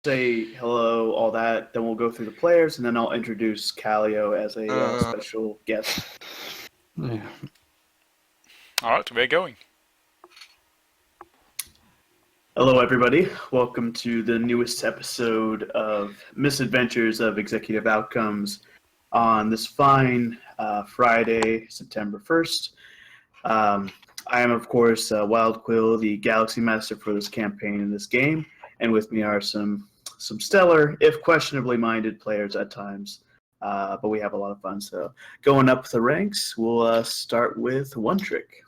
say hello, all that. Then we'll go through the players, and then I'll introduce Calio as a special guest. Yeah. All right, we're going. Hello, everybody. Welcome to the newest episode of Misadventures of Executive Outcomes on this fine Friday, September 1st. I am, of course, Wild Quill, the Galaxy Master for this campaign in this game, and with me are some stellar, if questionably minded players at times. But we have a lot of fun. So going up the ranks, we'll start with One Trick.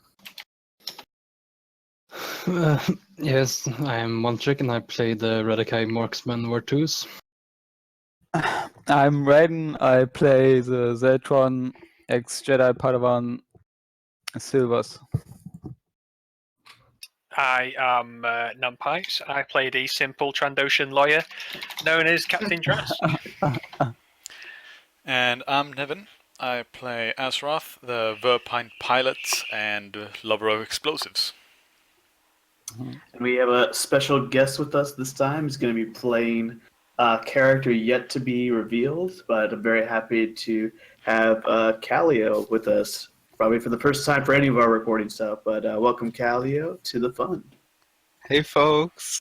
Yes, I am One Trick and I play the Radikai Marksman Virtus. I'm Raiden. I play the Zeltron ex-Jedi Padawan Silvers. I am Numpikes. I play the simple Trandoshan lawyer known as Captain Dress. And I'm Nevin. I play Azroth, the Verpine pilot and lover of explosives. And we have a special guest with us this time. He's going to be playing a character yet to be revealed, but I'm very happy to have Calio with us, probably for the first time for any of our recording stuff. But welcome, Calio, to the fun. Hey, folks.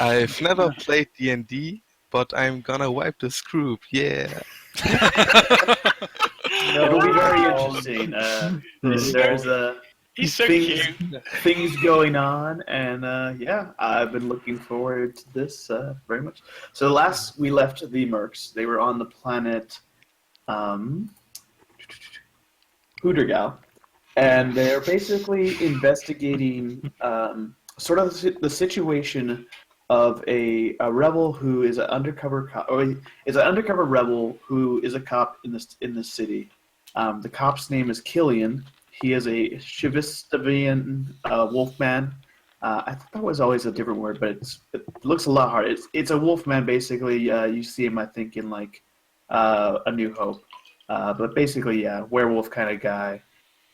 I've never played D&D, but I'm gonna wipe this group, yeah. It'll be very interesting. There's He's so things, cute. things going on, and yeah, I've been looking forward to this very much. So last we left the mercs, they were on the planet Hootergal, and they're basically investigating sort of the situation of a rebel who is an undercover cop, or is an undercover rebel who is a cop in the city. The cop's name is Killian. He is a Shivistavian wolfman. I thought that was always a different word, but it looks a lot harder. It's a wolfman, basically. You see him, I think, in like A New Hope. But basically, yeah, werewolf kind of guy.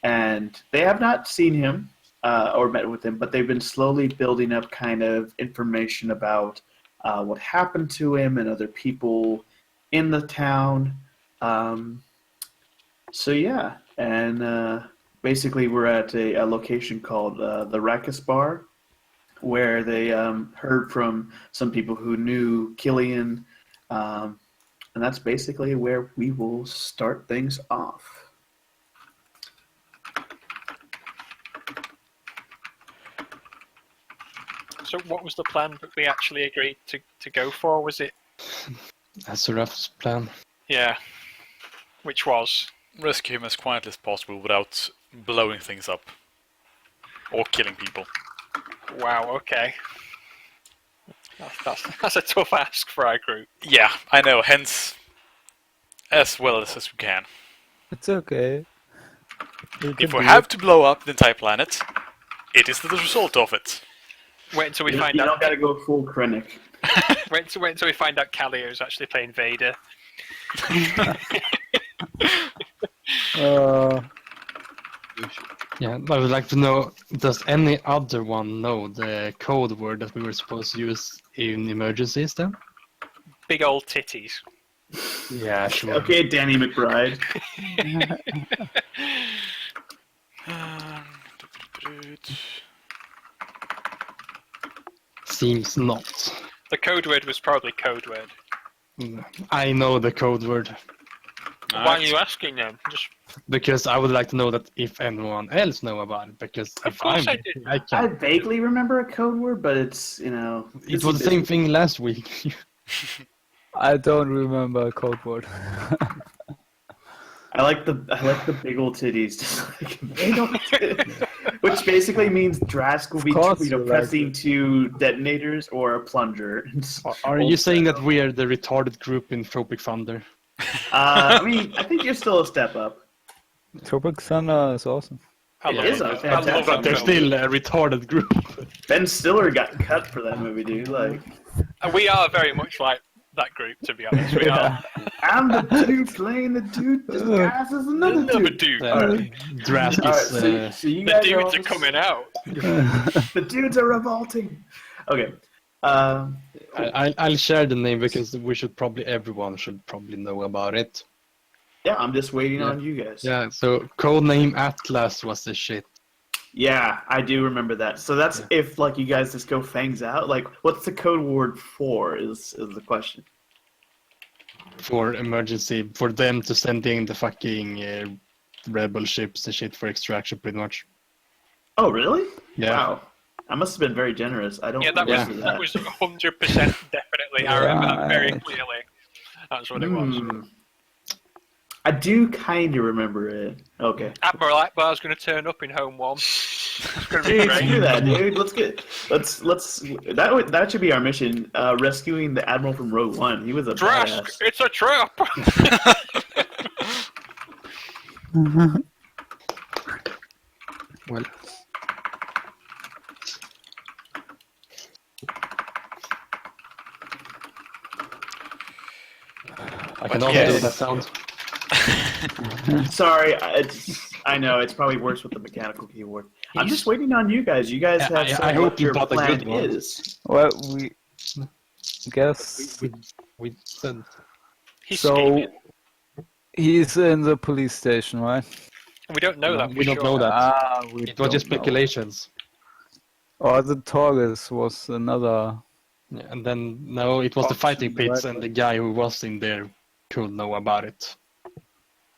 And they have not seen him or met with him, but they've been slowly building up kind of information about what happened to him and other people in the town. So yeah, and basically we're at a location called the Rackus Bar, where they heard from some people who knew Killian, and that's basically where we will start things off. So what was the plan that we actually agreed to go for? Was it? Azurath's plan. Yeah. Which was? Rescue him as quietly as possible without blowing things up. Or killing people. Wow, okay. That's a tough ask for our group. Yeah, I know, hence as well as we can. It's okay. If we have to blow up the entire planet, it is the result of it. Wait until we You find don't out. gotta go full Krennic. Wait until we find out Calio's actually playing Vader. Yeah, I would like to know, does any other one know the code word that we were supposed to use in emergencies then? Big old titties. Yeah, sure. Okay, Danny McBride. Seems not. The code word was probably code word. I know the code word. Why are you asking them? Just Because I would like to know that if anyone else know about it, because Of if course I'm, I do. I I can. vaguely remember a code word, but it's, It was the same thing last week. I don't remember a code word. I like the big old titties, just like big old titties. Which basically means Drask will be course you like pressing two detonators or a plunger. Are you saying that we are the retarded group in Tropic Thunder? I mean, I think you're still a step up. Tropic Thunder is awesome. It is a I fantastic love But they're film. still a retarded group. Ben Stiller got cut for that movie, dude. Like, And we are very much like that group, to be honest. We are. I'm the dude playing the dude disguised as another Another dude. dude. Drask All right, is. so you The guys dudes all are coming out. The dudes are revolting. Okay, I'll share the name because everyone should probably know about it. Yeah, I'm just waiting Yeah. on you guys. Yeah, so codename Atlas was the shit. Yeah, I do remember that. So that's if like you guys just go fangs out. Like, what's the code word for? Is the question. For emergency, for them to send in the fucking rebel ships and shit for extraction, pretty much. Oh, really? Yeah. Wow. I must have been very generous. I don't Yeah, that remember was that was 100% definitely. I remember that very Right. clearly. That's what it was. I do kind of remember it. Okay. Admiral Akbar's going to turn up in Home One. It's going to be Dude, great. do that, dude. That should be our mission. Rescuing the admiral from Rogue One. He was a Drask, badass. it's a trap. Well, I can also do that sound. Sorry, I know it's probably worse with the mechanical keyboard. I'm just waiting on you guys. You guys Yeah, have said I hope what you your bought a plan good one. is. Well, we guess We said He's so. scheming. He's in the police station, right? We don't know that. we for don't sure. know that. We It was just don't know. speculations. Or the Taurus was another. Yeah, and then no, it was the Option, fighting pits, right. and the guy who was in there could know about it.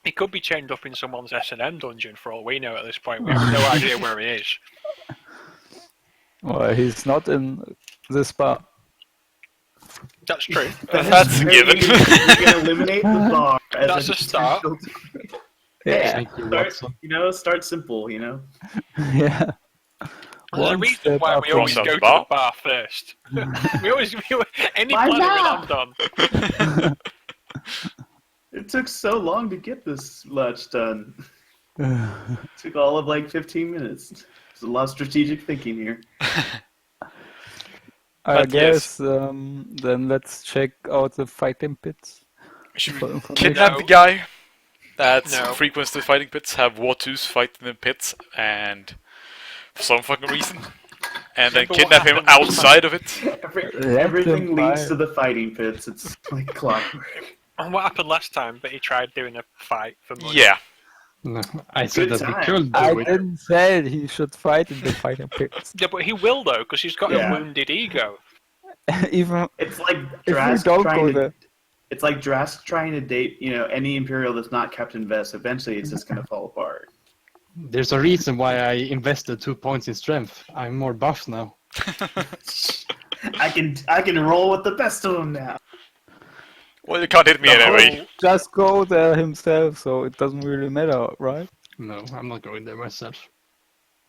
He could be chained up in someone's S&M dungeon for all we know at this point. We have no idea where he is. Well, he's not in this bar. That's true. That's a given. You can eliminate the bar. As That's a start. Yeah. Thank you, Start, Watson. start simple. Yeah. There's a One reason step why up we always from go the to bar. the bar first. Any Why planet we not? land on. It took so long to get this latch done. It took all of like 15 minutes. There's a lot of strategic thinking here. I But guess then let's check out the fighting pits. Should For we information. kidnap the guy that No. frequents the fighting pits, have Watus fight in the pits, and for some fucking reason, and then Remember what kidnap him happened last outside of it? Everything them leads fight. to the fighting pits. It's like clockwork. And what happened last time that he tried doing a fight for money? Yeah. No, I said Good that time. we could I do it. didn't say he should fight in the fighting pits. Yeah, but he will though, because he's got Yeah. a wounded ego. Even It's like if we Drask don't trying go to. there. It's like Drask trying to date, any Imperial that's not Captain Vess. Eventually, it's just gonna fall apart. There's a reason why I invested 2 points in strength. I'm more buff now. I can roll with the best of them now. Well, you can't hit me anyway. Just go there himself, so it doesn't really matter, right? No, I'm not going there myself.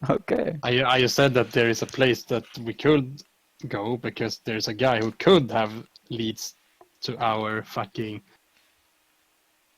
Okay. I just said that there is a place that we could go because there's a guy who could have leads to our fucking.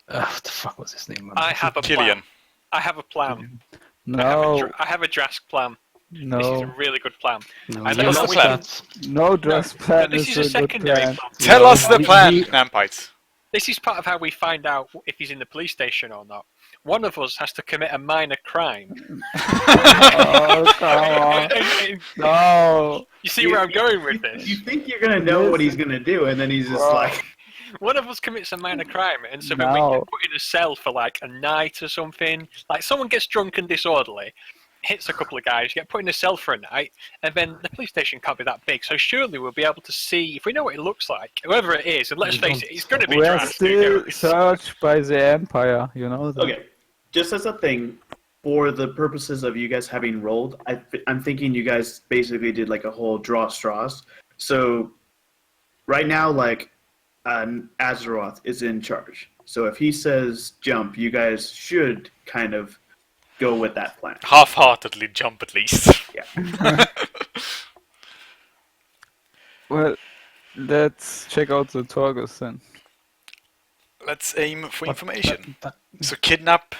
What the fuck was his name? I have a plan. Killian. I have a plan. No, I have a Drask plan. This is a no, really good plan. No, I you know the lost plan. that. no dress But plan this is is a a good secondary plan. plan. Tell No, us the we- plan, we- Nampites. This is part of how we find out if he's in the police station or not. One of us has to commit a minor crime. Oh, come on. And No. you see where I'm going with this? You think you're gonna know what he's gonna do, and then he's just Bro. like, One of us commits a minor crime, and so then No. we get put in a cell for like a night or something. Like someone gets drunk and disorderly, hits a couple of guys, get put in a cell for a night, and then the police station can't be that big. So surely we'll be able to see if we know what it looks like, whoever it is. And let's face it, it's going to be We are Drask. still searched by the Empire, you know? that? okay. Just as a thing, for the purposes of you guys having rolled, I'm thinking you guys basically did like a whole draw straws. So right now, like, Azeroth is in charge. So if he says jump, you guys should kind of go with that plan. Half-heartedly jump at least. Yeah. Well, let's check out the Torgus then. Let's aim for information. So kidnap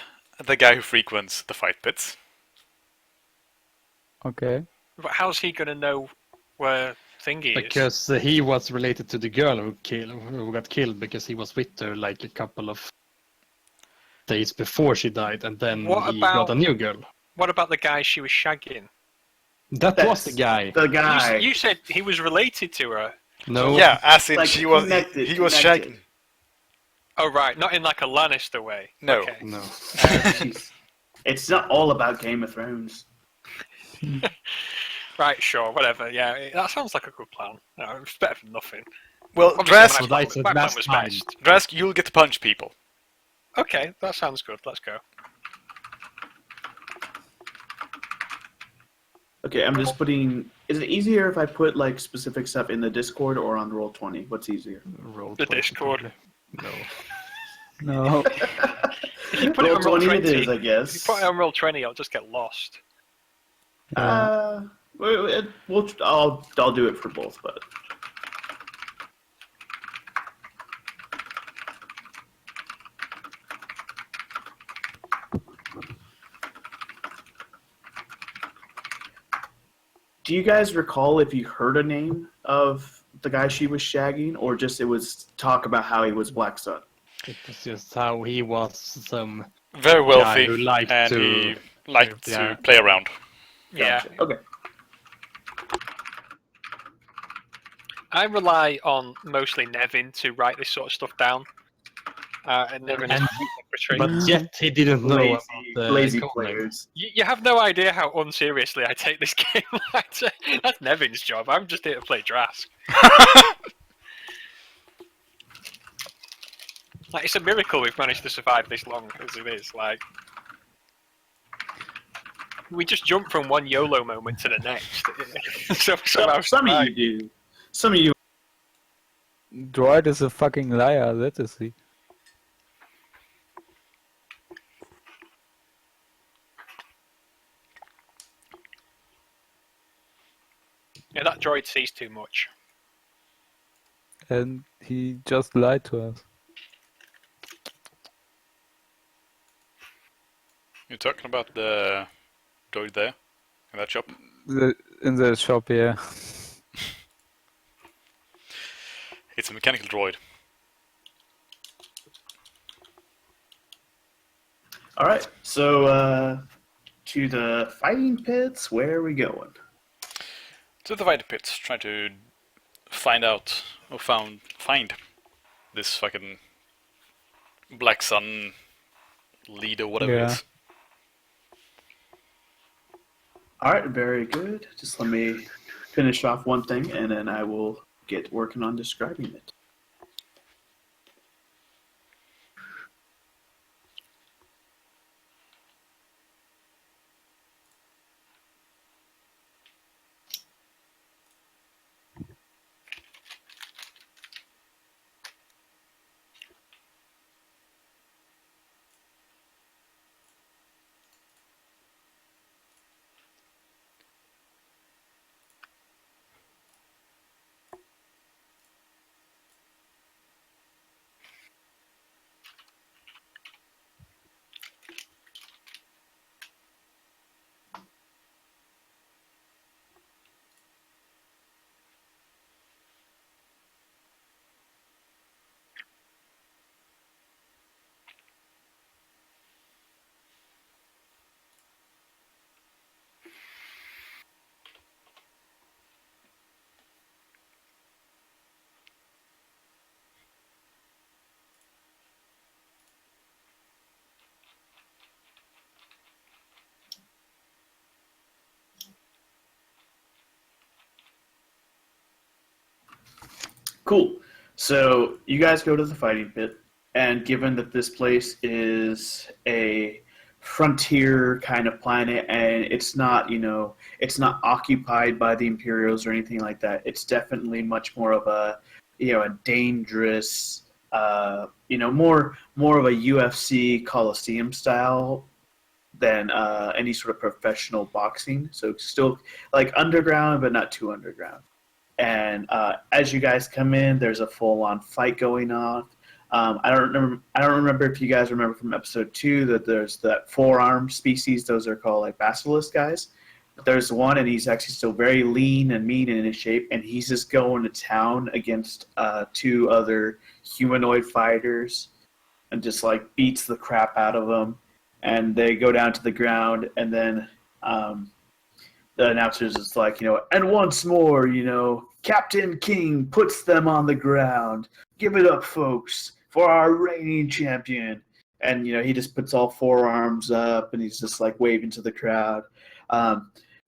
the guy who frequents the fight pits. Okay. But how's he going to know where Thingy is? Because he was related to the girl who got killed because he was with her like a couple of days before she died, and then What he about- got a new girl. What about the guy she was shagging? That was the guy. The guy. You said he was related to her. No. Yeah, as in Like, she was connected, he was connected. shagging. Oh right, not in like a Lannister way. No. Okay. No. Jeez. It's not all about Game of Thrones. Right, sure, whatever. Yeah, that sounds like a good plan. No, it's better than nothing. Well, Obviously, Drask, my That's plan, a my plan last was time. best. Drask, you'll get to punch people. Okay, that sounds good. Let's go. Okay, I'm just putting. Is it easier if I put like specific stuff in the Discord or on Roll20? What's easier? Roll The 20, Discord. probably. No. If you put it on Roll20 it Roll20, is, I guess. if you put it on Roll20, it'll just get lost. I'll do it for both, but do you guys recall if you heard a name of the guy she was shagging, or just it was talk about how he was Black Sun? It was just how he was some Very wealthy, who liked and to- he liked yeah. to play around. Yeah. Gotcha. Okay. I rely on mostly Nevin to write this sort of stuff down. And Nevin is And- my secretary. But yet he didn't know Lazy, about the lazy code name. players. You have no idea how unseriously I take this game. That's Nevin's job. I'm just here to play Drask. Like, it's a miracle we've managed to survive this long as it is. Like, we just jump from one YOLO moment to the next. so somehow Some of survive. you do. Some of you. Droid is a fucking liar, that is he. Yeah, that droid sees too much. And he just lied to us. You're talking about the droid there in that shop? In the shop, yeah. It's a mechanical droid. All right. So to the fighting pits. Where are we going? To the fighter pits, trying to find out or find this fucking Black Sun leader, whatever it Yeah. is. All right. Very good. Just let me finish off one thing, and then I will get working on describing it. Cool. So you guys go to the fighting pit, and given that this place is a frontier kind of planet, and it's not, it's not occupied by the Imperials or anything like that. It's definitely much more of a, a dangerous, more of a UFC Coliseum style than any sort of professional boxing. So still like underground, but not too underground. And as you guys come in, there's a full-on fight going on. I don't remember if you guys remember from episode 2 that there's that four-armed species. Those are called like basilisk guys. But there's one, and he's actually still very lean and mean in his shape, and he's just going to town against 2 other humanoid fighters, and just like beats the crap out of them. And they go down to the ground, and then the announcers is like, and once more, Captain King puts them on the ground. Give it up, folks, for our reigning champion. And, he just puts all forearms up and he's just like waving to the crowd.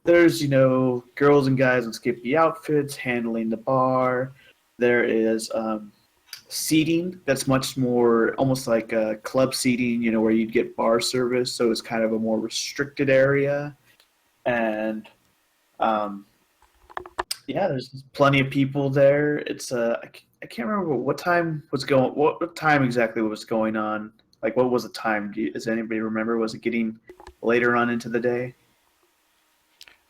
There's, girls and guys in skimpy outfits handling the bar. There is seating that's much more almost like club seating, where you'd get bar service. So it's kind of a more restricted area. And there's plenty of people there. It's I can't remember what time what time exactly was going on. Like, what was the time? Does anybody remember? Was it getting later on into the day?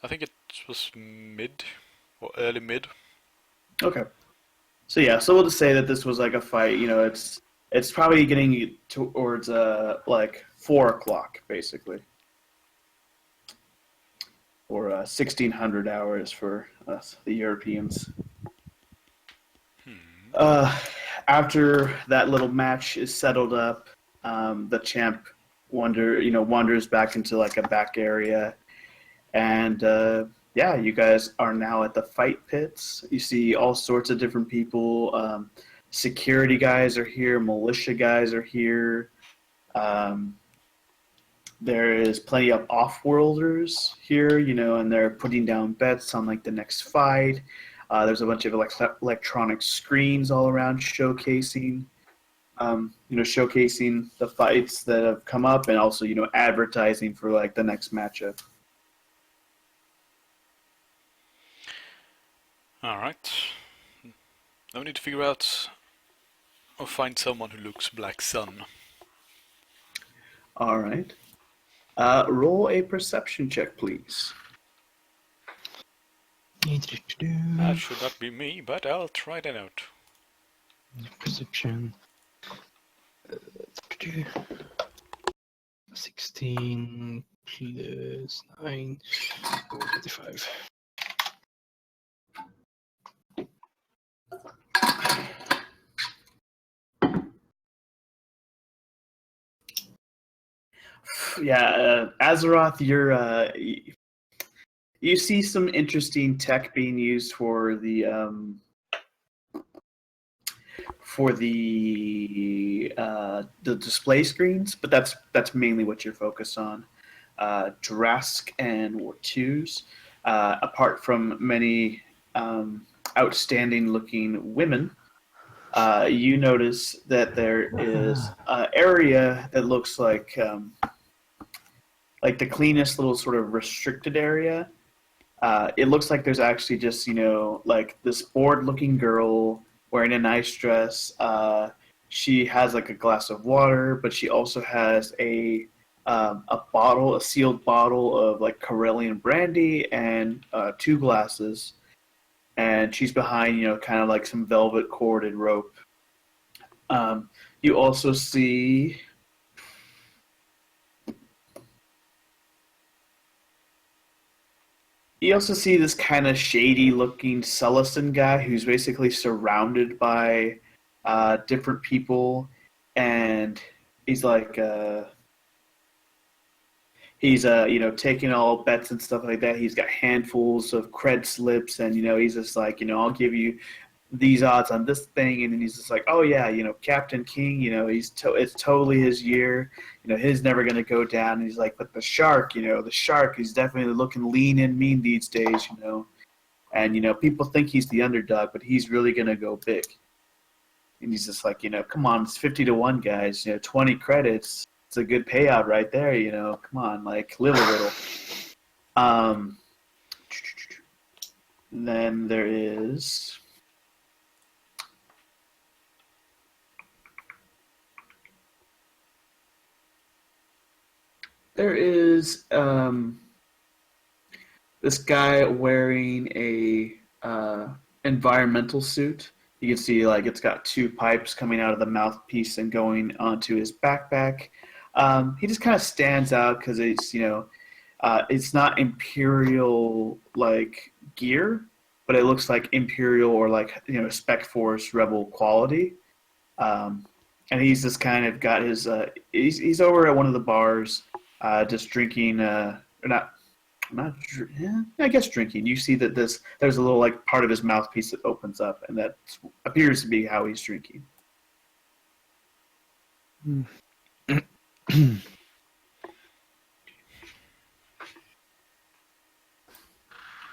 I think it was mid or early mid. Okay. So we'll just say that this was like a fight. It's probably getting towards like 4:00 basically, or 1600 hours for us, the Europeans. After that little match is settled up, the champ wanders back into like a back area, and you guys are now at the fight pits. You see all sorts of different people. Security guys are here. Militia guys are here. There is plenty of off-worlders here, and they're putting down bets on like the next fight. There's a bunch of electronic screens all around showcasing the fights that have come up, and also, advertising for like the next matchup. Alright. Now we need to figure out or find someone who looks Black Sun. Alright. Roll a perception check, please. That should not be me, but I'll try that out. Perception. 16 plus 9, 25. Azeroth, you see some interesting tech being used for the display screens, but that's mainly what you're focused on. Drask and War 2s, apart from many outstanding looking women, you notice that there is an area that looks like the cleanest little sort of restricted area. It looks like there's actually just, like this bored-looking girl wearing a nice dress. She has like a glass of water, but she also has a sealed bottle of like Corellian brandy and 2 glasses. And she's behind, kind of like some velvet corded rope. You also see this kind of shady-looking Celestin guy who's basically surrounded by different people, and he's like taking all bets and stuff like that. He's got handfuls of cred slips, and he's just like, I'll give you these odds on this thing, and then he's just like, oh yeah, Captain King, it's totally his year, he's never gonna go down. And he's like, but the shark, he's definitely looking lean and mean these days, and people think he's the underdog, but he's really gonna go big. And he's just like, come on, it's 50-1, guys, 20 credits, it's a good payout right there, come on, like, live a little. Then there is this guy wearing a environmental suit. You can see like it's got 2 pipes coming out of the mouthpiece and going onto his backpack. He just kind of stands out because it's not Imperial like gear, but it looks like Imperial or like Spec Force Rebel quality. And he's just kind of got his he's over at one of the bars, just drinking or not I guess drinking. You see that there's a little like part of his mouthpiece that opens up, and that appears to be how he's drinking.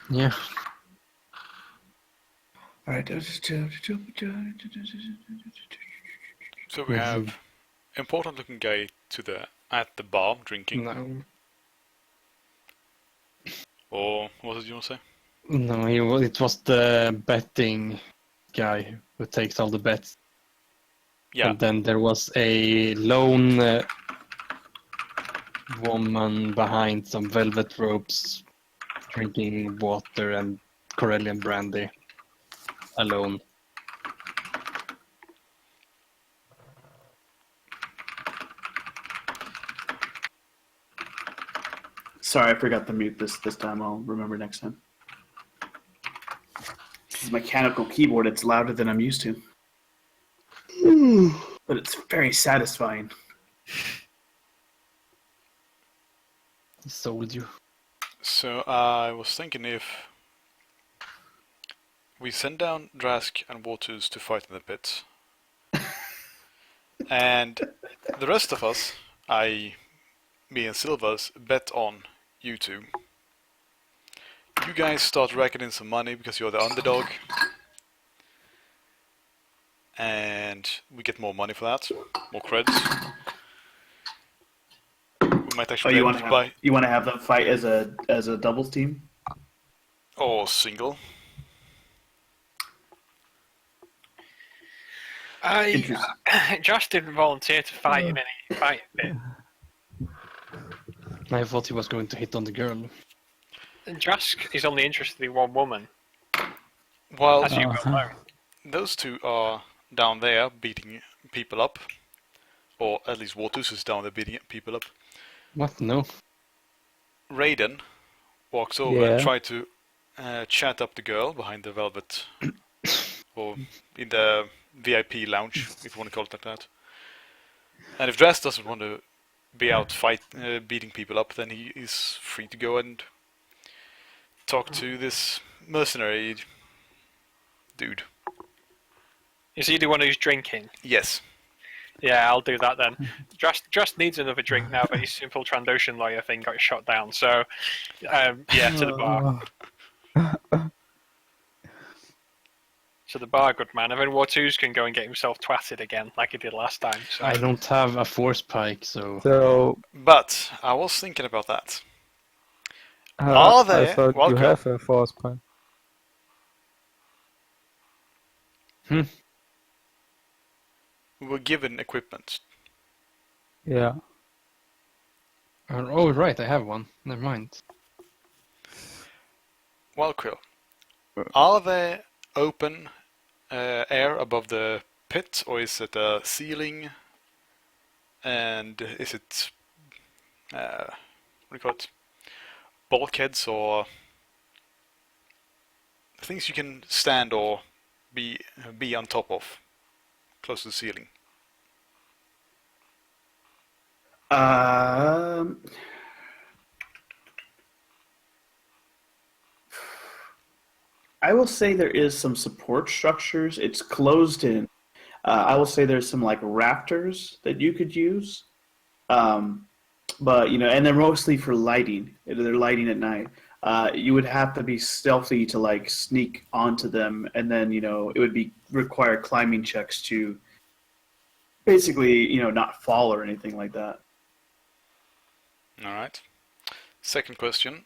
Yeah. All right. So we have important looking guy at the bar drinking. No. Or what did you want to say? No, it was the betting guy who takes all the bets. Yeah. And then there was a lone woman behind some velvet ropes drinking water and Corellian brandy alone. Sorry, I forgot to mute this time. I'll remember next time. This is a mechanical keyboard. It's louder than I'm used to. But it's very satisfying. He sold you. So I was thinking if we send down Drask and Waters to fight in the pits, and the rest of us, me and Silvers, bet on you two. You guys start racking in some money because you're the underdog, and we get more money for that, more creds. We might actually you be want able to buy to have them fight as a doubles team? or single. Josh didn't volunteer to fight in any fight bit. I thought he was going to hit on the girl. Josh is only interested in one woman, Well, as you well know. those two are down there beating people up, or at least Waters is down there beating people up. What? No. Raiden walks over and tries to chat up the girl behind the velvet, or in the VIP lounge, if you want to call it like that. And if Dress doesn't want to be out beating people up, then he is free to go and talk to this mercenary dude. Is he the one who's drinking? Yes. Yeah, I'll do that then. Just needs another drink now, but his simple Trandoshan lawyer thing got shot down. So, yeah, to the bar. To the bar, good man. And then Wartus can go and get himself twatted again, like he did last time. So. I don't have a force pike, so... So, But I was thinking about that. I there? thought you Welcome. have a force point. We were given equipment. Yeah. Oh, right, I have one. Never mind. Well, Quill, are there open air above the pit, or is it a ceiling? And is it what do you call it? Bulkheads or things you can stand or be on top of, close to the ceiling? I will say there is some support structures. It's closed in. I will say there's some like rafters that you could use. But, and they're mostly for lighting. They're lighting at night. You would have to be stealthy to like sneak onto them, and then, it would require climbing checks to basically, not fall or anything like that. All right. Second question.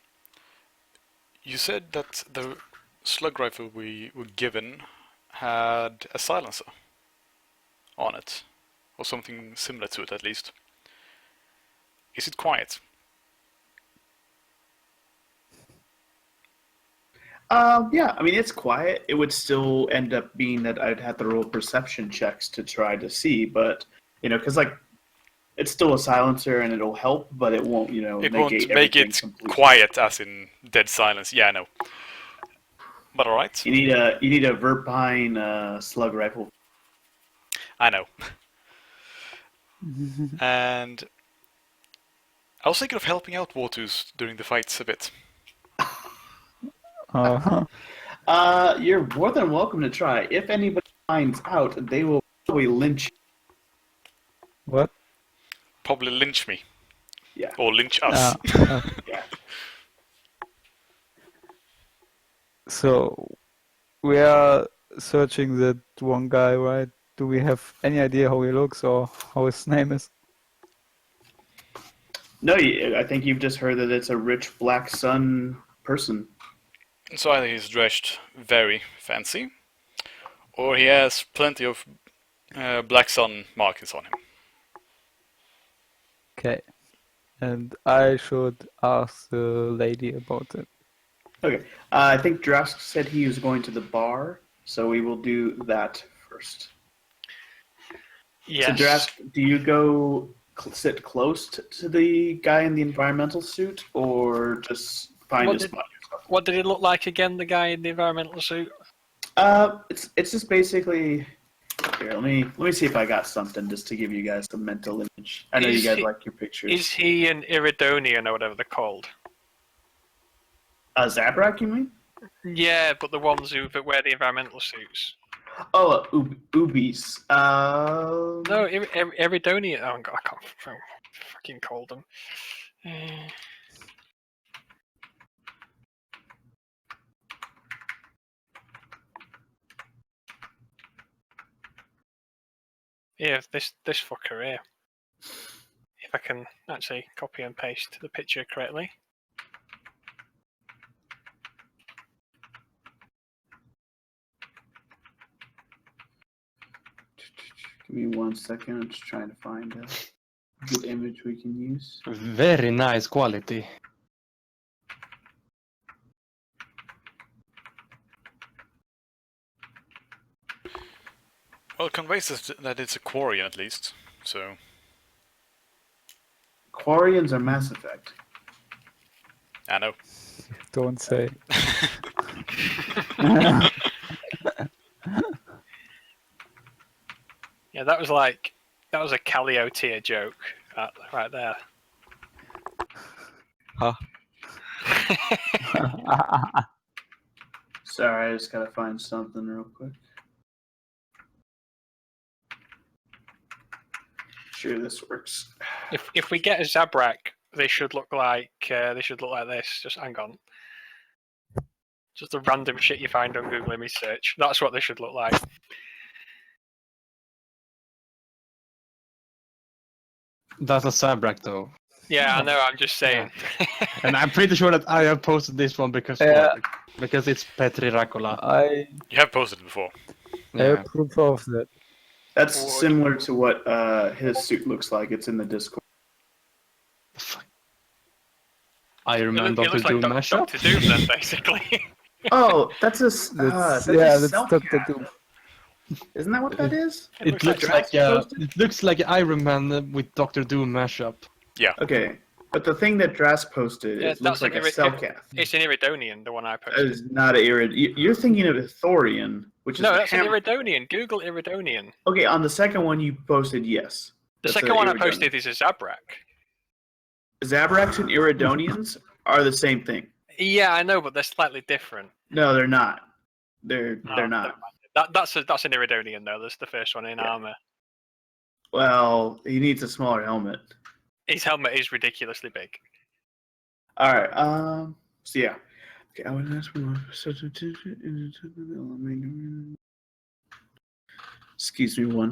You said that the slug rifle we were given had a silencer on it, or something similar to it at least. Is it quiet? Yeah, I mean, it's quiet. It would still end up being that I'd have to roll perception checks to try to see, but, because, like, it's still a silencer and it'll help, but it won't, It won't make it completely quiet, as in dead silence. Yeah, I know. But all right. You need a Verpine slug rifle. I know. And I was thinking of helping out Wartus during the fights a bit. You're more than welcome to try. If anybody finds out, they will probably lynch you. What? Probably lynch me. Yeah. Or lynch us. Yeah. So we are searching that one guy, right? Do we have any idea how he looks or how his name is? No, I think you've just heard that it's a rich black sun person. So either he's dressed very fancy, or he has plenty of black sun markings on him. Okay. And I should ask the lady about it. Okay. I think Drask said he was going to the bar, so we will do that first. Yes. So, Drask, do you go sit close to the guy in the environmental suit, or just find a spot yourself? What did he look like again, the guy in the environmental suit? It's just basically. Here, let me see if I got something just to give you guys some mental image. I know you guys like your pictures. Is he an Iridonian or whatever they're called? Zabrak, you mean? Yeah, but the ones who wear the environmental suits. Oh, Ubis. No, Iridonian. Oh, God, I can't fucking call them. Yeah, this fucker here. If I can actually copy and paste the picture correctly. Give me 1 second. I'm just trying to find a good image we can use. Very nice quality. Well, it conveys that it's a Quarian at least, so... Quarians are Mass Effect. I know. Don't say. Yeah, that was a Calio tier joke right there. Huh? Sorry, I just gotta find something real quick. Sure, this works. If we get a Zabrak, they should look like this. Just hang on. Just the random shit you find on Google image search. That's what they should look like. That's a Zabrak though. Yeah, I know. I'm just saying. And I'm pretty sure that I have posted this one because it's Petri Rakola. You have posted it before. I have proof of that. That's similar to what his suit looks like. It's in the Discord. Iron Man Doctor Doom mashup? Doctor Doom then, basically. Oh, that's a That's self Dr. cap. Doom. Isn't that what that is? It looks like an Iron Man with Doctor Doom mashup. Yeah. Okay, but the thing that Drask posted Yeah, looks like a cell cap. It's an Iridonian, the one I That posted. is not an Irid. You're thinking of a Thorian, which is No, the that's an Iridonian. Google Iridonian. Okay, on the second one you posted, yes. The That's second a one I Iridonian. posted is a Zabrak. Zabraks and Iridonians are the same thing. Yeah, I know, but they're slightly different. No, they're not. They're not. That's an Iridonian though. That's the first one in armor. Well, he needs a smaller helmet. His helmet is ridiculously big. All right. So yeah. Okay. I would ask Excuse me one.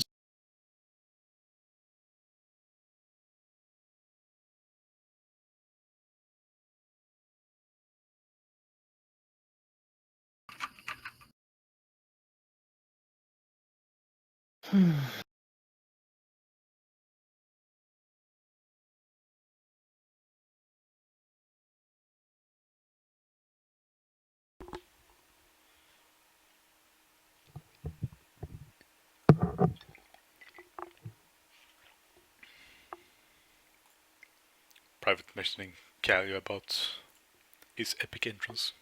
Private mentioning Calio about his epic entrance.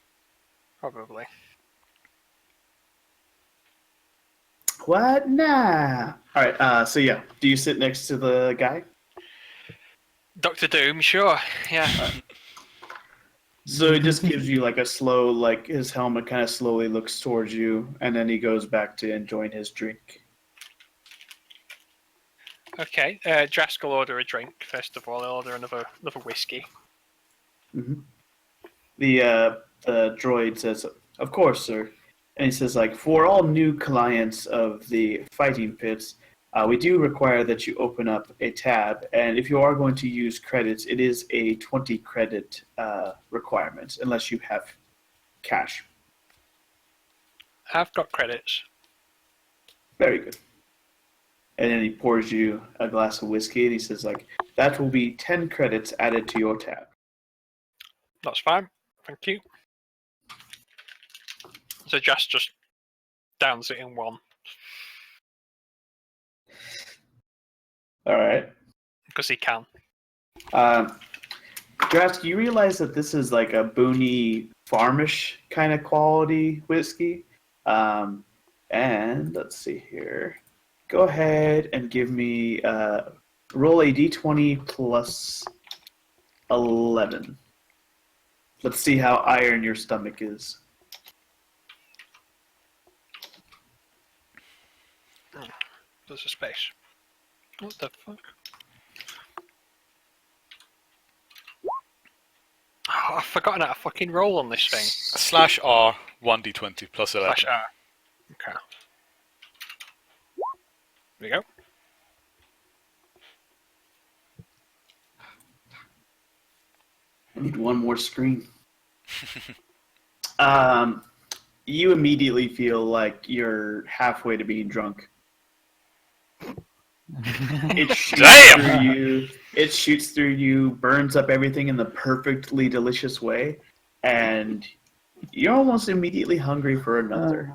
Probably. What? Nah. All right. So yeah. Do you sit next to the guy? Doctor Doom, sure. Yeah. So it just gives you like a slow, like his helmet kind of slowly looks towards you, and then he goes back to enjoying his drink. Okay, Drask will order a drink first of all. He'll order another whiskey. Mm-hmm. The droid says, "Of course, sir." And he says, like, for all new clients of the fighting pits, we do require that you open up a tab, and if you are going to use credits, it is a 20 credit requirement, unless you have cash. I've got credits. Very good. And then he pours you a glass of whiskey, and he says, like, that will be 10 credits added to your tab. That's fine. Thank you. So just downs it in one. All right. Because he can. Drask, you realize that this is like a boony, farmish kind of quality whiskey. And let's see here. Go ahead and give me roll a d20 plus 11. Let's see how iron your stomach is. There's a space. What the fuck? Oh, I've forgotten how to fucking roll on this thing. /R 1d20 plus 11. /R. Okay. There we go. I need one more screen. You immediately feel like you're halfway to being drunk. It shoots Damn! through you. It shoots through you, burns up everything in the perfectly delicious way, and you're almost immediately hungry for another.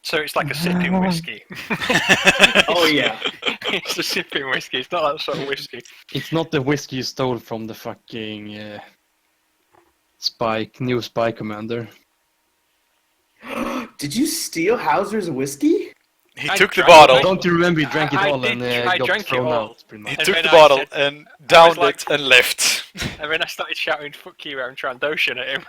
So it's like a sipping whiskey. Oh yeah. It's a sipping whiskey. It's not that sort of whiskey. It's not the whiskey you stole from the fucking new spy commander. Did you steal Hauser's whiskey? He I took the drank bottle. it. Don't you remember you drank it I all did- and I got drank it thrown all. out? Pretty He much. took then the I bottle said- and downed like- it and left. And then I started shouting "fuck you" around Trandoshan at him.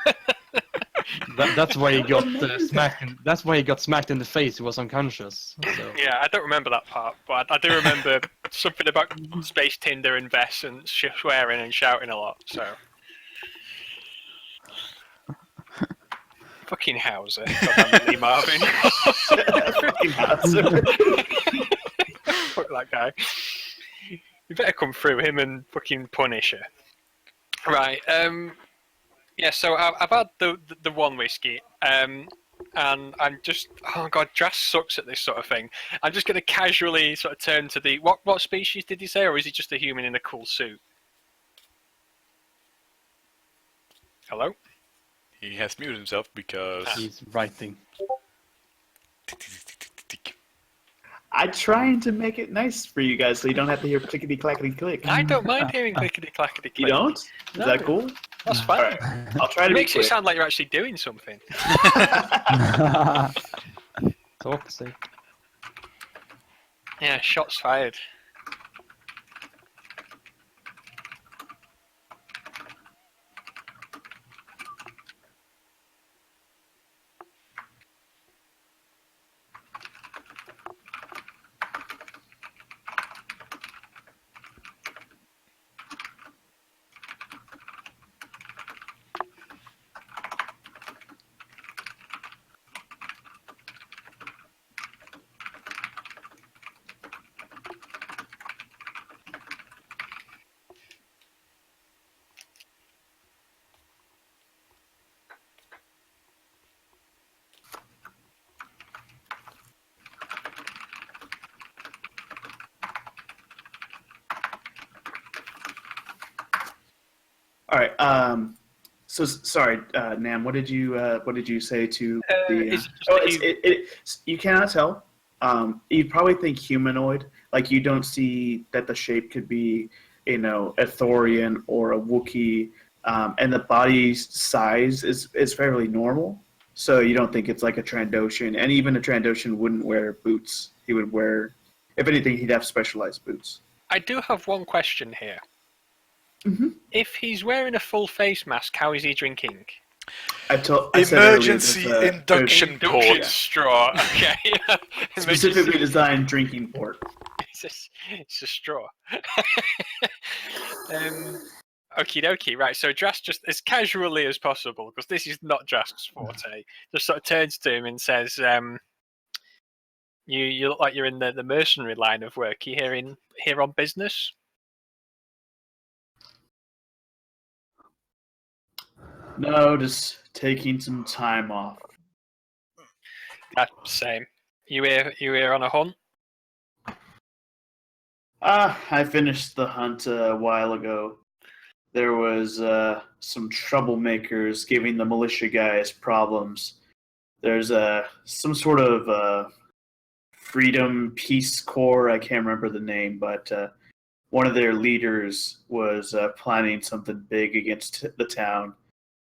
That's why he got smacked. That's why he got smacked in the face. He was unconscious. So. Yeah, I don't remember that part, but I do remember something about Space Tinder and Vess and swearing and shouting a lot. So, fucking Hauser, goddamn Marvin. Fucking Hauser. Fuck that guy. You better come through him and fucking Punisher. Right. Yeah. So I've had the one whiskey. And I'm just, oh god, Drass sucks at this sort of thing. I'm just going to casually sort of turn to the, what species did you say, or is he just a human in a cool suit? Hello? He has muted himself because... He's writing. I'm trying to make it nice for you guys so you don't have to hear clickety clackety click. I don't mind hearing clickety clackety click. You don't? Is No. that cool? That's fine. Alright. I'll try It to be makes it quick. sound like you're actually doing something. Talk safe. Yeah, shots fired. All right. So sorry, Nam. What did you say to the? It's just that You cannot tell. You probably think humanoid. Like you don't see that the shape could be, a Thorian or a Wookiee, and the body size is fairly normal. So you don't think it's like a Trandoshan, and even a Trandoshan wouldn't wear boots. He would wear, if anything, he'd have specialized boots. I do have one question here. If he's wearing a full face mask, how is he drinking? I said Emergency earlier, there's induction Induction port. straw. Okay. specifically designed drinking port. It's a straw. Okie dokie, right. So Drask, just as casually as possible, because this is not Drask's forte, just sort of turns to him and says, you look like you're in the mercenary line of work. You here on business? No, just taking some time off. Same. You here on a hunt? I finished the hunt a while ago. There was some troublemakers giving the militia guys problems. There's some sort of Freedom Peace Corps. I can't remember the name, but one of their leaders was planning something big against the town.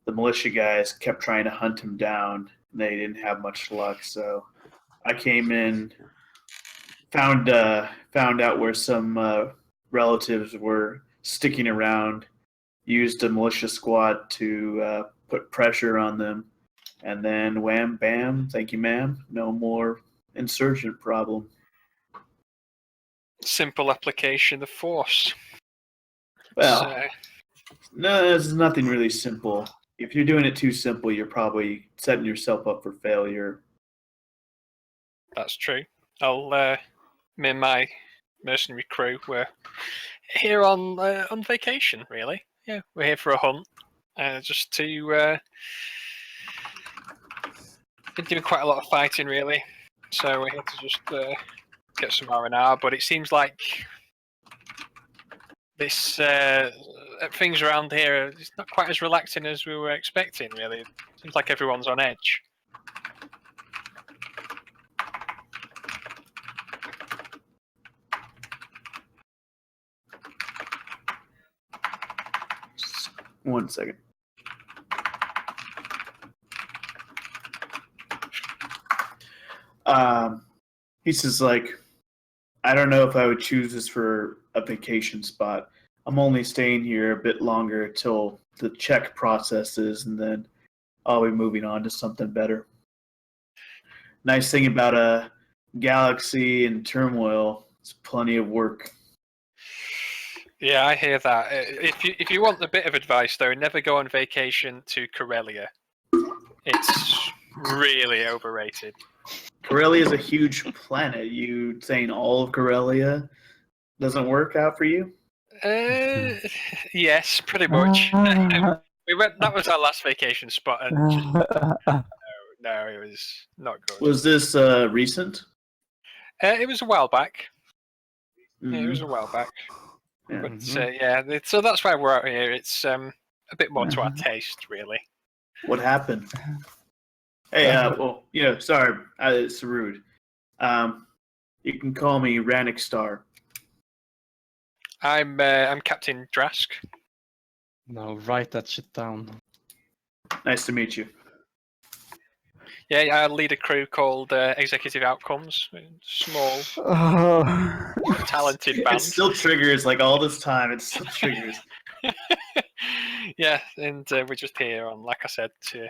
The militia guys kept trying to hunt him down. And they didn't have much luck, so I came in, found out where some relatives were sticking around, used a militia squad to put pressure on them, and then wham bam, thank you ma'am, no more insurgent problem. Simple application of force. Well, So, no, there's nothing really simple. If you're doing it too simple, you're probably setting yourself up for failure. that's true. Me and my mercenary crew were here on vacation, really. Yeah, we're here for a hunt, just to been doing quite a lot of fighting, really. So we're here to just get some R&R. But it seems like this things around here is not quite as relaxing as we were expecting. Really, it seems like everyone's on edge. One second. He says, like, I don't know if I would choose this for a vacation spot. I'm only staying here a bit longer till the check processes, and then I'll be moving on to something better. Nice thing about a galaxy in turmoil, it's plenty of work. Yeah, I hear that. If you want a bit of advice, though, never go on vacation to Corellia. It's really overrated. Corellia is a huge planet. You saying all of Corellia doesn't work out for you? Yes, pretty much. We went. That was our last vacation spot, and no, it was not good. Was this recent? It was a while back. Mm-hmm. Yeah, it was a while back. Yeah. But yeah, so that's why we're out here. It's a bit more to our taste, really. What happened? Hey, well, sorry, it's rude. You can call me Rannick Star. I'm Captain Drask. No, write that shit down. Nice to meet you. Yeah, I lead a crew called Executive Outcomes. Small, talented band. It still triggers, like all this time. It still triggers. Yeah, and we're just here on, like I said, to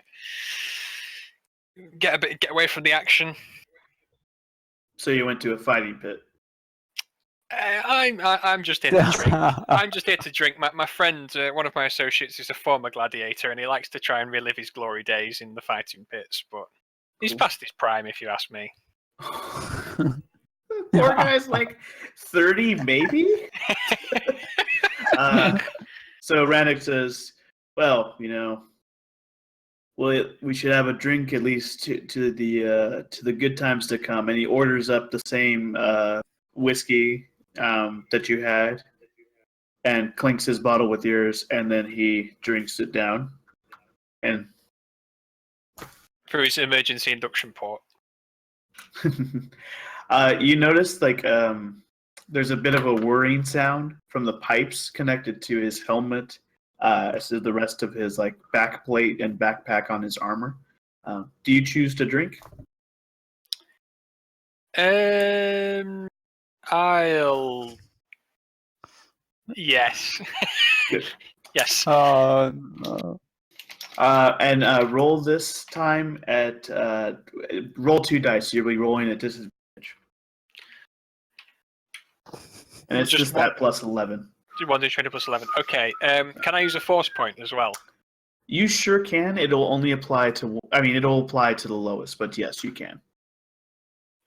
get away from the action. So you went to a fighting pit. I'm just here to drink. I'm just here to drink. My friend, one of my associates, is a former gladiator, and he likes to try and relive his glory days in the fighting pits. But he's past his prime, if you ask me. Poor guy's like 30, maybe. So Rannick says, "Well, we should have a drink at least to the good times to come." And he orders up the same whiskey that you had, and clinks his bottle with yours, and then he drinks it down, and through his emergency induction port. You notice there's a bit of a whirring sound from the pipes connected to his helmet, so the rest of his back plate and backpack on his armor. Do you choose to drink? I'll Yes. Good. Yes. Oh no. And roll this time at roll 2 dice. You'll be rolling at disadvantage, and it's just that plus 11. 1d20 plus 11. Okay. Can I use a force point as well? You sure can. It'll only apply to. I mean, it'll apply to the lowest, but yes, you can.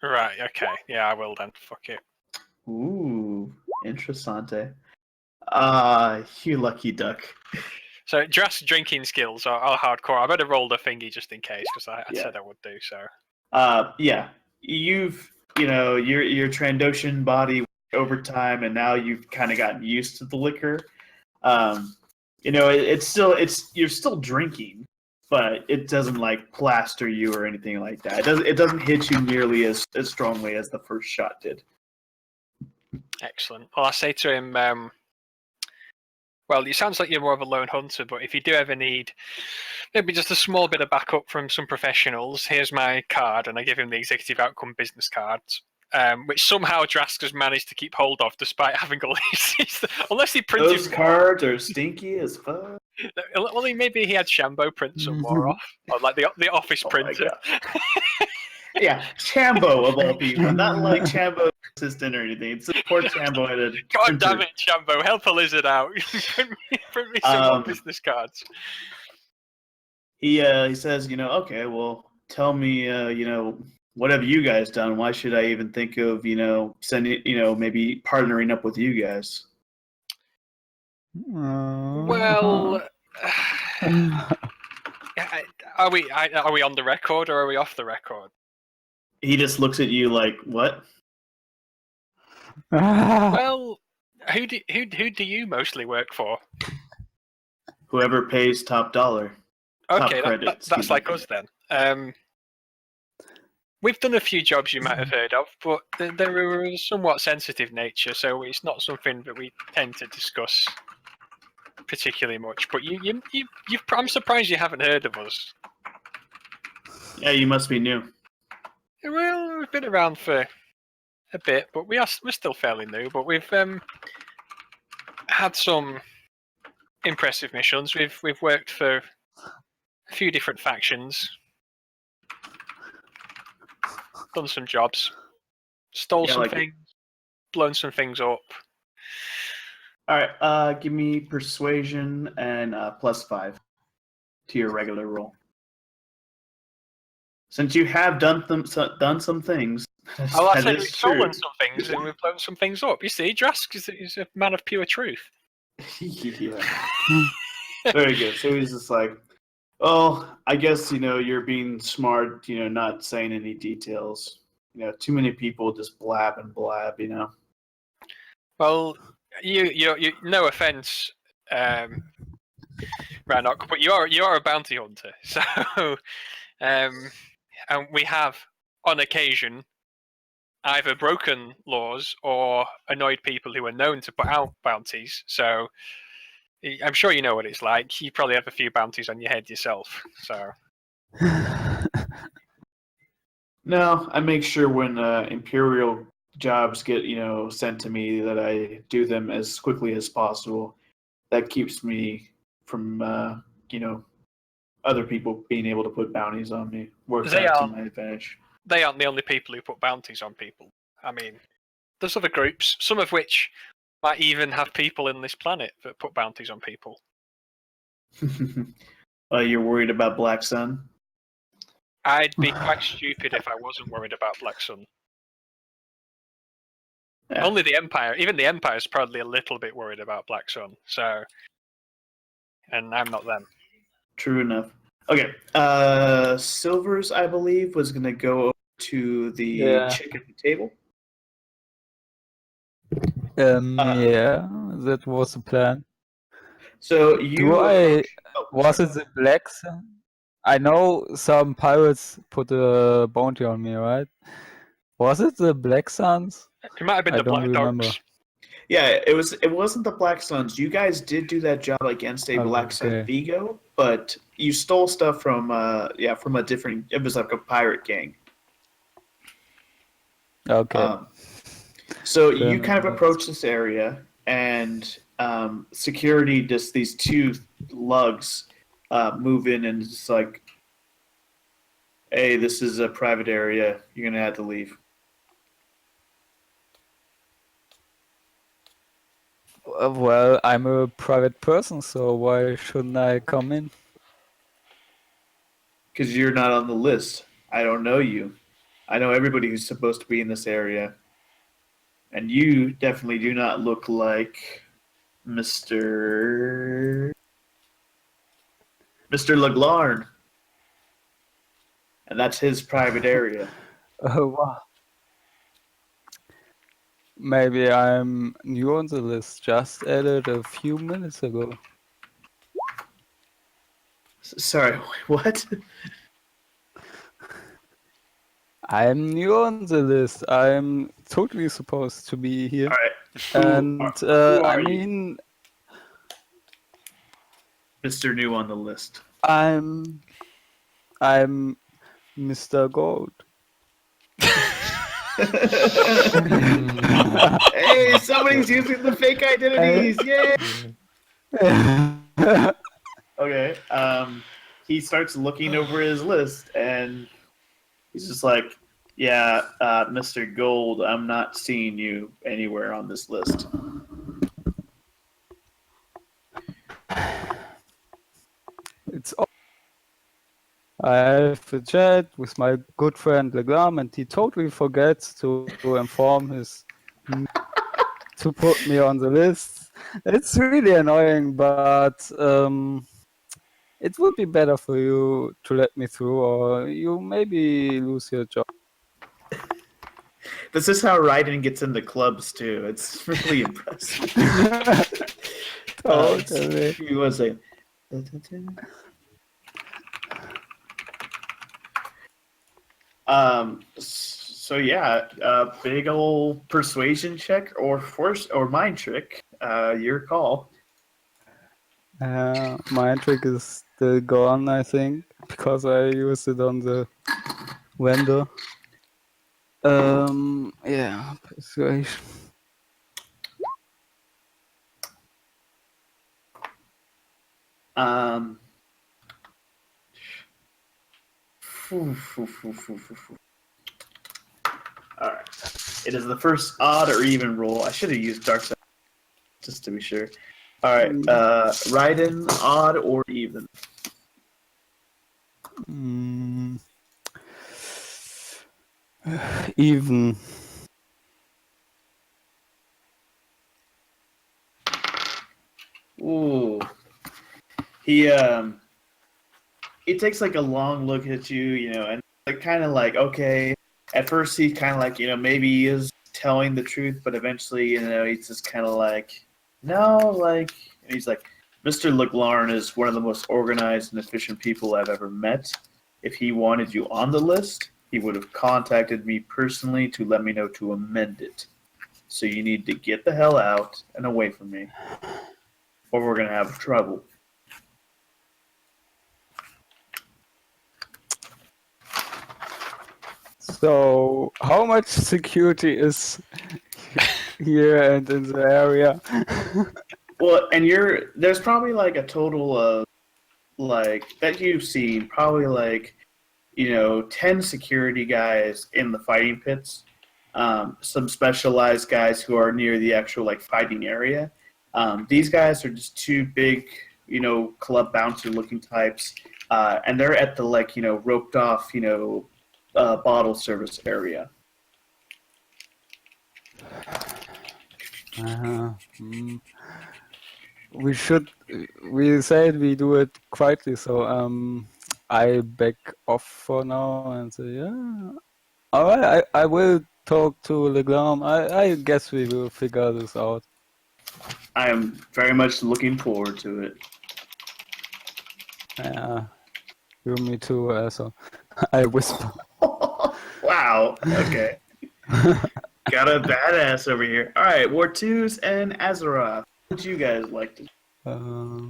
Right. Okay. Yeah, I will then. Fuck it. Ooh, interessante. You lucky duck. So, just drinking skills are hardcore. I better roll the thingy just in case because I Yeah. said I would do so. Yeah, your Trandoshan body over time, and now you've kind of gotten used to the liquor. You're still drinking, but it doesn't like plaster you or anything like that. It doesn't hit you nearly as strongly as the first shot did. Excellent. Well, I say to him, well, it sounds like you're more of a lone hunter, but if you do ever need maybe just a small bit of backup from some professionals, here's my card, and I give him the executive outcome business cards, which somehow Drask has managed to keep hold of despite having all these. Unless he printed Those cards are stinky as fuck. Well, maybe he had Shambo print some more off, or like the office Oh my printer. Yeah, Chambo of all people, not like Chambo's assistant or anything. It's poor Chambo at a God printer. damn it, Shambo! Help a lizard out. print me some more business cards. He says, okay, well, tell me, what have you guys done? Why should I even think of, sending, maybe partnering up with you guys? Well, are we on the record or are we off the record? He just looks at you like, what? Well, who do you mostly work for? Whoever pays top dollar. Okay, top credit, that's like us then. We've done a few jobs you might have heard of, but they're of a somewhat sensitive nature, so it's not something that we tend to discuss particularly much. But I'm surprised you haven't heard of us. Yeah, you must be new. Well, we've been around for a bit, but we're still fairly new. But we've had some impressive missions. We've worked for a few different factions, done some jobs, stole some things, blown some things up. All right, give me persuasion and +5 to your regular roll. Since you have done some things. Oh, I said we've stolen some things and we've blown some things up. You see, Drask is a man of pure truth. Yeah. Very good. So he's just like, well, I guess, you're being smart, not saying any details. Too many people just blab and blab, Well, you no offense, Rannoch, but you are a bounty hunter. So, and we have, on occasion, either broken laws or annoyed people who are known to put out bounties. So, I'm sure you know what it's like. You probably have a few bounties on your head yourself. So. No, I make sure when Imperial jobs get, sent to me that I do them as quickly as possible. That keeps me from, other people being able to put bounties on me. Works out to my advantage. They aren't the only people who put bounties on people. I mean, there's other groups, some of which might even have people in this planet that put bounties on people. You're worried about Black Sun? I'd be quite stupid if I wasn't worried about Black Sun. Yeah. Only the Empire, even the Empire is probably a little bit worried about Black Sun. So, and I'm not them. True enough. Okay, Silvers, I believe, was going to go over to the chick at the table. Yeah, that was the plan. So you was it the Black Sun? I know some pirates put a bounty on me, right? Was it the Black Suns? It might have been the Black Dogs. Yeah, it wasn't the Black Suns. You guys did do that job against a Black Sun Vigo, but you stole stuff from a different. It was like a pirate gang. Okay. So you kind of approach this area, and security, just these two lugs move in and just like, hey, this is a private area. You're gonna have to leave. Well, I'm a private person, so why shouldn't I come in? Because you're not on the list. I don't know you. I know everybody who's supposed to be in this area. And you definitely do not look like Mr. Leglarn. And that's his private area. Wow. Maybe I'm new on the list, just added a few minutes ago. Sorry, what? I'm new on the list. I'm totally supposed to be here. All right. And who I are you? mean, Mr. New on the list. I'm Mr. Gold. Hey, somebody's using the fake identities. Yay! Okay. He starts looking over his list and he's just like, yeah, Mr. Gold, I'm not seeing you anywhere on this list. It's all. I have a chat with my good friend Leglam, and he totally forgets to inform his to put me on the list. It's really annoying, but it would be better for you to let me through, or you maybe lose your job. This is how Raiden gets into clubs too. It's really impressive. Totally. Give me 1 second. So yeah, big ol' persuasion check or force or mind trick. Your call. My trick is still gone, I think, because I used it on the vendor. Yeah, persuasion. Um. All right. It is the first odd or even roll. I should have used dark side just to be sure. All right. Raiden, odd or even. Even. Ooh. He takes like a long look at you, and like kind of like, okay. At first he kind of like, maybe he is telling the truth, but eventually, he's just kind of like, no, like, and he's like, Mr. Leglarn is one of the most organized and efficient people I've ever met. If he wanted you on the list, he would have contacted me personally to let me know to amend it. So you need to get the hell out and away from me, or we're gonna have trouble. So, how much security is here and in the area? Well, and there's probably like a total of like that you've seen probably like 10 security guys in the fighting pits, some specialized guys who are near the actual like fighting area. These guys are just two big club bouncer looking types, and they're at the like roped off bottle service area. We said we do it quietly, so I back off for now and say, yeah. Alright, I will talk to Leglam. I guess we will figure this out. I am very much looking forward to it. Yeah, you me too, so I whisper. Wow, okay. Got a badass over here. All right, Wartus and Azeroth. What would you guys like to? Of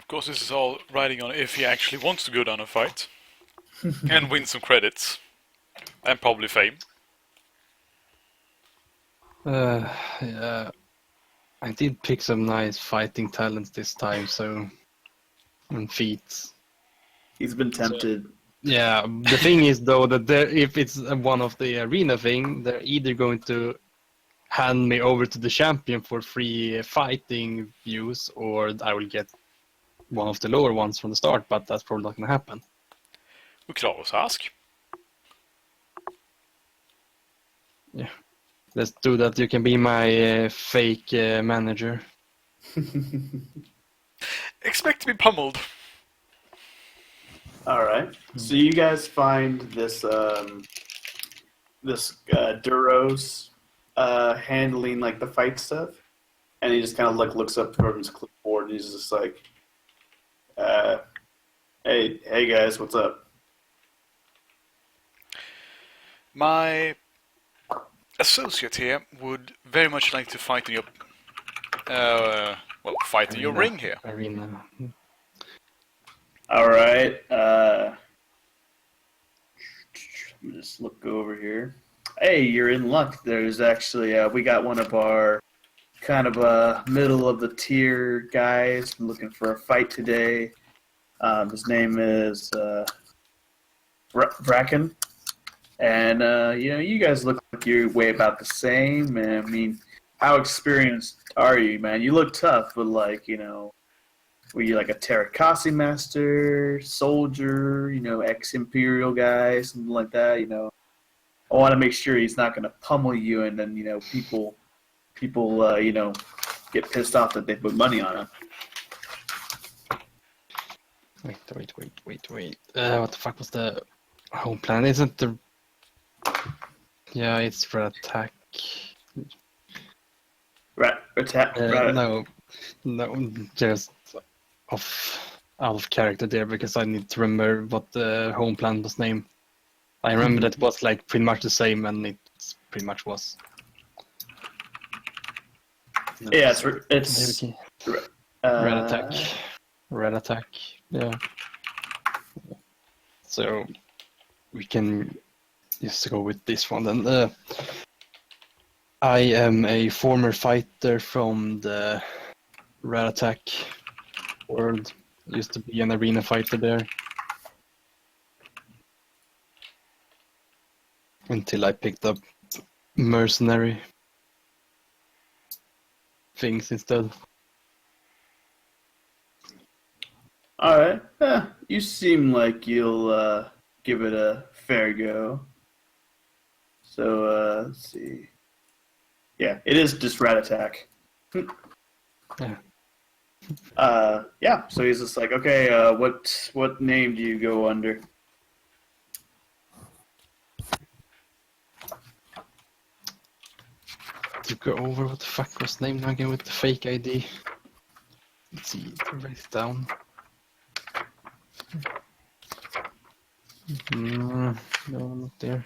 course, this is all riding on if he actually wants to go down and fight and win some credits and probably fame. Yeah. I did pick some nice fighting talents this time, so and feats. He's been tempted. Yeah, the thing is though that if it's one of the arena thing, they're either going to hand me over to the champion for free fighting views, or I will get one of the lower ones from the start. But that's probably not going to happen. We could always ask. Yeah, let's do that. You can be my fake manager. Expect to be pummeled. All right. So you guys find this Duros handling like the fight stuff, and he just kind of like looks up from his clipboard and he's just like, "Hey guys, what's up?" My associate here would very much like to fight in your, fight in your ring here. Arena. All right. Let me just look over here. Hey, you're in luck. There's actually we got one of our kind of middle of the tier guys looking for a fight today. His name is Bracken, and you guys look like you're way about the same. And I mean, how experienced are you, man? You look tough, but like were you like a Terakasi master, soldier, ex-imperial guy, something like that? I want to make sure he's not going to pummel you, and then people get pissed off that they put money on him. Wait. What the fuck was the home plan? Isn't the... Yeah, it's for attack. Attack. No, just out of character there, because I need to remember what the home plan was named. I remember that it was like pretty much the same, and it pretty much was. No, Yeah, it's red attack. Yeah. So we can just go with this one then. I am a former fighter from the red attack world. Used to be an arena fighter there. Until I picked up mercenary things instead. All right. You seem like you'll give it a fair go. So let's see. Yeah, it is just rat attack. Yeah. Yeah. So he's just like, okay, what name do you go under? To go over what the fuck was name now again with the fake ID. Let's see, write it down. No, not there.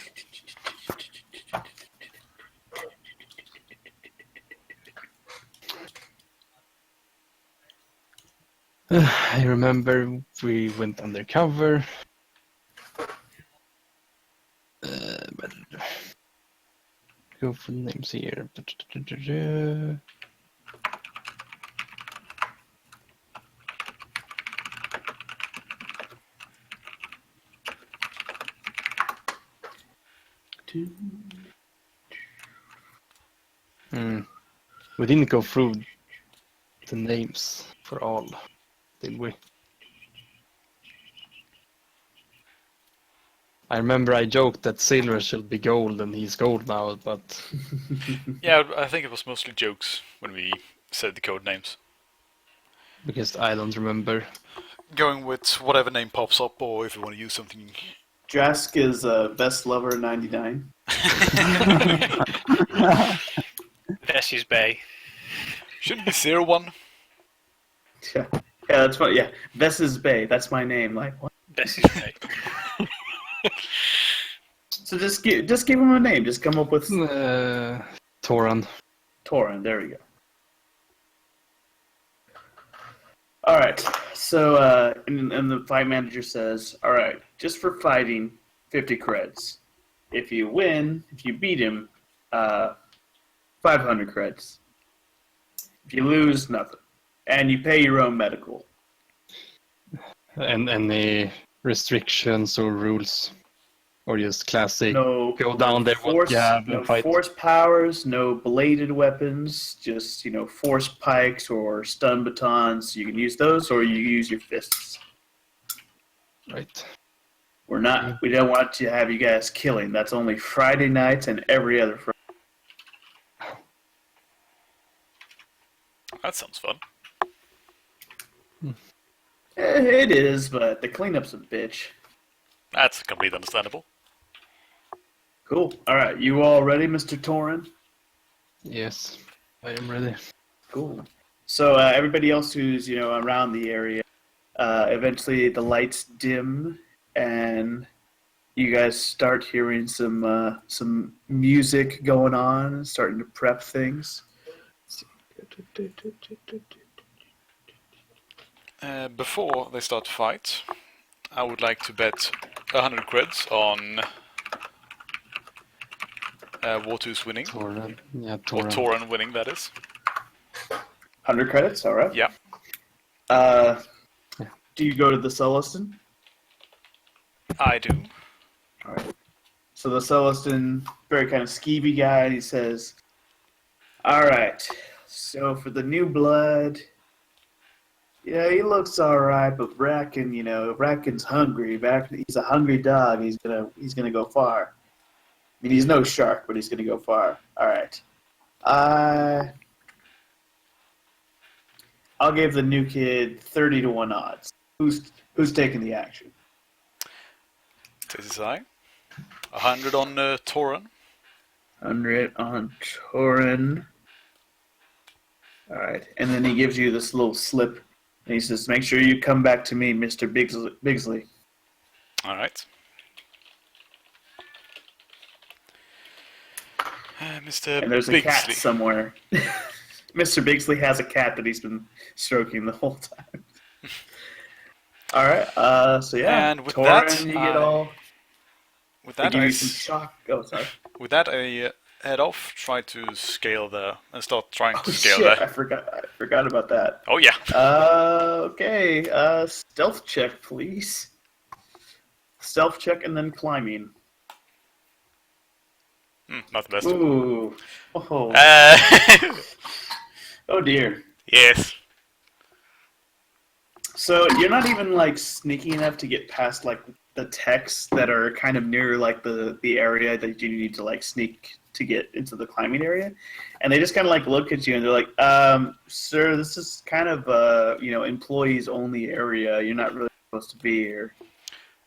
I remember we went undercover. Go for the names here. We didn't go through the names for all, did we? I remember I joked that silver should be gold and he's gold now, but... Yeah, I think it was mostly jokes when we said the code names. Because I don't remember. Going with whatever name pops up, or if you want to use something... Drask is Best Lover 99. Vess's Bay. Shouldn't be 01. Yeah, that's what. Yeah, Vess's Bay. That's my name. Like what? Vess's Bay. So just give him a name. Just come up with Toran. Toran. There we go. All right. So and the fight manager says, "All right, just for fighting, 50 creds. If you win, if you beat him, 500 creds." If you lose, nothing. And you pay your own medical. And any restrictions or rules? Or just classic, No, go down there, what you have, no and fight? force powers, no bladed weapons, just, force pikes or stun batons. You can use those or you use your fists. Right. We don't want to have you guys killing. That's only Friday nights and every other Friday. That sounds fun. It is, but the cleanup's a bitch. That's completely understandable. Cool. All right, you all ready, Mr. Torin? Yes, I am ready. Cool. So everybody else who's around the area, eventually the lights dim and you guys start hearing some music going on, starting to prep things. Before they start to fight, I would like to bet 100 creds on Wartu's winning. Toran. Yeah, Or Toran. Toran winning, that is. 100 credits, all right. Yeah. Do you go to the Celestin? I do. All right. So the Celestin, very kind of skeevy guy, and he says, all right, so for the new blood, he looks all right, but Bracken's hungry. He's a hungry dog. He's gonna go far. I mean, he's no shark, but he's gonna go far. All right. I'll give the new kid 30-1 odds. Who's taking the action? This is I. 100 on Toran. 100 on Torin. All right, and then he gives you this little slip, and he says, "Make sure you come back to me, Mr. Bigsley." All right. Mr. And there's a Bigsley. cat somewhere. Mr. Bigsley has a cat that he's been stroking the whole time. All right. So yeah, And with Torin, that, you get all. With They that, give you some shock. Oh, sorry. With that, I head off, try to scale there, and start trying to Oh, scale shit, there. I forgot about that. Oh yeah. Okay. Stealth check, please. Stealth check and then climbing. Not the best. Ooh. Oh. Oh dear. Yes. So you're not even sneaky enough to get past the techs that are kind of near the area that you need to sneak to get into the climbing area, and they just kind of look at you and they're like, "Sir, this is kind of employees only area. You're not really supposed to be here."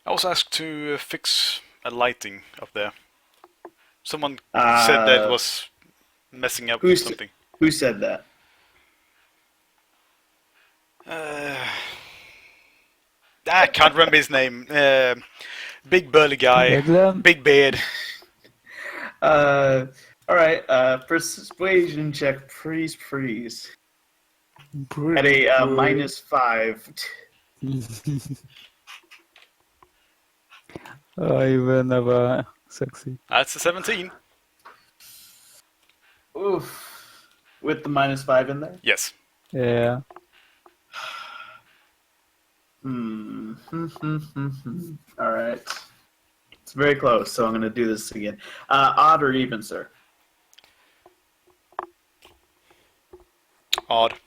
I was asked to fix a lighting up there. Someone said that it was messing up with something. Who said that? I can't remember his name. Big burly guy. Big beard. All right. Persuasion check, please. At a -5. I will never succeed. That's a 17. Oof. With the -5 in there? Yes. Yeah. All right. It's very close, so I'm going to do this again. Odd or even, sir? Odd.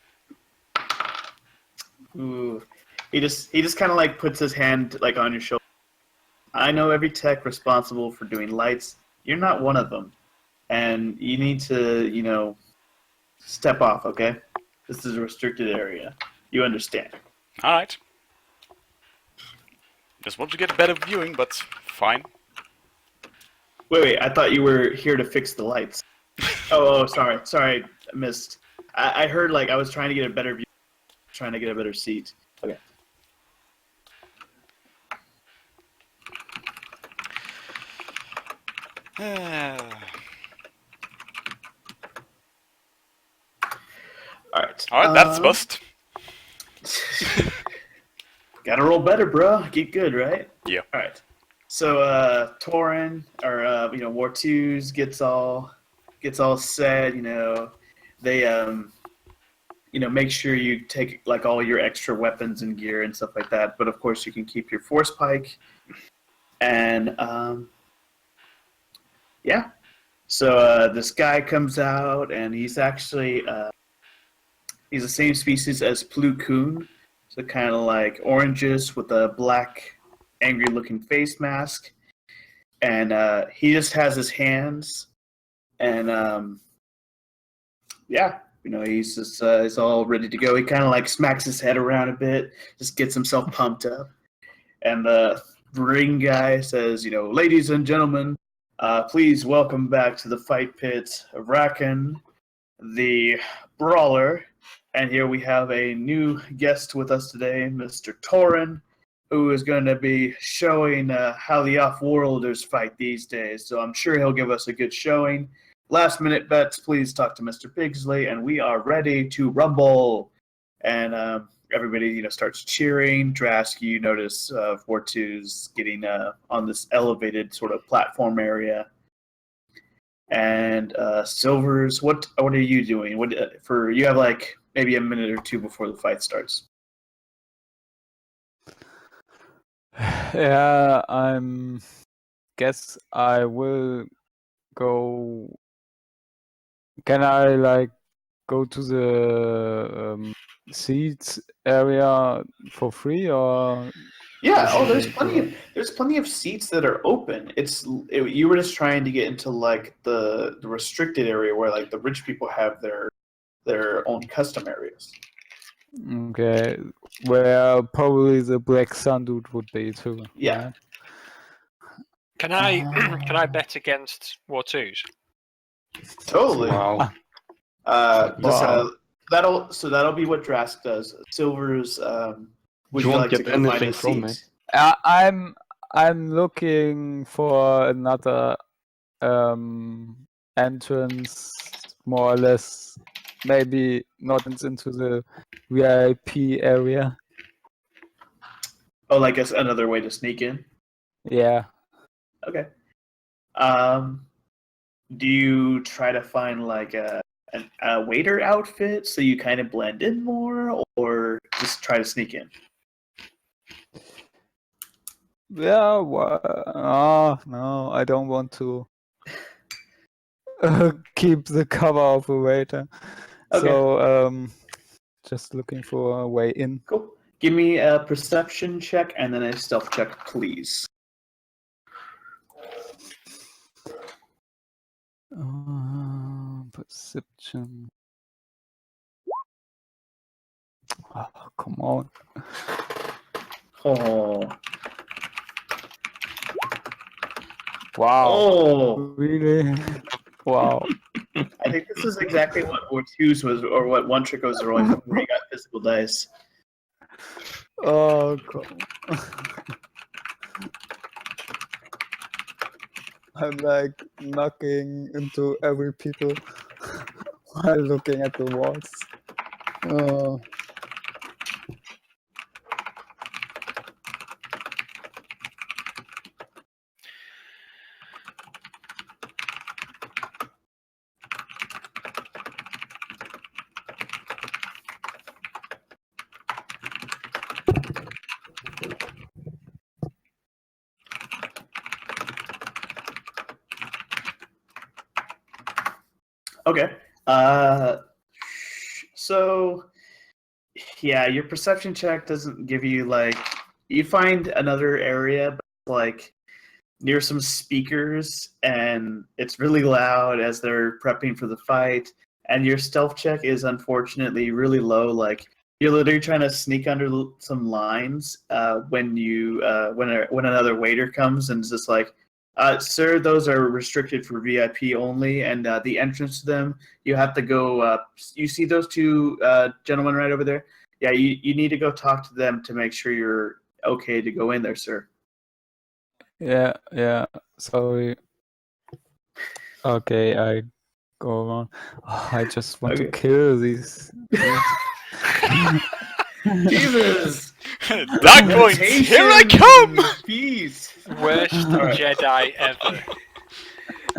Ooh. He just kind of puts his hand on your shoulder. I know every tech responsible for doing lights. You're not one of them. And you need to, step off, okay? This is a restricted area. You understand. All right. Just want to get a better viewing, but fine. Wait, I thought you were here to fix the lights. Oh, sorry, I missed. I heard I was trying to get a better view, trying to get a better seat. Okay. All right. All right, that's a bust. Gotta roll better, bro. Get good, right? Yeah. All right. So Torin or War Twos gets all said. They make sure you take like all your extra weapons and gear and stuff like that. But of course, you can keep your force pike. And yeah, so this guy comes out, and he's actually he's the same species as Plu Koon, so kind of like oranges with a black, angry-looking face mask, and he just has his hands, and yeah, he's just he's all ready to go. He kind of like smacks his head around a bit, just gets himself pumped up, and the ring guy says, ladies and gentlemen, please welcome back to the fight pit of Rakan, the brawler. And here we have a new guest with us today, Mr. Torin, who is going to be showing how the off-worlders fight these days. So I'm sure he'll give us a good showing. Last minute bets, please talk to Mr. Pigsley, and we are ready to rumble. And everybody, starts cheering. Drask, you notice Fortu's getting on this elevated sort of platform area. And Silvers, what are you doing? You have like maybe a minute or two before the fight starts. Yeah, guess I will go. Can I like go to the seats area for free, or? Yeah. Oh, there's plenty of seats that are open. You were just trying to get into like the restricted area where like the rich people have their own custom areas. Okay, where probably the Black Sun dude would be too. Yeah. Right? Can I bet against War 2s? Totally. Wow. That'll be what Drask does. Silver's. Would You you won't like to get go find anything a from seat? I'm looking for another entrance, more or less. Maybe not into the VIP area. Oh, like another way to sneak in? Yeah. Okay. Do you try to find like a waiter outfit so you kind of blend in more, or just try to sneak in? Yeah. No, I don't want to keep the cover of a waiter. Okay. So just looking for a way in. Cool. Give me a perception check and then a stealth check, please. Perception. Oh, come on. Oh. Wow. Oh. Really? Wow. I think this is exactly what Ortiz was, or what One Trick was rolling before he got physical dice. Oh, God. I'm like knocking into every people while looking at the walls. Oh. Okay. So, yeah, your perception check doesn't give you like. You find another area, but like near some speakers, and it's really loud as they're prepping for the fight. And your stealth check is unfortunately really low. Like you're literally trying to sneak under some lines when another waiter comes and is just like, sir, those are restricted for VIP only, and the entrance to them, you have to go. You see those two gentlemen right over there? Yeah, you need to go talk to them to make sure you're okay to go in there, sir. Yeah. Sorry. Okay, I go on. Oh, I just want to kill these. Jesus! Dark points! Here I come! Peace! Worst Jedi ever.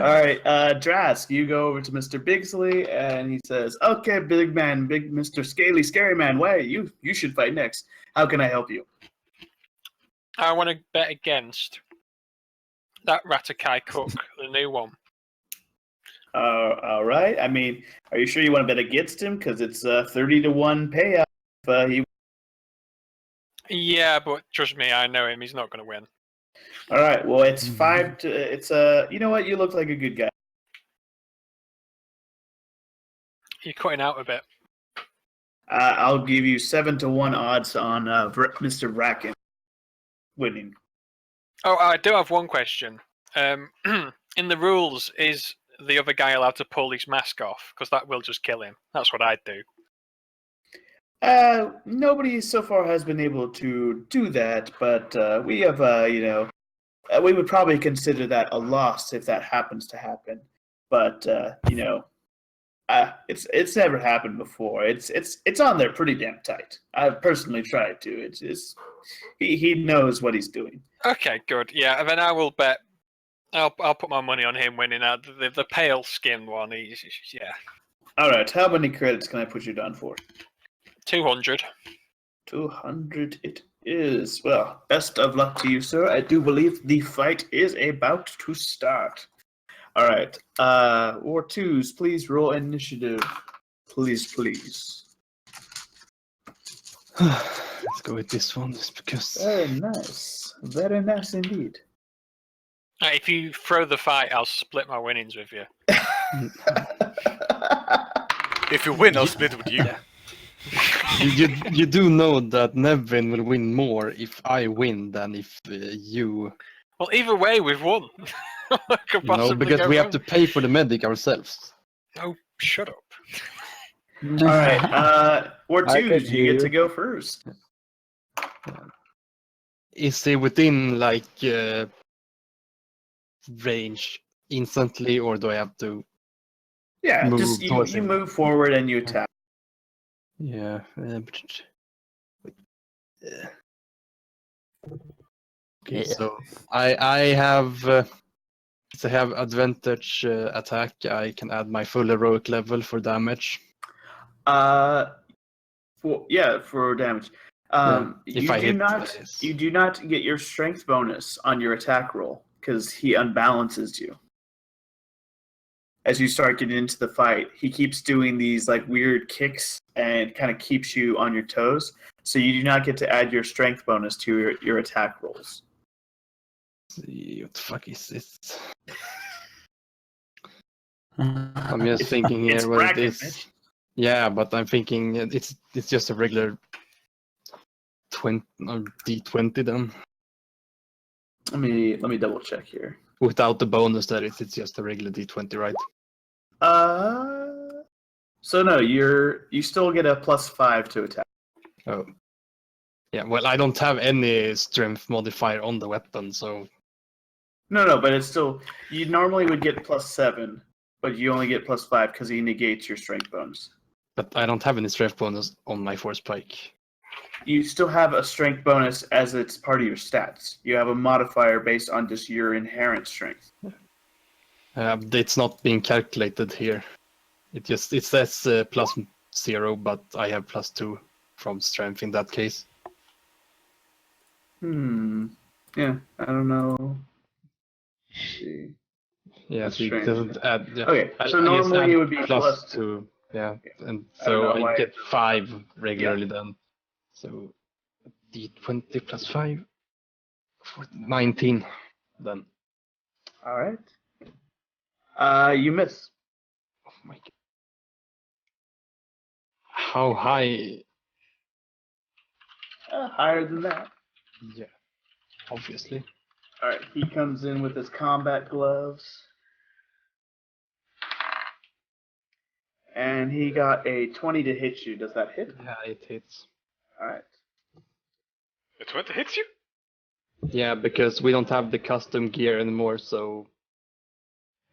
All right, Drask, you go over to Mr. Bigsley, and he says, "Okay, big man, big Mr. Scaly, scary man, wait, you should fight next. How can I help you?" I want to bet against that Ratakai Cook, the new one. All right. I mean, are you sure you want to bet against him? Because it's a 30-1 payout. If he. Yeah, but trust me, I know him. He's not going to win. All right. Well, it's 5 to. It's You know what? You look like a good guy. You're cutting out a bit. I'll give you 7-1 odds on Mr. Bracken winning. Oh, I do have one question. In the rules, is the other guy allowed to pull his mask off? Because that will just kill him. That's what I'd do. Nobody so far has been able to do that, but we have, we would probably consider that a loss if that happens to happen. But it's never happened before. It's on there pretty damn tight. I've personally tried to. He knows what he's doing. Okay, good. Yeah, and then I will bet. I'll put my money on him winning. The pale skin one. Yeah. All right. How many credits can I put you down for? 200. 200 it is. Well, best of luck to you, sir. I do believe the fight is about to start. All right. War 2s, please roll initiative. Please. Let's go with this one just because. Very nice. Very nice indeed. If you throw the fight, I'll split my winnings with you. If you win, I'll split with you. Yeah. you do know that Nevin will win more if I win than if you. Well, either way, we've won. No, because we have to pay for the medic ourselves. Oh, shut up. All right. War I 2s, can you hear get to you. go first. Is he within like range instantly, or do I have to? Yeah, Move just you towards him. move forward and you attack. Yeah. Okay, so I have since I have advantage attack, I can add my full heroic level for damage. For damage. If I hit, You do not get your strength bonus on your attack roll because he unbalances you. As you start getting into the fight, he keeps doing these like weird kicks and kind of keeps you on your toes. So you do not get to add your strength bonus to your attack rolls. See, what the fuck is this? I'm just thinking It's here what bracket, it is. Yeah, but I'm thinking it's just a regular 20 or D20 then. Let me double check here. Without the bonus that it's just a regular D20, right? So no, you still get a +5 to attack. Oh. Yeah, well, I don't have any strength modifier on the weapon, so... No, but it's still... You normally would get +7, but you only get +5 because he negates your strength bonus. But I don't have any strength bonus on my force pike. You still have a strength bonus as it's part of your stats. You have a modifier based on just your inherent strength. It's not being calculated here. It says +0, but I have +2 from strength in that case. Yeah, I don't know. Let's see. Yeah, That's so it strange. doesn't add. Yeah. Okay, so I just normally add it would be +2. Yeah, and I don't so know why I get it's- 5 regularly then. So D20 +5 for 19 then. All right. You miss. Oh my god. How high? Higher than that. Yeah, obviously. All right, he comes in with his combat gloves. And he got a 20 to hit you. Does that hit? Yeah, it hits. All right. The 20 hits you? Yeah, because we don't have the custom gear anymore, so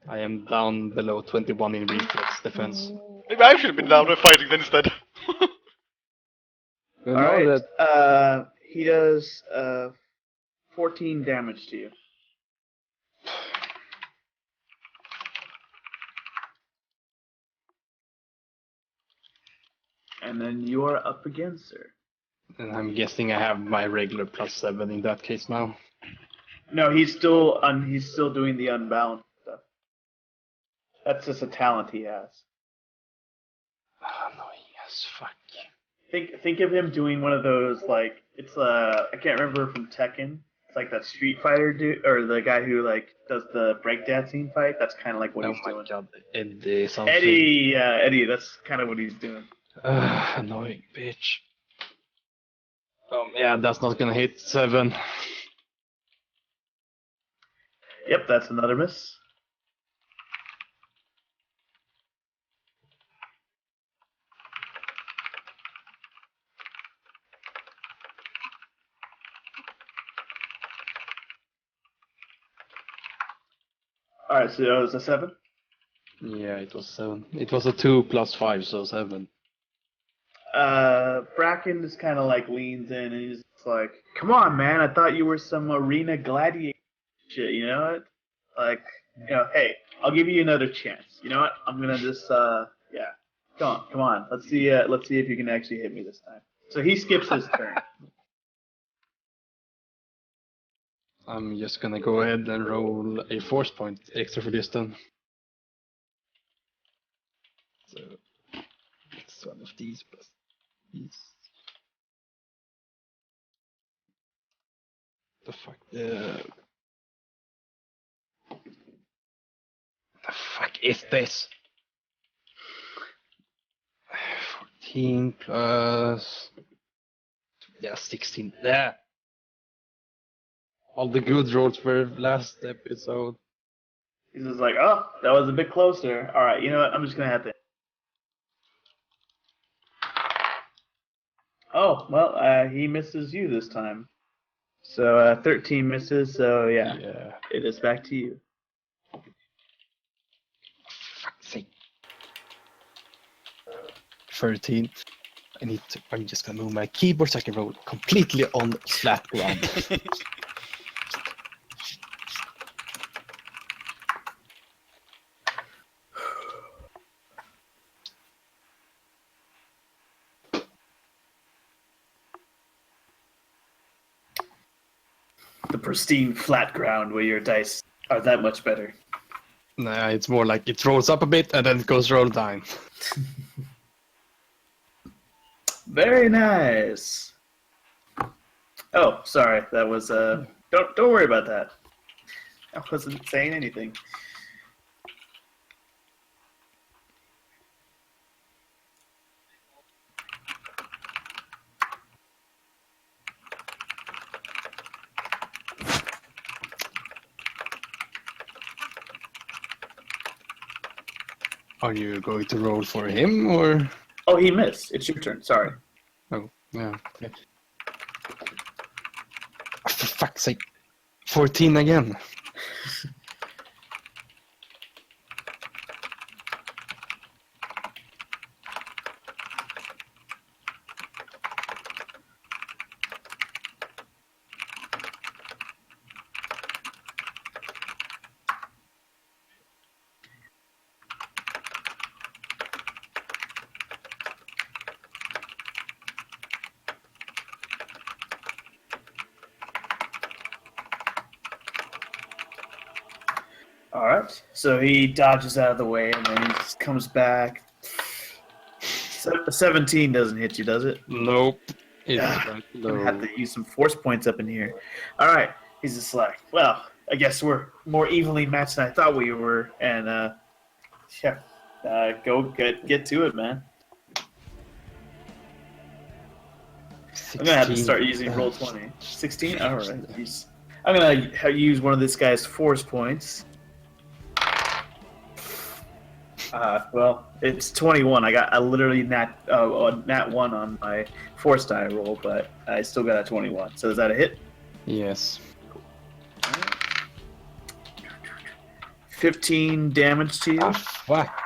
I am down below 21 in reflex defense. Maybe I should have been down there fighting then instead. You All know right. that He does 14 damage to you. And then you are up again, sir. And I'm guessing I have my regular +7 in that case now. No, he's still doing the unbound stuff. That's just a talent he has. Annoying as fuck. Think of him doing one of those, like, it's I can't remember from Tekken. It's like that Street Fighter dude, or the guy who like does the breakdancing fight. That's kind of like what he's doing. God, Eddie something. Eddie, that's kind of what he's doing. Annoying bitch. Yeah, that's not gonna hit 7. Yep, that's another miss. Alright, so that was a 7? Yeah, it was 7. It was a 2 + 5, so 7. Bracken just kind of like leans in and he's like, "Come on, man! I thought you were some arena gladiator shit. You know what? Like, hey, I'll give you another chance. You know what? I'm gonna just, yeah, come on. Let's see if you can actually hit me this time." So he skips his turn. I'm just gonna go ahead and roll a force point extra for this then. So it's one of these plus these. The fuck? The fuck is this? 14 plus 16. Yeah. All the good rolls were last episode. He's just like, "Oh, that was a bit closer. All right, you know what? I'm just gonna have to." Oh, well, he misses you this time. So 13 misses. So yeah, it is back to you. Fuck's sake. 13. I'm just gonna move my keyboard so I can roll completely on flat ground. The pristine flat ground where your dice are that much better. Nah, it's more like it rolls up a bit and then it goes roll down. Very nice. Oh, sorry. That was Don't worry about that. I wasn't saying anything. Are you going to roll for him or? Oh, he missed. It's your turn. Sorry. Oh, yeah. Okay. For fuck's sake. 14 again. All right. So he dodges out of the way and then he just comes back. 17 doesn't hit you, does it? Nope. It's I'm gonna have to use some force points up in here. All right. He's just like, well, I guess we're more evenly matched than I thought we were, and go get to it, man. 16. I'm gonna have to start using roll 20. 16. All right. I'm gonna use one of this guy's force points. Well, it's 21. I literally nat 1 on my force die roll, but I still got a 21. So is that a hit? Yes. 15 damage to you. Ah, fuck.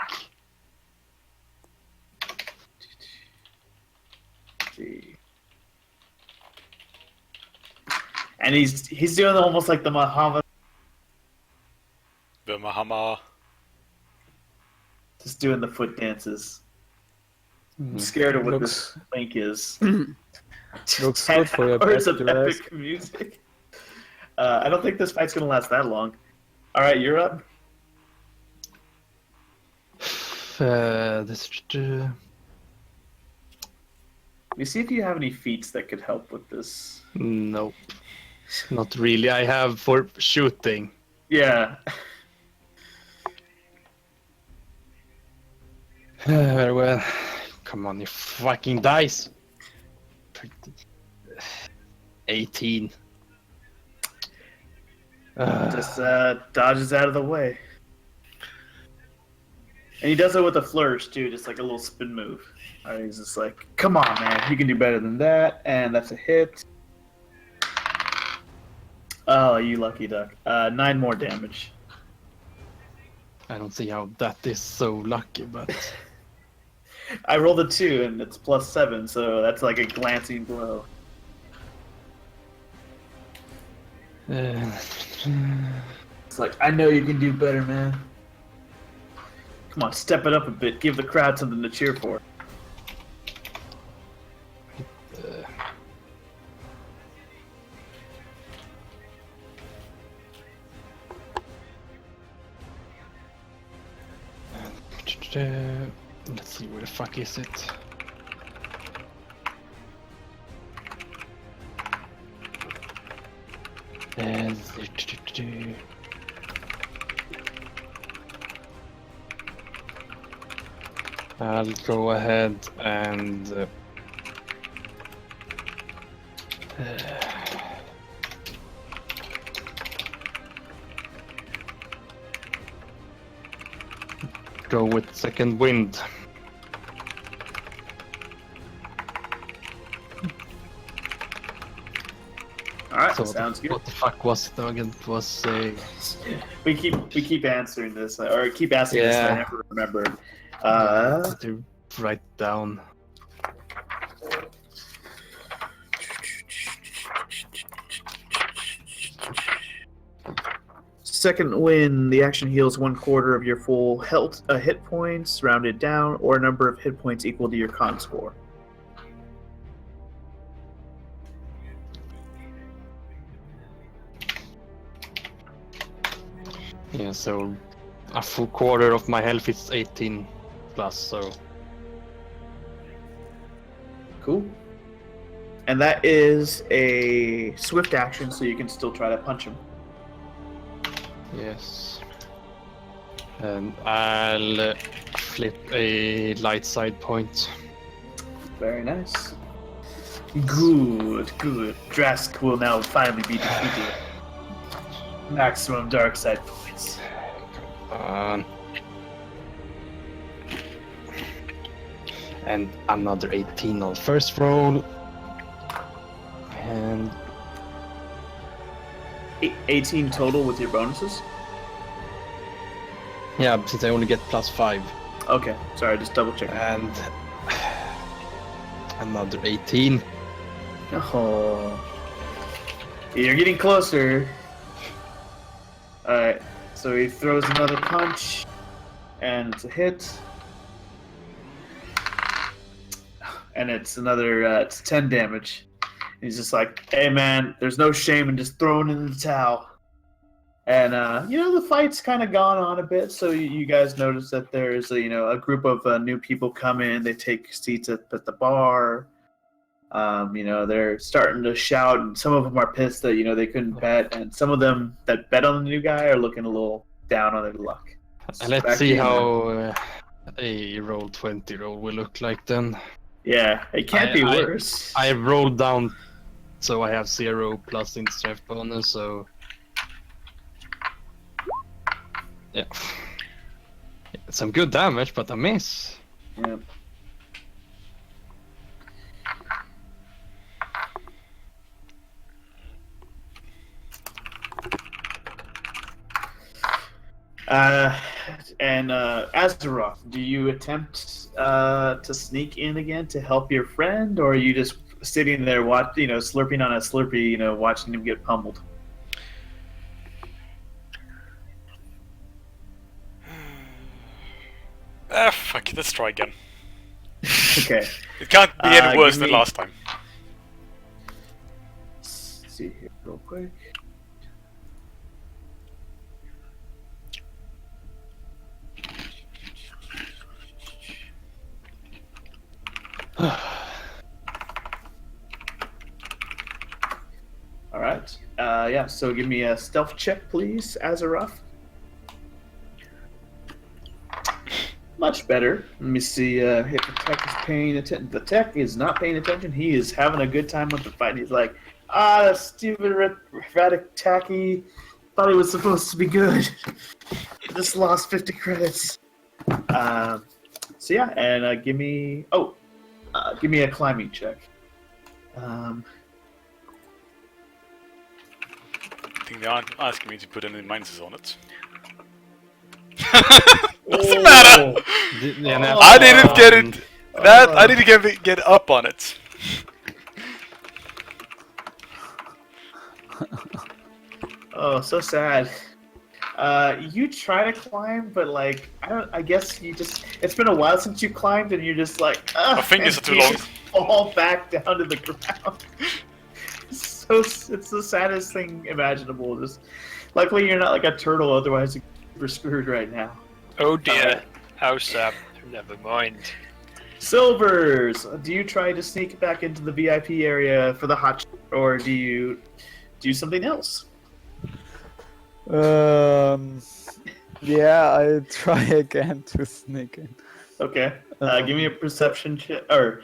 And he's doing almost like the Muhammad, The Mahama. just doing the foot dances. I'm scared of what Looks- this link is. Looks 10 good for your hours back of dress. epic music. I don't think this fight's gonna last that long. All right, you're up. This. Let me see if you have any feats that could help with this. Nope. Not really. I have for shooting. Yeah. Very well. Come on, you fucking dice. 18. Just dodges out of the way. And he does it with a flourish too, just like a little spin move. He's just like, come on, man, you can do better than that. And that's a hit. Oh, you lucky duck. 9 more damage. I don't see how that is so lucky, but I rolled a 2 and it's +7, so that's like a glancing blow. It's like, I know you can do better, man. Come on, step it up a bit. Give the crowd something to cheer for. let's see, where the fuck is it? And I'll go ahead and go with second wind. Alright, So sounds good. what the fuck was it again? It was We keep answering this, or keep asking this, and I Yeah. never remember. to write down. Second win, the action heals 1/4 of your full health hit points, rounded down, or a number of hit points equal to your con score. Yeah, so a full quarter of my health is 18 plus, so Cool. And that is a swift action, so you can still try to punch him. yes. And I'll flip a light side point. Very nice. Good, good. Drask will now finally be defeated. Maximum dark side points. And another 18 on first roll. And 18 total with your bonuses? yeah, since I only get +5. Okay, sorry, just double checking. And another 18. Oh. You're getting closer. Alright, so he throws another punch, and it's a hit. And it's another, it's 10 damage. He's just like, hey man, there's no shame in just throwing in the towel. And, the fight's kind of gone on a bit, so you guys notice that there's, a group of new people come in, they take seats at the bar. They're starting to shout, and some of them are pissed that, they couldn't bet, and some of them that bet on the new guy are looking a little down on their luck. And let's Back to see you, man. how a roll 20 roll will look like then. Yeah, it can't be I- worse. I rolled down, so I have 0 plus in strength bonus, so yeah. Some good damage, but a miss. Yeah. Azeroth, do you attempt to sneak in again to help your friend, or are you just sitting there, slurping on a Slurpee, watching him get pummeled? Fuck it, let's try again. Okay. It can't be any worse give than me- last time. Let's see here real quick. All right. Yeah. So give me a stealth check, please, Azeroth. Much better. Let me see if the tech is paying attention. The tech is not paying attention. He is having a good time with the fight. He's like, that stupid Ratataki. Thought he was supposed to be good. Just lost 50 credits. So yeah, and give me a climbing check. I think they aren't asking me to put any minuses on it. Doesn't matter. I didn't get it. I didn't get up on it. Oh, so sad. You try to climb, but like I guess you just. It's been a while since you climbed, and you're just like. My fingers and are too you long. just fall back down to the ground. It's the saddest thing imaginable. Just luckily you're not like a turtle, otherwise you're screwed right now. Oh dear. How sad. Never mind. Silvers, do you try to sneak back into the VIP area for the hot, or do you do something else? Yeah, I'll try again to sneak in. Okay. Give me a perception check. Or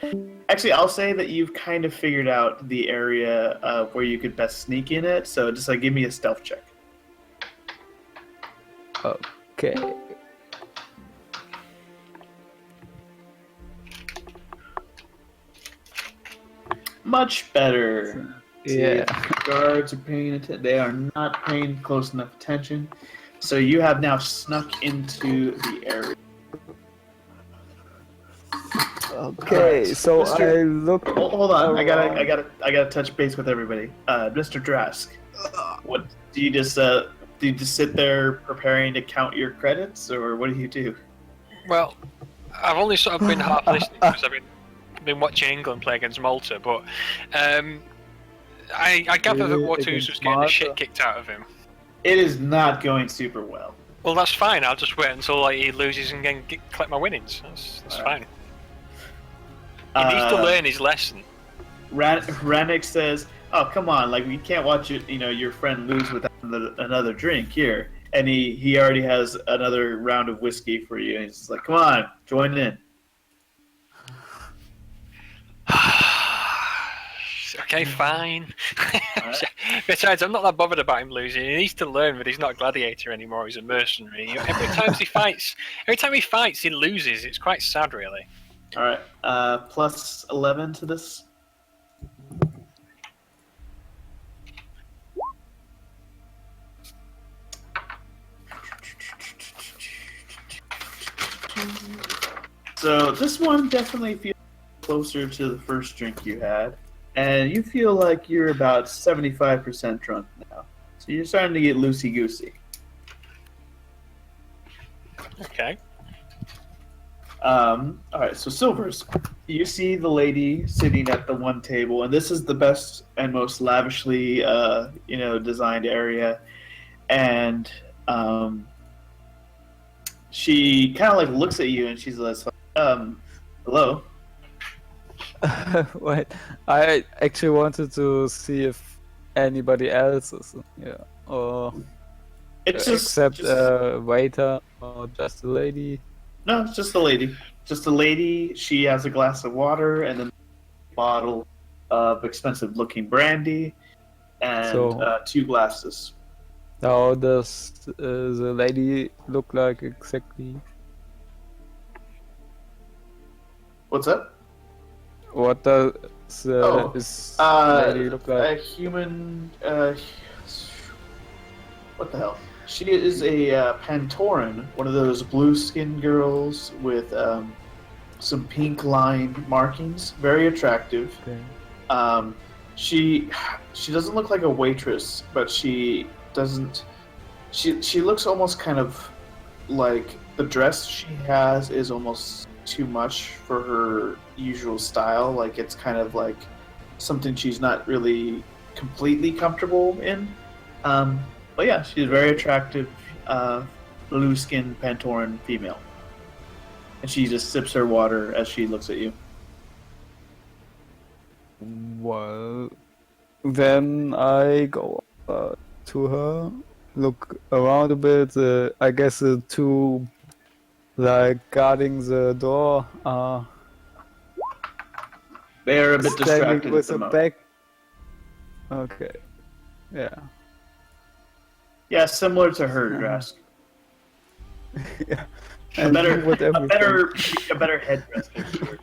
actually, I'll say that you've kind of figured out the area where you could best sneak in it. So just give me a stealth check. Okay. Much better. See Yeah. if the guards are paying attention. They are not paying close enough attention. So you have now snuck into the area. Okay, Alright, so Mr. I look. Hold on. I around. gotta touch base with everybody. Mr. Drask, what do you just sit there preparing to count your credits, or what do you do? Well, I've only sort of been half listening because I've been watching England play against Malta, but I gather that Really? Wartus was Against getting the Malta? shit kicked out of him. It is not going super well. Well, that's fine. I'll just wait until he loses and then collect my winnings. That's fine. He needs to learn his lesson. Rannick says, "Oh, come on! Like we can't watch your friend lose without another drink here." And he already has another round of whiskey for you. And he's just like, "Come on, join in." Okay, fine. Alright. Besides, I'm not that bothered about him losing. He needs to learn that he's not a gladiator anymore. He's a mercenary. Every time he fights, he loses. It's quite sad, really. All right, plus 11 to this. So this one definitely feels closer to the first drink you had, and you feel like you're about 75% drunk now. So you're starting to get loosey-goosey. Okay. All right, so Silvers, you see the lady sitting at the one table, and this is the best and most lavishly, designed area, and she kind of like looks at you, and she's like, hello. Wait, I actually wanted to see if anybody else is here, or It's just except waiter or just a lady. No, it's just a lady. Just a lady. She has a glass of water and then a bottle of expensive-looking brandy and So- 2 glasses. How does the lady look like exactly? What's up? What does this lady look A like? human. What the hell? She is a Pantoran, one of those blue-skinned girls with some pink-lined markings. Very attractive. Okay. She doesn't look like a waitress, but she doesn't. She looks almost kind of like the dress she has is almost too much for her usual style. Like it's kind of like something she's not really completely comfortable in. But yeah, she's a very attractive, blue-skinned Pantoran female, and she just sips her water as she looks at you. Well, then I go to her, look around a bit. I guess the two, like, guarding the door are They are a bit standing distracted at with the a moment. back. Okay. Yeah. Yeah, similar to her, Drask. Yeah. A And better, with a everything. better headdress than sure.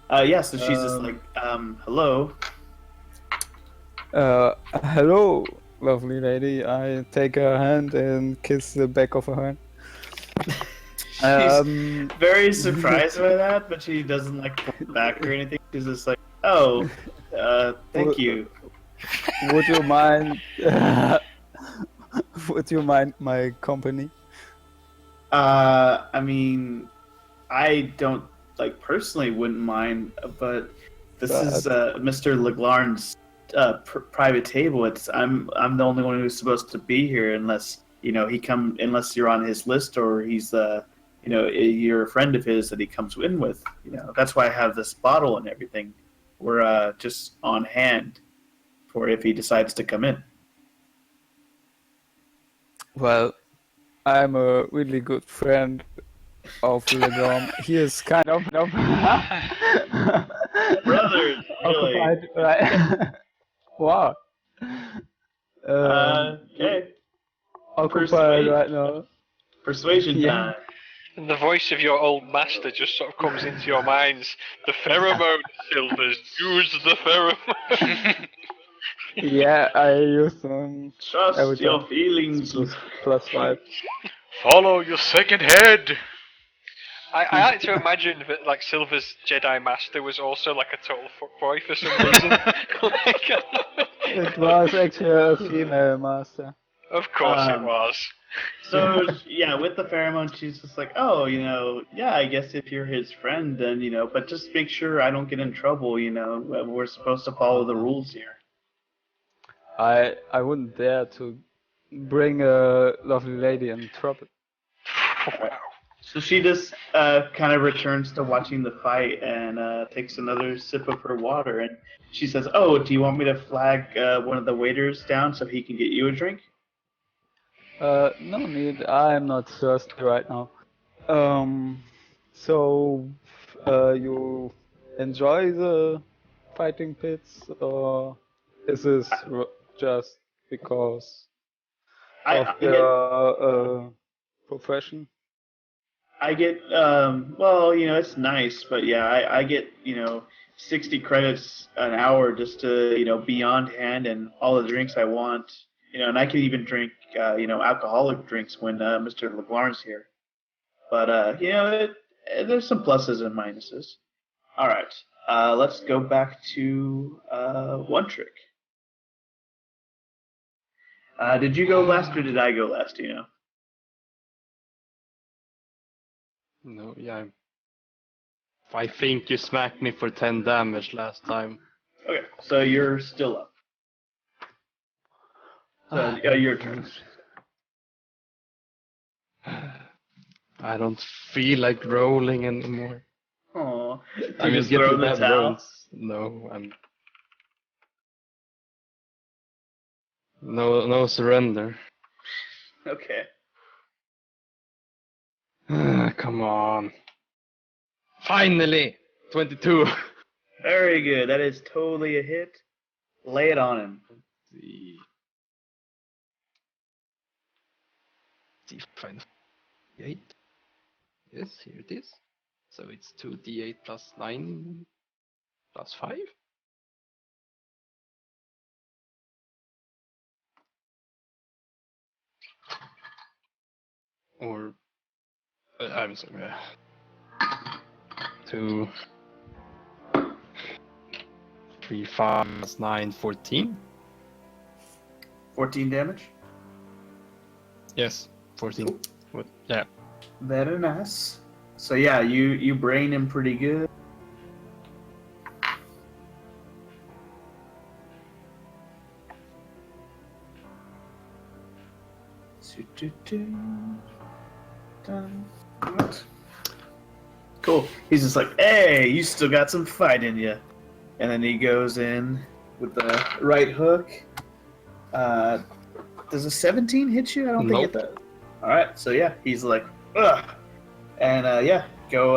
Yeah, so she's just like, hello. Hello, lovely lady. I take her hand and kiss the back of her hand. She's very surprised by that, but she doesn't like pull back or anything. She's just like, oh, thank you. Would you mind? Would you mind my company? I mean, I don't like personally wouldn't mind, but this is Mr. Leglarn's private table. I'm the only one who's supposed to be here unless unless you're on his list or he's you're a friend of his that he comes in with. That's why I have this bottle and everything. We're just on hand for if he decides to come in. Well, I'm a really good friend of Legrom. He is kind of Brothers, really? occupied, right? Wow. Okay. Occupied right now. Persuasion Yeah. time. And the voice of your old master just sort of comes into your minds. The pheromone, Silvers. Use the pheromone. Yeah, I use them. Trust every your time. feelings. +5. Follow your second head. I like to imagine that like Silver's Jedi Master was also like a total fuckboy for some reason. It was actually a female master. Of course it was. So yeah, with the pheromone, she's just like, oh, yeah, I guess if you're his friend, then but just make sure I don't get in trouble. We're supposed to follow the rules here. I wouldn't dare to bring a lovely lady in trouble. Wow. So she just kind of returns to watching the fight and takes another sip of her water, and she says, "Oh, do you want me to flag one of the waiters down so he can get you a drink?" No need. I'm not thirsty right now. So you enjoy the fighting pits, or is this just because of your profession? I get, well, it's nice, but yeah, I get, 60 credits an hour just to, be on hand and all the drinks I want, and I can even drink, alcoholic drinks when Mr. LeBlanc's here. But, there's some pluses and minuses. All right, let's go back to One Trick. Did you go last or did I go last, do you know? No, yeah. I think you smacked me for 10 damage last time. Okay, so you're still up. So your turn. I don't feel like rolling anymore. Oh, I'm just just throw getting the bad towel. rolls. No, I'm no surrender. Okay. Come on. Finally! 22. Very good. That is totally a hit. Lay it on him. See if I find 8. Yes, here it is. So it's 2d8 plus 9 plus 5. Or I'm sorry. 2, 3, 5 plus 9, 14. 14 damage. Yes, 14. Yeah. Very nice. So yeah, you brain him pretty good. Cool. He's just like, hey, you still got some fight in you. And then he goes in with the right hook. Does a 17 hit you? I don't think it does. All right, so yeah, he's like, ugh, and yeah, go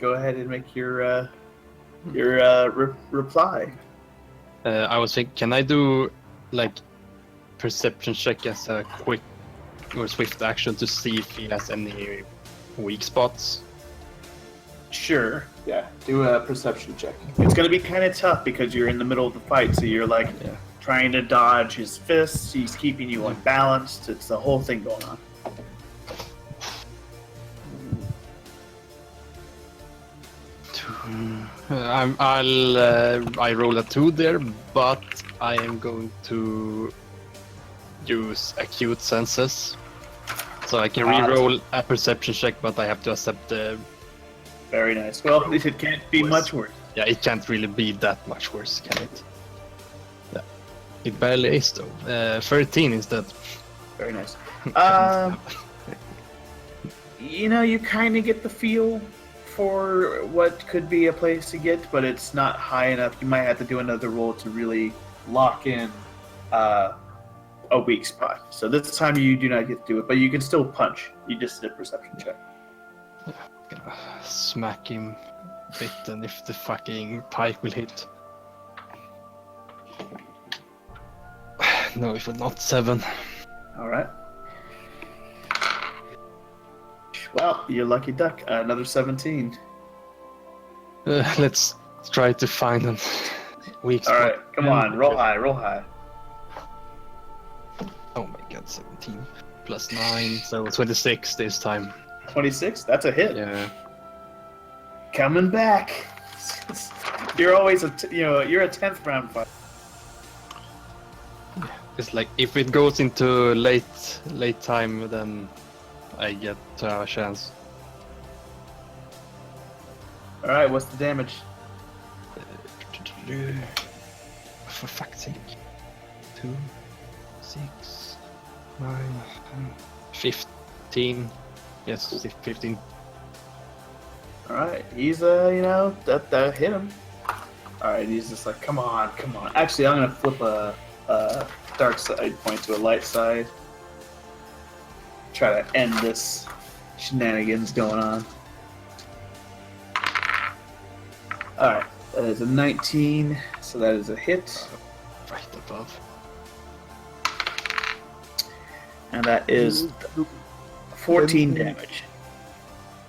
ahead and make your reply. I was thinking, can I do like perception check as a quick or swift action to see if he has any weak spots? Sure. Yeah. Do a perception check. It's gonna be kind of tough because you're in the middle of the fight, so you're like trying to dodge his fists. He's keeping you unbalanced. It's the whole thing going on. I roll a 2 there, but I am going to use acute senses, so I can re-roll a perception check, but I have to accept the. Very nice. Well, it can't be much worse. Yeah, it can't really be that much worse, can it? Yeah, it barely is though. 13 instead. Very nice. You know, you kind of get the feel for what could be a place to get, but it's not high enough. You might have to do another roll to really lock in a weak spot. So this time you do not get to do it, but you can still punch. You just did a perception check. Gonna smack him a bit, and if the fucking pike will hit. No, if not 7. All right. Well, you're lucky duck. Another 17. Let's try to find a weak spot. All right, come on, roll high, roll high. Oh my god, 17 plus 9, so 26 this time. 26. That's a hit. Yeah. Coming back. You're always you're a 10th round fighter. It's like if it goes into late time, then I get to have a chance. All right, what's the damage? For fuck's sake. 2, 6, 9, 15. Yes, 15. All right, he's that hit him. All right, he's just like, come on, come on. Actually, I'm gonna flip a dark side point to a light side. Try to end this shenanigans going on. All right, that is a 19, so that is a hit, Right above. and that is 14 damage.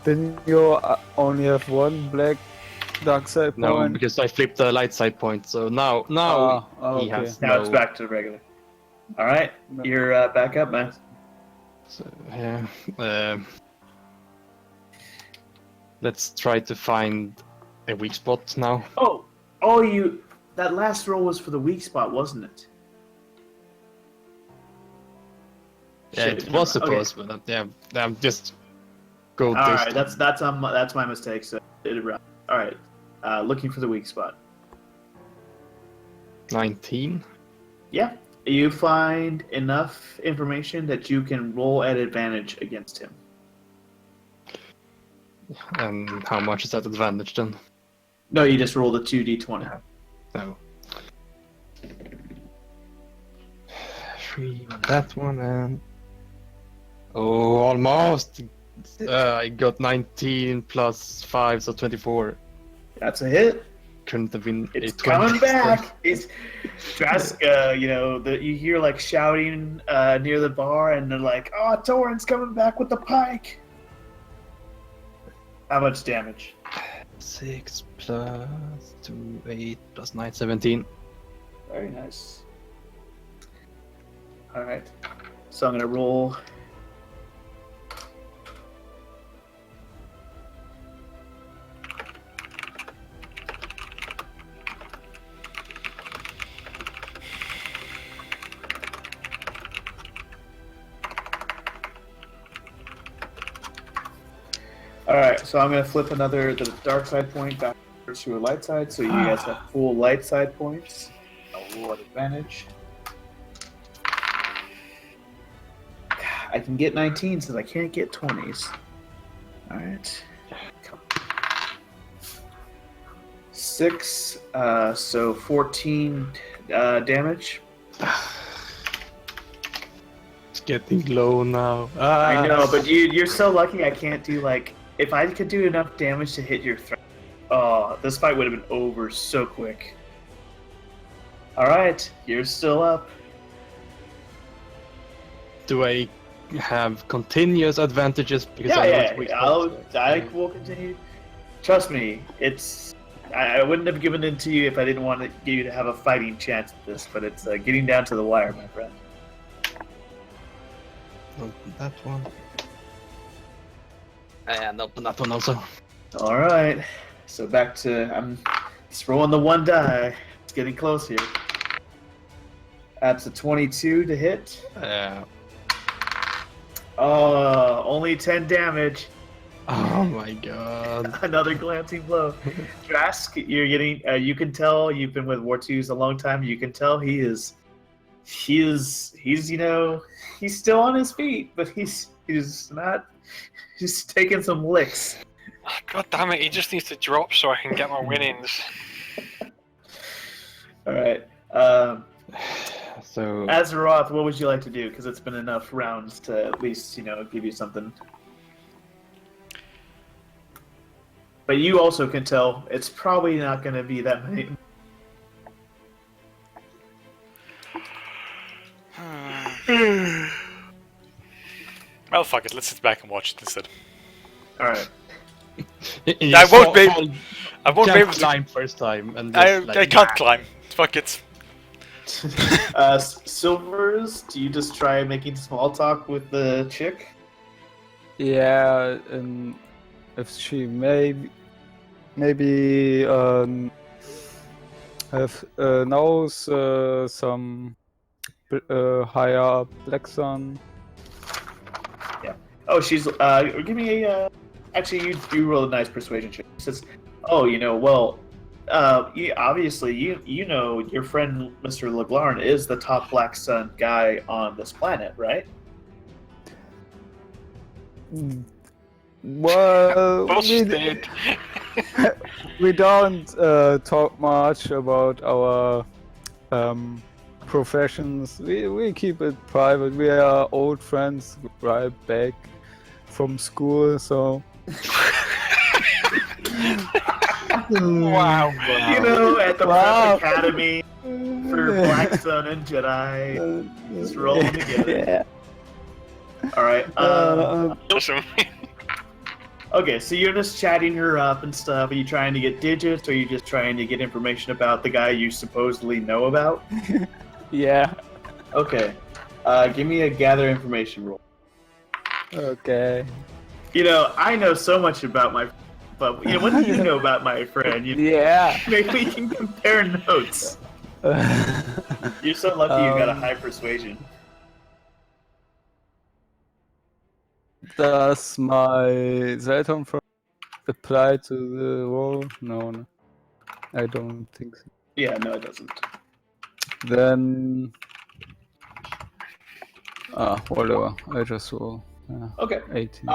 Then you only have one black dark side No, point. because I flipped the light side point, so now he okay. has Now no... it's back to regular. All right, you're back up, man. So, yeah. Let's try to find a weak spot now. Oh, that last roll was for the weak spot, wasn't it? Yeah, Shit, it was okay. supposed, but I'm just go All this. right, that's my mistake. So all right, looking for the weak spot. 19. Yeah, you find enough information that you can roll at advantage against him. And how much is that advantage then? No, you just roll the 2d20. No. 3 on that one and... Oh, almost! I got 19 plus 5, so 24. That's a hit. Couldn't have been It's a 20. coming back. It's Draska, you hear like shouting near the bar, and they're like, "Oh, Torrent's coming back with the pike." How much damage? 6 plus 2, 8 plus 9, 17. Very nice. All right, so I'm gonna roll. All right, so I'm gonna flip the dark side point back to a light side, so you guys have full light side points. I'll roll at advantage. I can get 19s, since I can't get 20s. All right. 6, so 14 damage. It's getting low now. I know, but you're so lucky I can't do like... If I could do enough damage to hit your threat, oh, this fight would have been over so quick. Alright, you're still up. Do I have continuous advantages? Because I will continue. Trust me, I wouldn't have given it to you if I didn't want you to have a fighting chance at this, but it's getting down to the wire, my friend. Open that one. And open that one also. Alright, so back to... I'm just rolling the one die. It's getting close here. That's a 22 to hit. Oh, only 10 damage. Oh my god. Another glancing blow. Drask, you're getting... you can tell you've been with War 2s a long time. You can tell he's still on his feet, but he's not... He's taking some licks. God damn it, he just needs to drop so I can get my winnings. Alright. So... Azeroth, what would you like to do? Because it's been enough rounds to at least, give you something. But you also can tell it's probably not going to be that many. Well, fuck it. Let's sit back and watch it instead. All right. I won't be able to climb first time. And I can't climb. Fuck it. Silvers, do you just try making small talk with the chick? Yeah, and if she maybe knows some higher up Black Sun. Yeah. Oh, she's give me a actually you roll a nice persuasion check. She says, "Oh, obviously you know your friend Mr. Leglarn is the top Black Sun guy on this planet, right?" Well, Busted. we don't talk much about our professions. We keep it private. We are old friends right back from school, so. Wow. At the Prep Academy for Black Sun and Jedi, just rolling together. Yeah. All right. Awesome. Okay, so you're just chatting her up and stuff. Are you trying to get digits, or are you just trying to get information about the guy you supposedly know about? Yeah. Okay. Give me a gather information roll. Okay. I know so much about my... But, what do you know about my friend? Yeah. Maybe we can compare notes. You're so lucky you got a high persuasion. Does my Zeton apply to the role? No. I don't think so. Yeah, no, it doesn't. Then... whatever. I just roll. Okay. 18.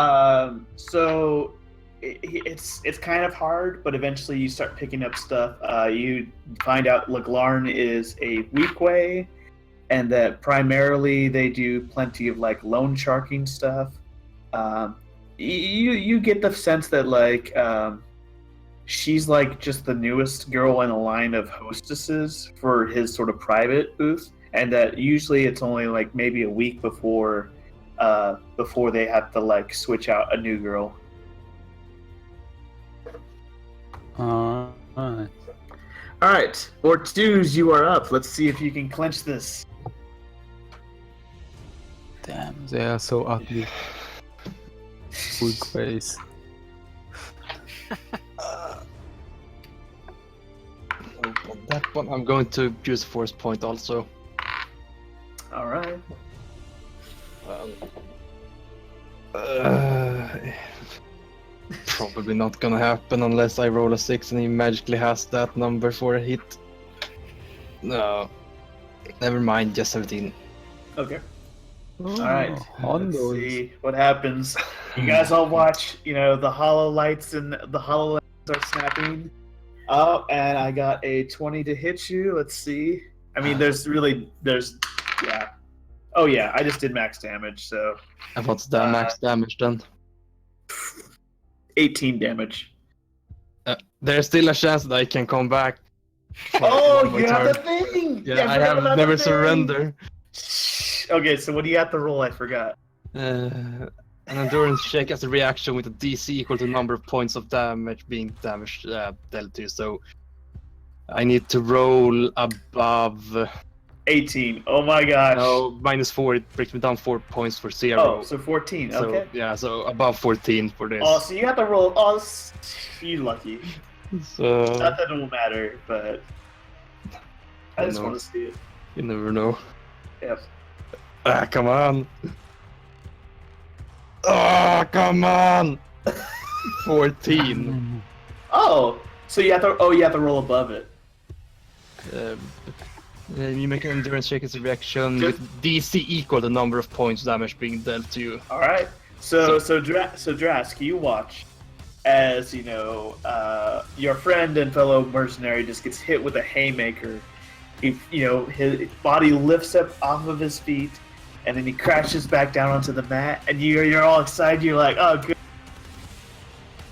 So it's kind of hard, but eventually you start picking up stuff. You find out Leglarn is a weak way, and that primarily they do plenty of loan sharking stuff. You get the sense that she's just the newest girl in a line of hostesses for his sort of private booth, and that usually it's only maybe a week before they have to switch out a new girl. Alright. All right, Ortuz, you are up. Let's see if you can clinch this. Damn, they are so ugly. Weak face. Open that one. I'm going to use force point also. All right. probably not gonna happen unless I roll a 6 and he magically has that number for a hit. No. Never mind, just 17. Okay. Oh, All right. Let's Hondos. see what happens. You guys all watch, the hollow lights and the hollow lights are snapping. Oh, and I got a 20 to hit you. Let's see. I mean, yeah. Oh yeah, I just did max damage, so And what's the max damage then? 18 damage. There's still a chance that I can come back. for Oh, one more you have turn. the thing! Yeah, I forgot have about never the thing! surrender. Okay, so what do you have to roll? I forgot. An endurance check as a reaction with a DC equal to the number of points of damage being damaged dealt to you. So I need to roll above. 18. Oh my gosh. No, -4. It breaks me down 4 points for 0. Oh, so 14. So Okay. yeah, so above 14 for this. Oh, so you have to roll. Oh, you lucky. So Not that it will matter, but I just no. want to see it. You never know. Yep. Ah, come on. Oh, come on. 14. Oh, so you have to roll above it. You make an endurance check as a reaction Just- with DC equal the number of points damage being dealt to you. All right. So Drask, you watch as your friend and fellow mercenary just gets hit with a haymaker. His body lifts up off of his feet, and then he crashes back down onto the mat. And you're all excited. You're like, oh, good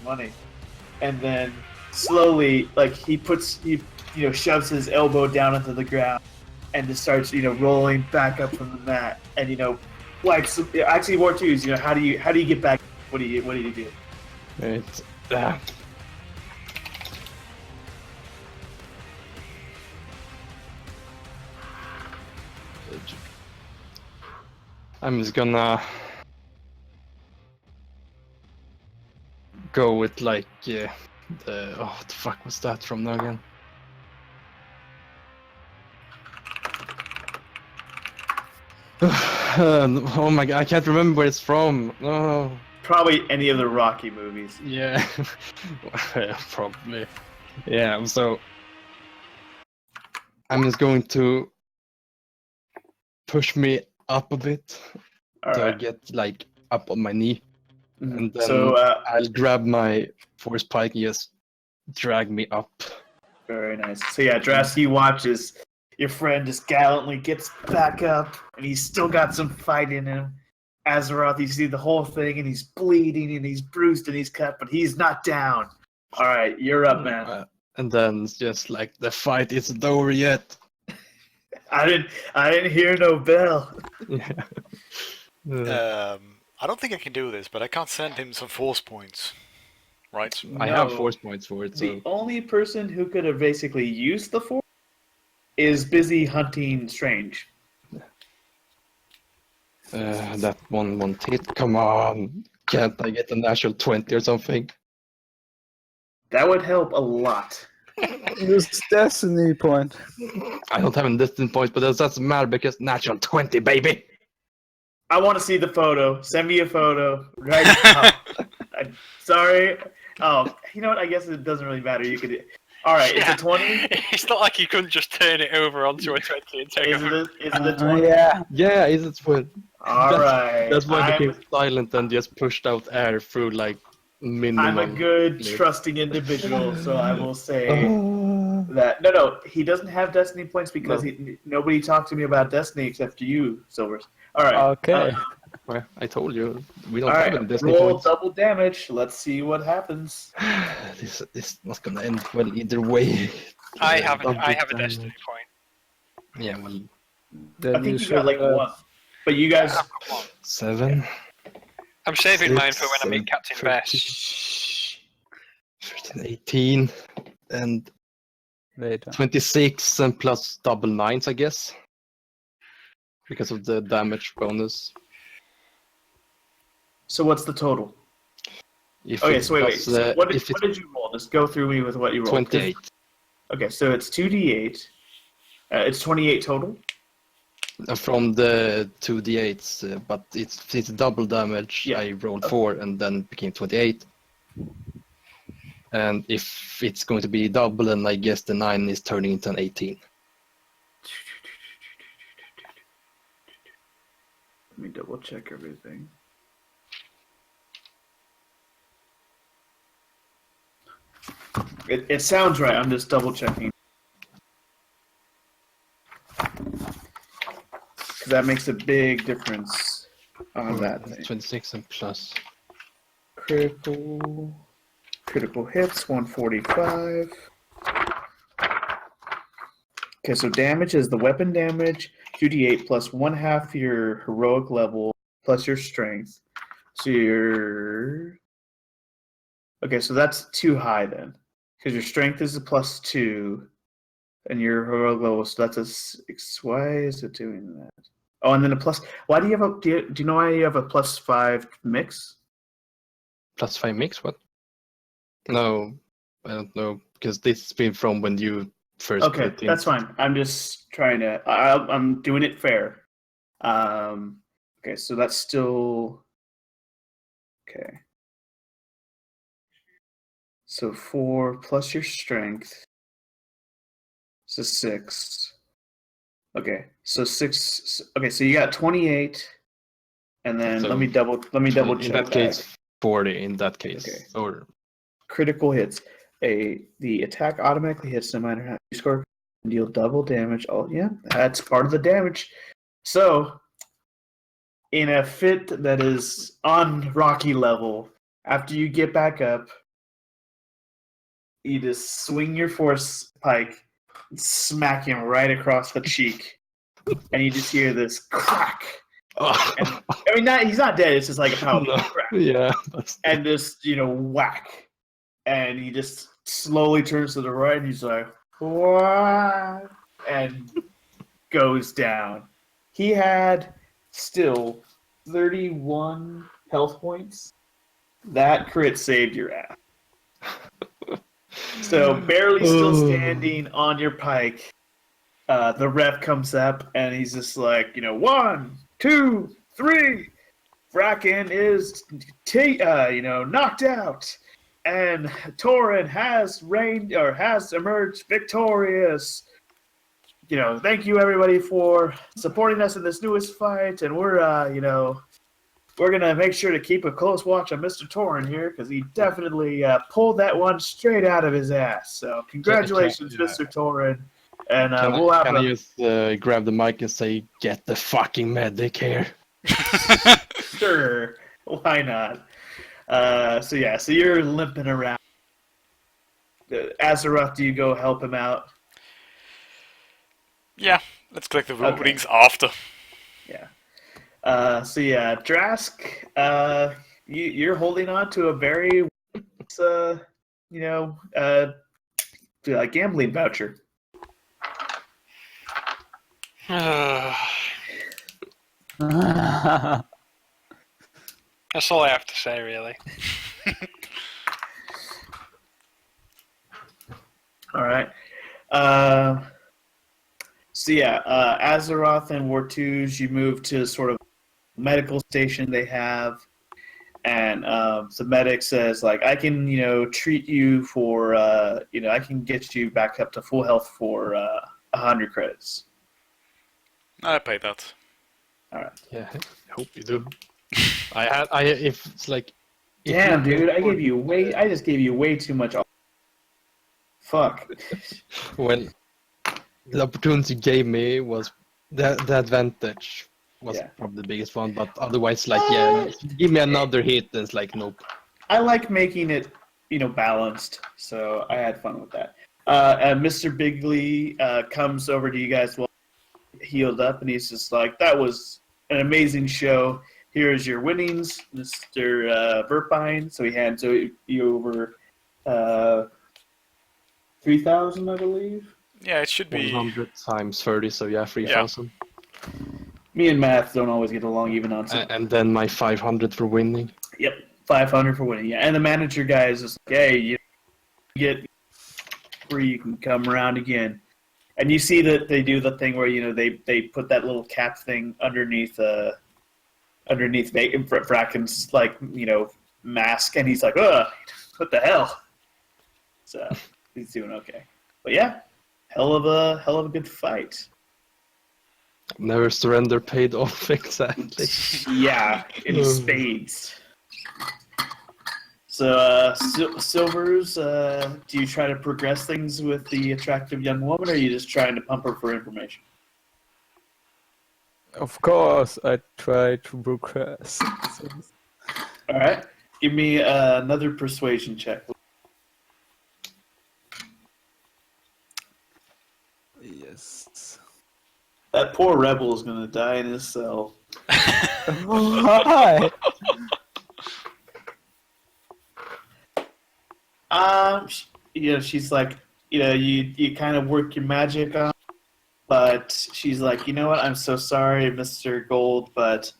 money. And then slowly, like he shoves his elbow down into the ground and just starts rolling back up from the mat. And actually War 2 is how do you get back? What do you do? Right. I'm just gonna go with what the fuck was that from now again? Oh my god, I can't remember where it's from. No. Probably any of the Rocky movies. Yeah, probably. Yeah, so I'm just going to push me up a bit All to right. get up on my knee, and then So I'll grab my force pike and just drag me up. very nice. So yeah, Drask, you watch as your friend just gallantly gets back up, and he's still got some fight in him. Azeroth, you see the whole thing, and he's bleeding, and he's bruised, and he's cut, but he's not down. All right, you're up, man. And then it's just the fight isn't over yet. I didn't hear no bell. Yeah. I don't think I can do this, but I can't send him some force points, right? I have No. force points for it, The so only person who could have basically used the force is busy hunting Strange. that one won't hit. Come on, can't I get a natural 20 or something? That would help a lot. Use destiny point. I don't have any distance points, but that doesn't matter because natural 20, baby. I want to see the photo. Send me a photo right now. I'm sorry. Oh, you know what? I guess it doesn't really matter. You could. All right, Yeah. it's a 20. It's not like you couldn't just turn it over onto a 20 and take Is it. it a 20? Yeah. Yeah, is it for? All right. That's why I I'm, became silent and just pushed out air through minimum. I'm a good, Yeah. trusting individual, so I will say Oh. that. No, he doesn't have Destiny points because nobody talked to me about Destiny except you, Silvers. All right. Okay. Well, I told you we don't All have right. any destiny Roll points. double damage. Let's see what happens. This is not gonna end well either way. I have Double a damage. destiny point. Yeah, well, Then I think you should, got one, but you guys. I've got one. 7, I'm saving mine for when I meet 6, Captain 13, Best. 13, 18, and later. 26 and plus double 9s, I guess. Because of the damage bonus. So what's the total? If Okay, it so wait. does, So what if it's did you roll? Just go through me with what you rolled. 28. Okay, so it's 2d8. It's 28 total. From the 2d8s, but it's double damage. Yeah. I rolled 4 and then became 28. And if it's going to be double, then I guess the 9 is turning into an 18. Let me double check everything. It sounds right. I'm just double checking. Because that makes a big difference on that thing. 26 and plus. Critical hits, 145. Okay, so damage is the weapon damage, 2d8 plus 1/2 your heroic level plus your strength. So you're... Okay, so that's too high then. Because your strength is a +2 and your heroic level, so that's a 6. Why is it doing that? Oh, and then a plus... Why do you have a... Do you know why you have a +5 mix? +5 mix? What? No, I don't know. Because this has been from when you first Okay, put in. that's fine. I'm just trying to... I'm doing it fair. Okay, so that's still... Okay. So 4 plus your strength. So 6. Okay, so 6. Okay, so you got 28, and then So let me double check. In that case, 40. In that case, Okay. or Critical hits. The attack automatically hits no matter how you score. And deal double damage. Oh yeah, that's part of the damage. So, in a fit that is on Rocky level, after you get back up, you just swing your force pike, and smack him right across the cheek, and you just hear this crack. And, I mean, he's not dead. It's just like a powerful crack, yeah, and just whack, and he just slowly turns to the right, and he's like, "What?" and goes down. He had still 31 health points. That crit saved your ass. So barely still standing on your pike. The ref comes up and he's just like, 1, 2, 3. Bracken is, knocked out, and Torin has emerged victorious. Thank you everybody for supporting us in this newest fight, and we're gonna make sure to keep a close watch on Mr. Torin here because he definitely pulled that one straight out of his ass. So congratulations, Mr. Torin, and we'll have can I just grab the mic and say, "Get the fucking medic here"? Sure, why not? So you're limping around. Azeroth, do you go help him out? Yeah, let's collect the Okay. rings after. Yeah. Drask, you're holding on to a very, gambling voucher. That's all I have to say, really. All right. Azeroth and Wartuz, you move to sort of medical station they have, and the medic says, like, I can, treat you for, I can get you back up to full health for 100 credits. I paid that. All right. Yeah, I hope you do. If it's like. Damn, dude, I just gave you way too much. Fuck. Well, the opportunity you gave me was the advantage was probably the biggest one, but otherwise, give me another hit, and it's like, nope. I like making it, balanced, so I had fun with that. Mr. Bigley comes over to you guys while healed up, and he's just like, that was an amazing show. Here's your winnings, Mr. Verpine. So he hands you over 3,000, I believe. Yeah, it should be 100 times 30, so 3,000. Me and Math don't always get along even on some. And then my 500 for winning. Yep, 500 for winning. Yeah, and the manager guy is just like, hey, you get free, you can come around again. And you see that they do the thing where they put that little cap thing underneath Bracken's mask, and he's like, ugh, what the hell? so he's doing okay. But yeah, hell of a good fight. Never surrender paid off exactly. Yeah, in spades. So, Silvers, do you try to progress things with the attractive young woman, or are you just trying to pump her for information? Of course, I try to progress. All right, give me another persuasion check. Yes. That poor rebel is gonna die in his cell. Why? She's like, you kind of work your magic on, but she's like, you know what? I'm so sorry, Mr. Gold, but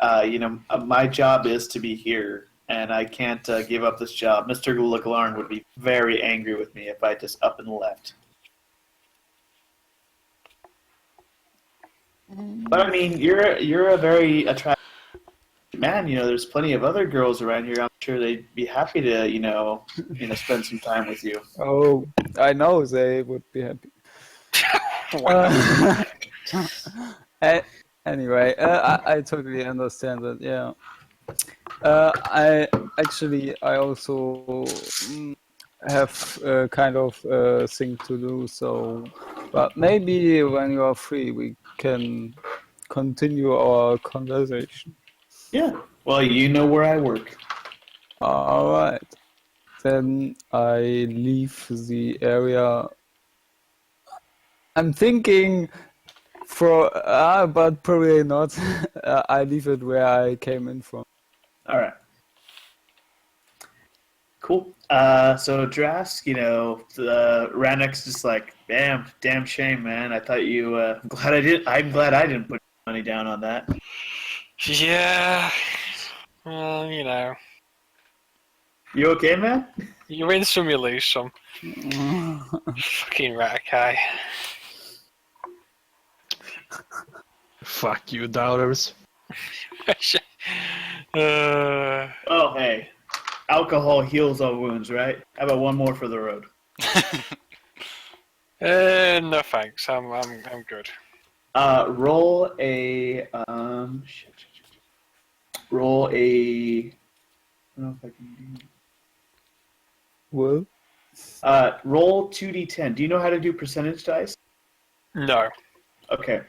my job is to be here, and I can't give up this job. Mr. Leglarn would be very angry with me if I just up and left. But I mean, you're a very attractive man. There's plenty of other girls around here. I'm sure they'd be happy to spend some time with you. Oh, I know they would be happy. Anyway, I totally understand that. Yeah. I also have a kind of thing to do. So, but maybe when you are free, we can continue our conversation. Yeah. Well, you know where I work. All right. Then I leave the area. I'm thinking but probably not. I leave it where I came in from. All right. Cool. So Drask, Ranek's just like, damn shame, man. I thought you. I'm glad I didn't put money down on that. Yeah. You okay, man? You win some, you lose some. Fucking Ratakai. Fuck you, doubters. Oh, hey. Alcohol heals all wounds, right? How about one more for the road? No thanks. I'm good. Roll a roll a. I don't know if I can do. Well, roll 2d10. Do you know how to do percentage dice? No. Okay.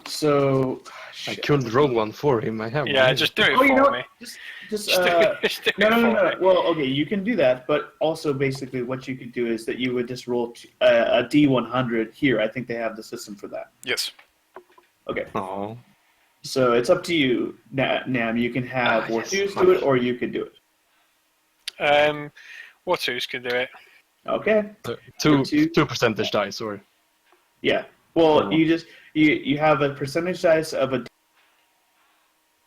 So I could roll one for him. I have one. Yeah, just do it Oh, you know for what? me. Just Just do it no. for me. Well, okay, you can do that, but also basically what you could do is that you would just roll a D100 here. I think they have the system for that. Yes. Okay. Oh. So it's up to you, Nam. You can have Wartus do it, or you could do it. Wartus can do it. Okay. Two percentage dice, or Yeah. Well, you have a percentage dice of a.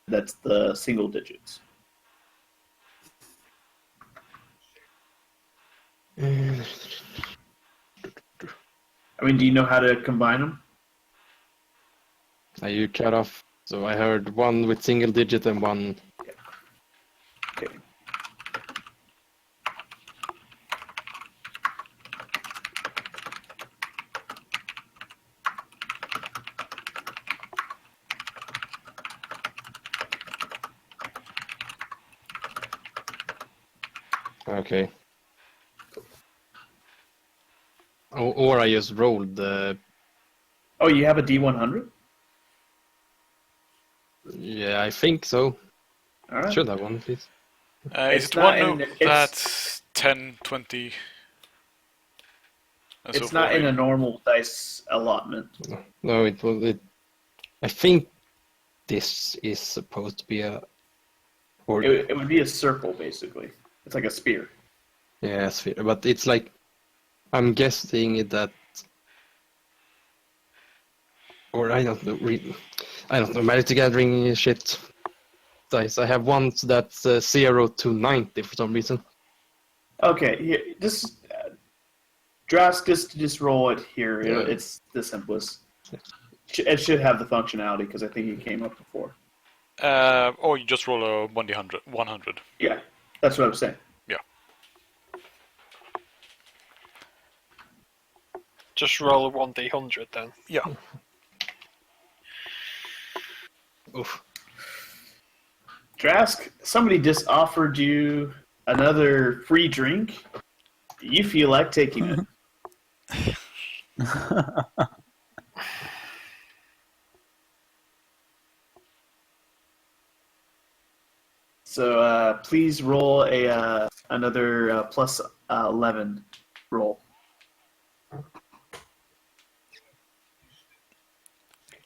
That's the single digits. I mean, do you know how to combine them? You cut off. So I heard one with single digit and one. Okay. Okay. Or I just rolled the. Oh, you have a D100? Yeah, I think so. All right. Should have one, please. Is It's it not one in- that's 10, 20? And so It's not forth? in a normal dice allotment. No, it was. I think this is supposed to be a. Or It would be a circle, basically. It's like a spear. yeah, sphere, but it's like I'm guessing that. Or I don't know. I don't know. Magic the Gathering shit dice. I have one that's 0 to 90 for some reason. Okay, here, Drask, just roll it here. Yeah. It's the simplest. It should have the functionality because I think it came up before. Or you just roll a 100. Yeah, that's what I was saying. Yeah. Just roll a 1d100 then. Yeah. Oof. Drask, somebody just offered you another free drink. Do you feel like taking it? So please roll a another plus 11 roll.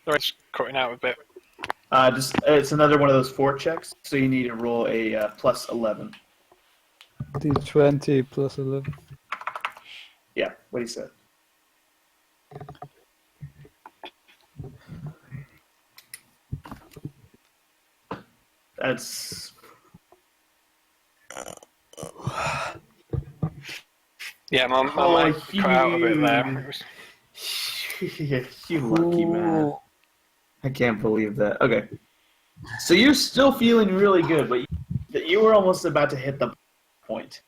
It's cutting out a bit. It's another one of those fort checks, so you need to roll a plus 11. D20 plus 11. Yeah, what he said. That's Yeah, my Oh, mic cut out a bit there. you- It was- you lucky man. I can't believe that. Okay, so you're still feeling really good, but you were almost about to hit the point,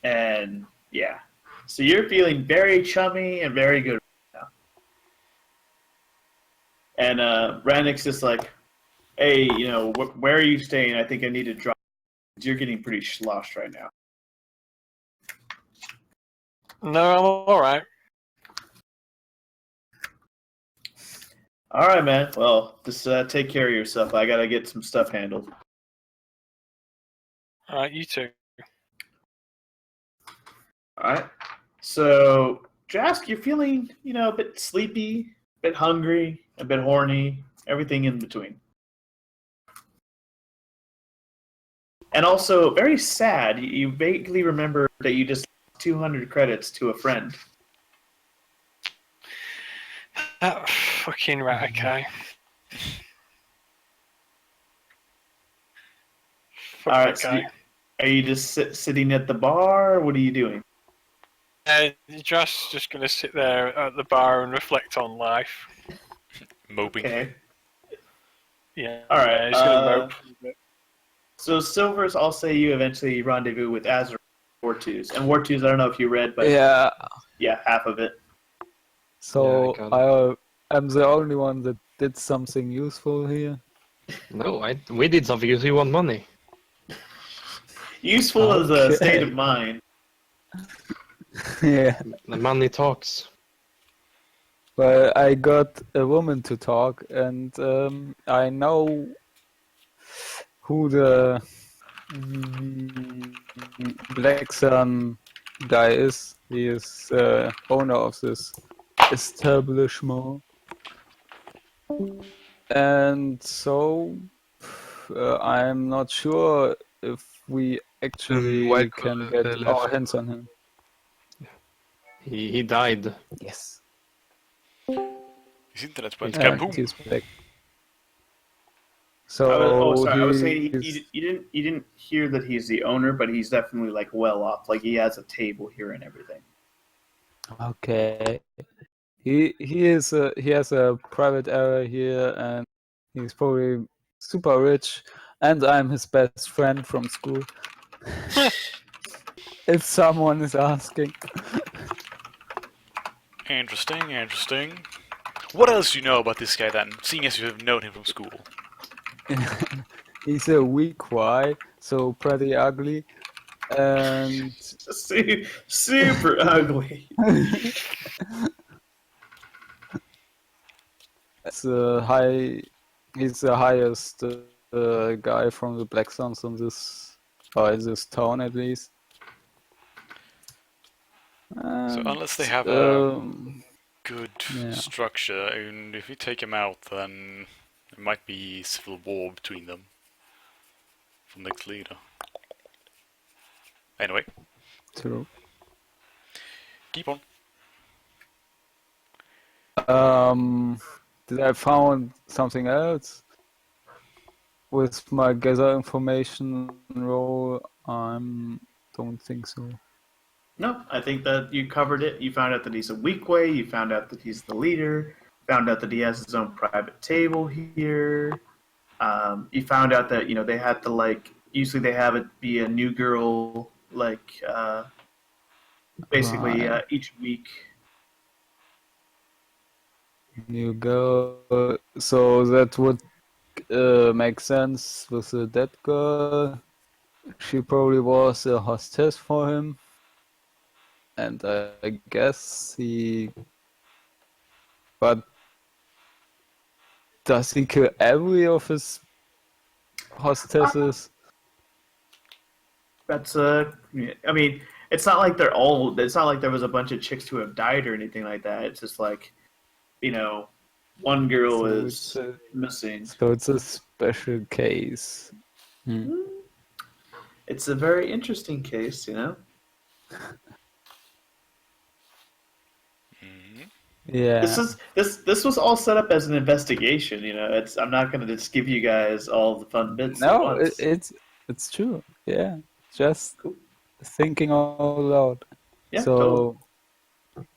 and yeah, so you're feeling very chummy and very good right now. And Rannick's just like, hey, where are you staying? I think I need to drop. You're getting pretty sloshed right now. No, I'm alright. All right, man. Well, just take care of yourself. I gotta get some stuff handled. Alright, you too. All right. So, Jask, you're feeling, a bit sleepy, a bit hungry, a bit horny, everything in between. And also very sad. You vaguely remember that you just lost 200 credits to a friend. That fucking rat, okay. Fuck All that right. So guy. are you just sitting at the bar? What are you doing? Just gonna sit there at the bar and reflect on life. Moping. Okay. Yeah. All right, Yeah, he's gonna mope. So Silvers, I'll say you eventually rendezvous with Azra War Twos. And War Twos, I don't know if you read, but Yeah, yeah, half of it. so Yeah, I I'm the only one that did something useful here. No, we did something because we want money. Useful as a state Okay. of mind. Yeah, The money talks. but I got a woman to talk, and I know who the Black Sun guy is. He is owner of this establishment. And so I'm not sure if we actually white can collar, get left. our hands on him. He died. Yes. His internet went And kaboom. he's back. I So was saying he's- you didn't hear that he's the owner, but he's definitely like well off. Like he has a table here and everything. okay. He has a private area here, and he's probably super rich. And I'm his best friend from school. If someone is asking. Interesting. What else do you know about this guy then, seeing as you have known him from school? He's a weak Y, so pretty ugly, and Super ugly. he's the highest guy from the Black Suns in this town at least. So And, unless they have a um, good yeah. structure, and if you take him out, then there might be civil war between them from next leader. Anyway, True. keep on. Did I found something else with my gather information role? I don't think so. No, I think that you covered it. You found out that he's a weak way. You found out that he's the leader. Found out that he has his own private table here. You found out that they had to usually they have it be a new girl basically Right. each week. New girl. So that would make sense with the dead girl. She probably was a hostess for him. And I guess he. But does he kill every of his hostesses? That's I mean, it's not like they're all. It's not like there was a bunch of chicks who have died or anything like that. It's just like, one girl So is it's a- missing. So it's a special case. It's a very interesting case, Yeah. This was all set up as an investigation. I'm not going to just give you guys all the fun bits at No, once. it's true. Yeah. Just Cool. thinking out loud. Yeah, So totally.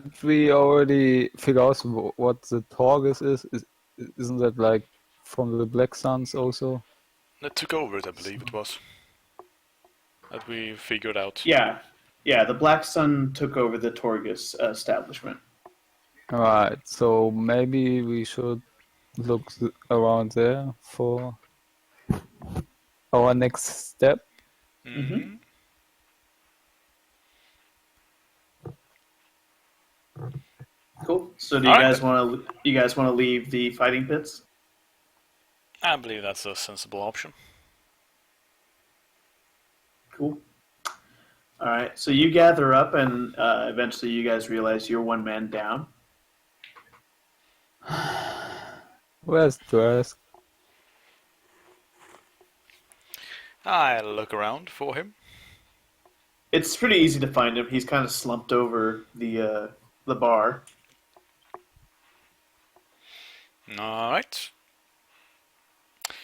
did we already figure out what the Torgus is? Isn't that like from the Black Suns also? That took over it, I believe it was. That we figured out. Yeah, the Black Sun took over the Torgus establishment. Right. So maybe we should look around there for our next step. Mm-hmm. Cool. So do you Alright. guys want to leave the fighting pits? I believe that's a sensible option. Cool. All right. So you gather up, and eventually you guys realize you're one man down. Where's Drask? I'll look around for him. It's pretty easy to find him. He's kind of slumped over the bar. Alright.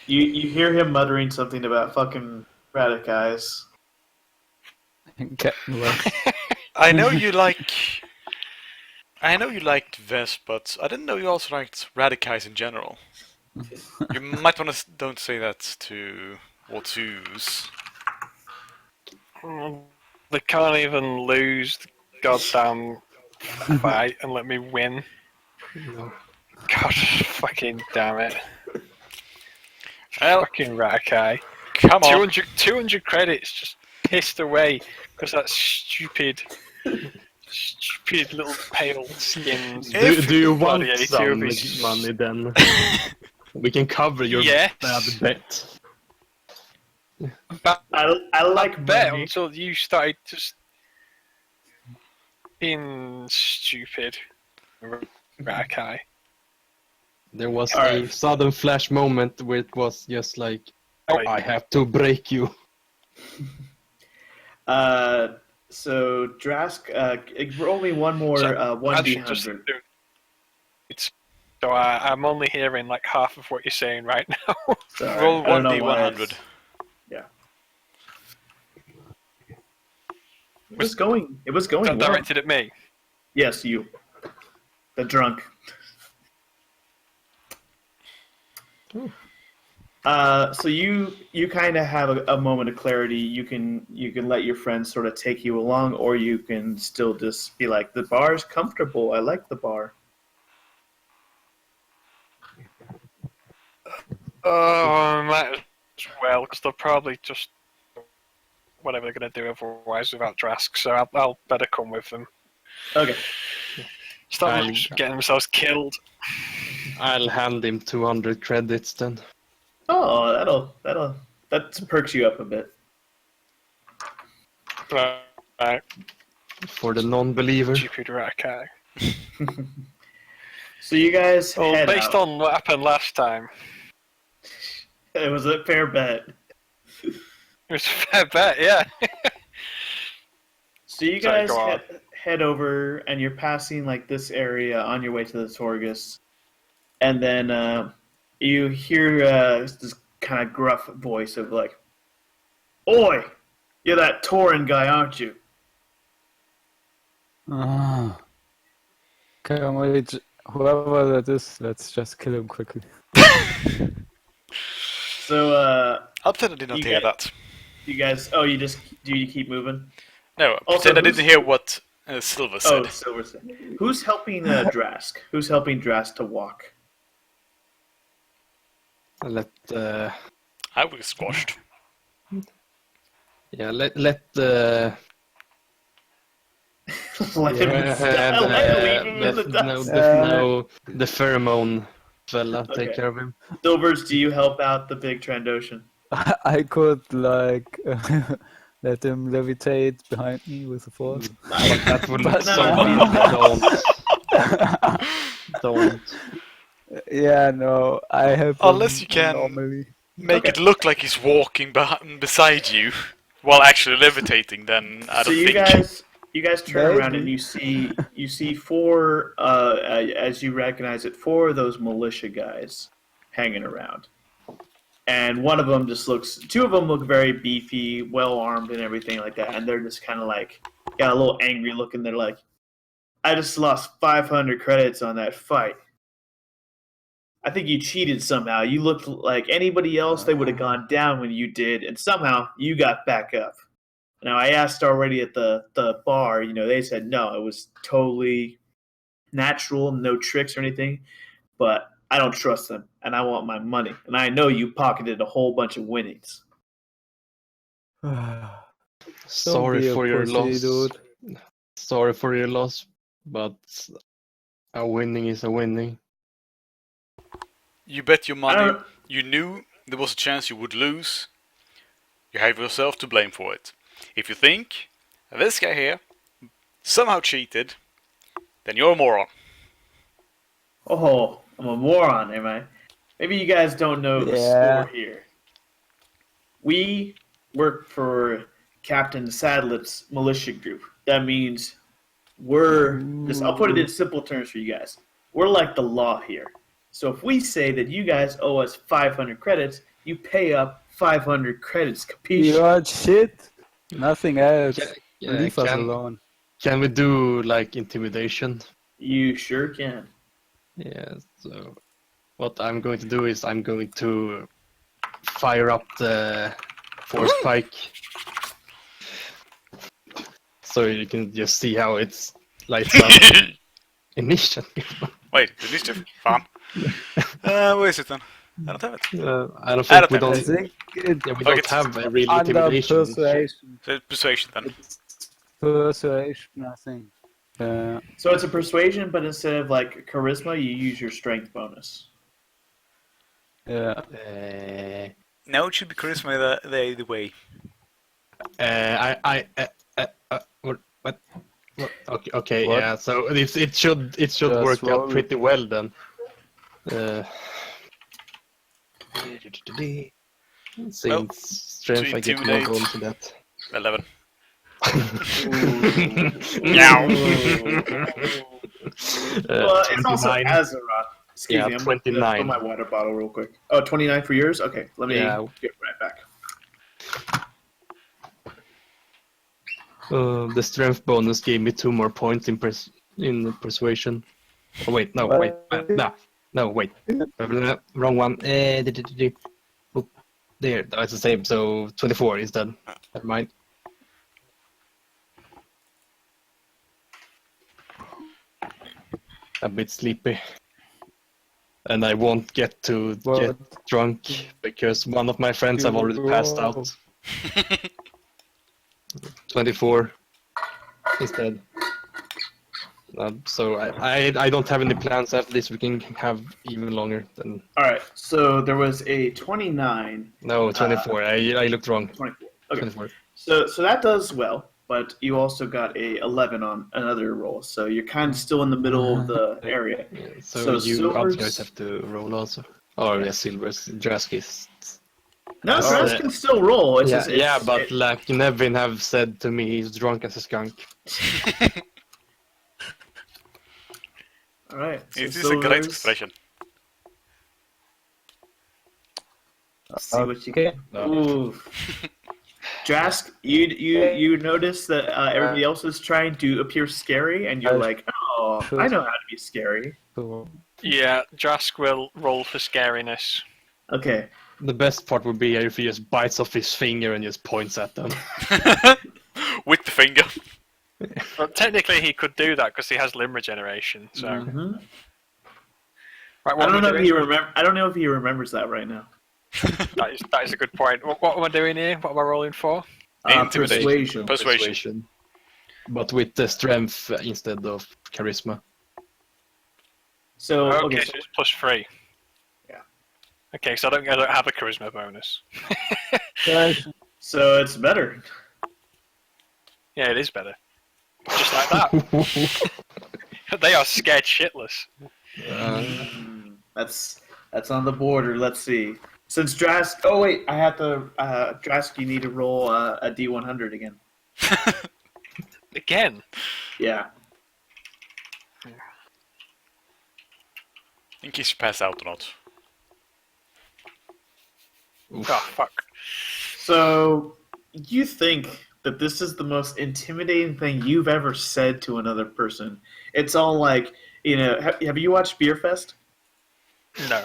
You hear him muttering something about fucking Radicais. Captain West. I know you liked Ves, but I didn't know you also liked Radicais in general. You might want to don't say that to Watsus. They can't even lose the goddamn fight and let me win. God fucking damn it. Well, Fucking Ratakai. come on. 200 credits just pissed away because that stupid little pale skins. Do you want Gladiator some with his- money then? We can cover your Yes. bad bet. I like Bet money. until you started just being stupid. Ratakai. There was All a right. sudden flash moment where it was just like, I have to break you. So Drask, roll me one more So, 1d100. So I'm only hearing like half of what you're saying right now. Sorry, Roll I don't know 1d100. why Yeah. It was going well. Directed at me. Yes, you. The drunk. So you kind of have a moment of clarity. You can let your friends sort of take you along, or you can still just be like, the bar's comfortable. I like the bar. Oh, might as well, because they'll probably just whatever they're going to do otherwise without Drask. So I'll better come with them. Okay. Stop them getting themselves killed. I'll hand him 200 credits then. Oh, that perks you up a bit. Right, For the non-believer. stupid Ratakai. So you guys Well, head based out. on what happened last time, It was a fair bet. it was a fair bet, yeah. So you Sorry, guys go on. head over, and you're passing like this area on your way to the Torgus, and then you hear this kind of gruff voice of like, "Oi, you're that Tauren guy, aren't you?" Can we, whoever that is, let's just kill him quickly. So I'll pretend I did not hear that. you guys, do you keep moving? No, Also, pretend I didn't hear what Silver said. Oh, Silver said. Who's helping Drask? Who's helping Drask to walk? Let I was squashed. yeah, let Let him leave him in the dust. the pheromone fella take Okay. care of him. Silvers, do you help out the big Trandoshan? I could like let him levitate behind me with a force. But that would But look so no. bad. Don't. Yeah, no, I have Unless him you can normally. make Okay. it look like he's walking beside you while actually levitating, then I So don't you think. guys turn around and Maybe. you see four, as you recognize it, four of those militia guys hanging around, and one of them just looks. Two of them look very beefy, well armed, and everything like that, and they're just kind of like got a little angry look, and they're like, "I just lost 500 credits on that fight. I think you cheated somehow. You looked like anybody else; they would have gone down when you did, and somehow you got back up." Now, I asked already at the bar, they said no, it was totally natural, no tricks or anything, but I don't trust them, and I want my money. And I know you pocketed a whole bunch of winnings. Sorry be a for your pussy, loss. dude. Sorry for your loss, but a winning is a winning. You bet your I money. don't, You knew there was a chance you would lose. You have yourself to blame for it. If you think this guy here somehow cheated, then you're a moron. oh, I'm a moron, am I? Maybe you guys don't know the Yeah. score here. We work for Captain Sadlip's militia group. That means I'll put it in simple terms for you guys. We're like the law here. So if we say that you guys owe us 500 credits, you pay up 500 credits. Capiche? You are shit. Nothing else. Yeah, Leave us alone. Can we do like intimidation? You sure can. Yeah, so what I'm going to do is I'm going to fire up the force pike. So you can just see how it's lights up. Initiative. Wait, the initiative? Fan. Where is it then? I don't have it. I don't I think don't we have I don't. think it's Yeah, we Okay, don't have a real under intimidation. persuasion. So persuasion then. It's persuasion, I think. So it's a persuasion, but instead of like charisma, you use your strength bonus. Yeah. No, it should be charisma the way. What? Okay, What? yeah. So it should Just work roll. out pretty well then. Since strength, to I get more intimidate. bonus to that. 11. Well, it's also 29. Azeroth. Excuse Yeah, me, I'm going to 29. fill my water bottle real quick. Oh, 29 for yours? Okay, let me Yeah. get right back. The strength bonus gave me 2 more points in persuasion. Oh wait, no, What? wait, no, wait, wrong one. Oop, there, it's the same. So 24 instead. Never mind. A bit sleepy, and I won't get to get drunk because one of my friends have already passed out. 24 instead. So I don't have any plans after this. We can have even longer than. All right, so there was a 29. No, 24. I looked wrong. 24. Okay. 24. So that does well, but you also got a 11 on another roll, so you're kind of still in the middle of the area. Yeah, So you other silvers- guys have to roll also. Oh yeah, silvers. Draskis. No, That's Drask can still roll. It's Yeah, just, it's, but it- like Nevin have said to me, he's drunk as a skunk. all right. So It is a great silvers, expression. see what you Okay. can. Ooh. Drask, you notice that everybody else is trying to appear scary, and you're like, oh, I know how to be scary. So, Yeah, Drask will roll for scariness. Okay. The best part would be if he just bites off his finger and just points at them. With the finger. But technically, he could do that because he has limb regeneration. So, Mhm. right, I what am don't know if doing? he I don't know if he remembers that right now. That is a good point. What am I doing here? What am I rolling for? Intimidation. Persuasion. Persuasion. But with the strength instead of charisma. So Okay, so it's +3. Yeah. Okay, so I don't have a charisma bonus. Guys, so it's better. Yeah, it is better. Just like that. They are scared shitless. That's on the border. Let's see. Since Drask. Oh wait, I have to. Drask, you need to roll a D100 again. Again. Yeah. In case you pass out or not. Oh fuck. So you think that this is the most intimidating thing you've ever said to another person? It's all like, have you watched Beer Fest? No.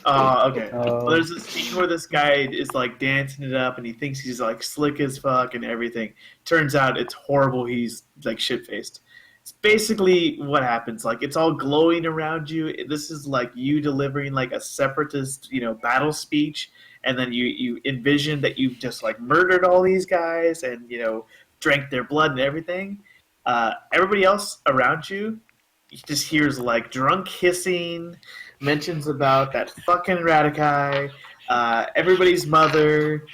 Okay. Well, there's this scene where this guy is like dancing it up and he thinks he's like slick as fuck and everything. Turns out it's horrible. He's like shit faced. It's basically what happens. Like it's all glowing around you. This is like you delivering like a separatist, battle speech, and then you envision that you've just like murdered all these guys and drank their blood and everything. Everybody else around you just hears like drunk hissing, mentions about that fucking Radikai, everybody's mother.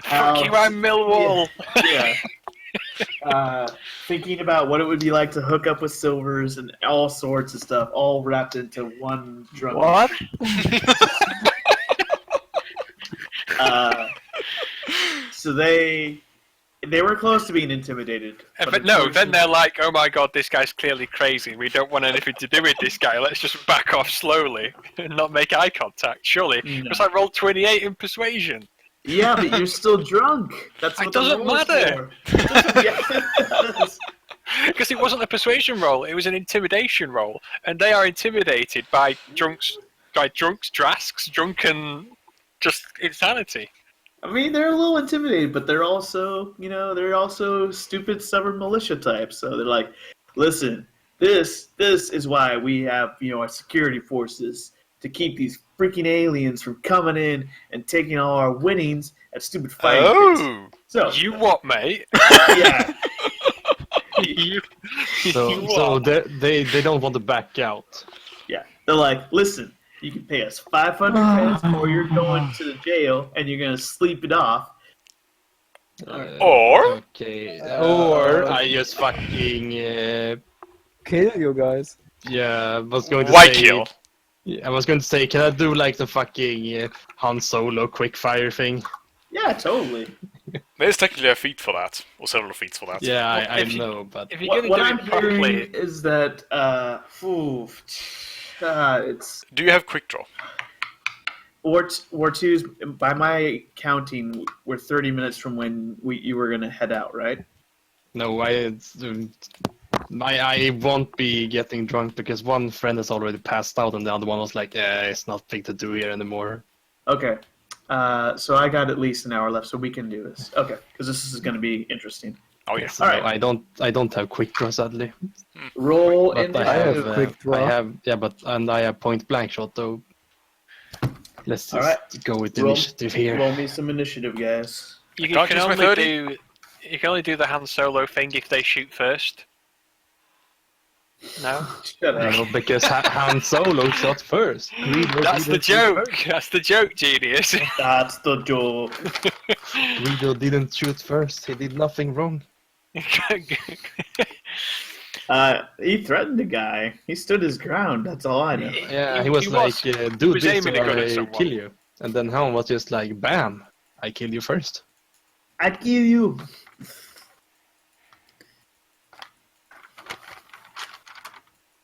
Fuck you, I'm Millwall. Yeah. Thinking about what it would be like to hook up with Silvers and all sorts of stuff, all wrapped into one drunk. what? So they were close to being intimidated. But no, then they're like, oh my god, this guy's clearly crazy. We don't want anything to do with this guy. Let's just back off slowly and not make eye contact, surely. Because I rolled 28 in persuasion. Yeah, but you're still drunk. That's what It doesn't matter. It does. Because it wasn't a persuasion roll, it was an intimidation roll. And they are intimidated by drunks, drasks, drunken, just insanity. I mean, they're a little intimidated, but they're also, they're also stupid, stubborn militia types. So they're like, listen, this is why we have, our security forces to keep these freaking aliens from coming in and taking all our winnings at stupid fighting pits. So You what, mate? yeah, So they don't want to back out. yeah. They're like, listen, you can pay us 500 credits, or you're going to the jail and you're gonna sleep it off. Or Okay. Or I just fucking Kill you guys. I was going to why say. kill? I was going to say, can I do like the fucking Han Solo quick fire thing? Yeah, totally. There's technically a feat for that, or several feats for that. Yeah, I if you- know, but If you're What, going what to do I'm it properly, hearing is that it's Do you have quick draw? War Two's. By my counting, we're 30 minutes from when you were gonna head out, right? no, I won't be getting drunk because one friend has already passed out and the other one was like, it's nothing to do here anymore. Okay. So I got at least an hour left, so we can do this. Okay, because this is going to be interesting. Oh yeah. So All right. I don't have quick draw sadly. Roll But into I have a quick draw. I have point blank shot though. Let's just All right. go with Roll- initiative here. Roll me some initiative, guys. you Can't can use my only 30? do you can only do the Han Solo thing if they shoot first. No? Shut up. No, because Han Solo shot first. That's the joke. That's the joke, genius. That's the joke. Guido didn't shoot first. He did nothing wrong. He threatened the guy. He stood his ground. That's all I know. Yeah, he was like, do was this aiming a or gun at I someone. kill you. And then Han was just like, bam, I kill you first. I kill you.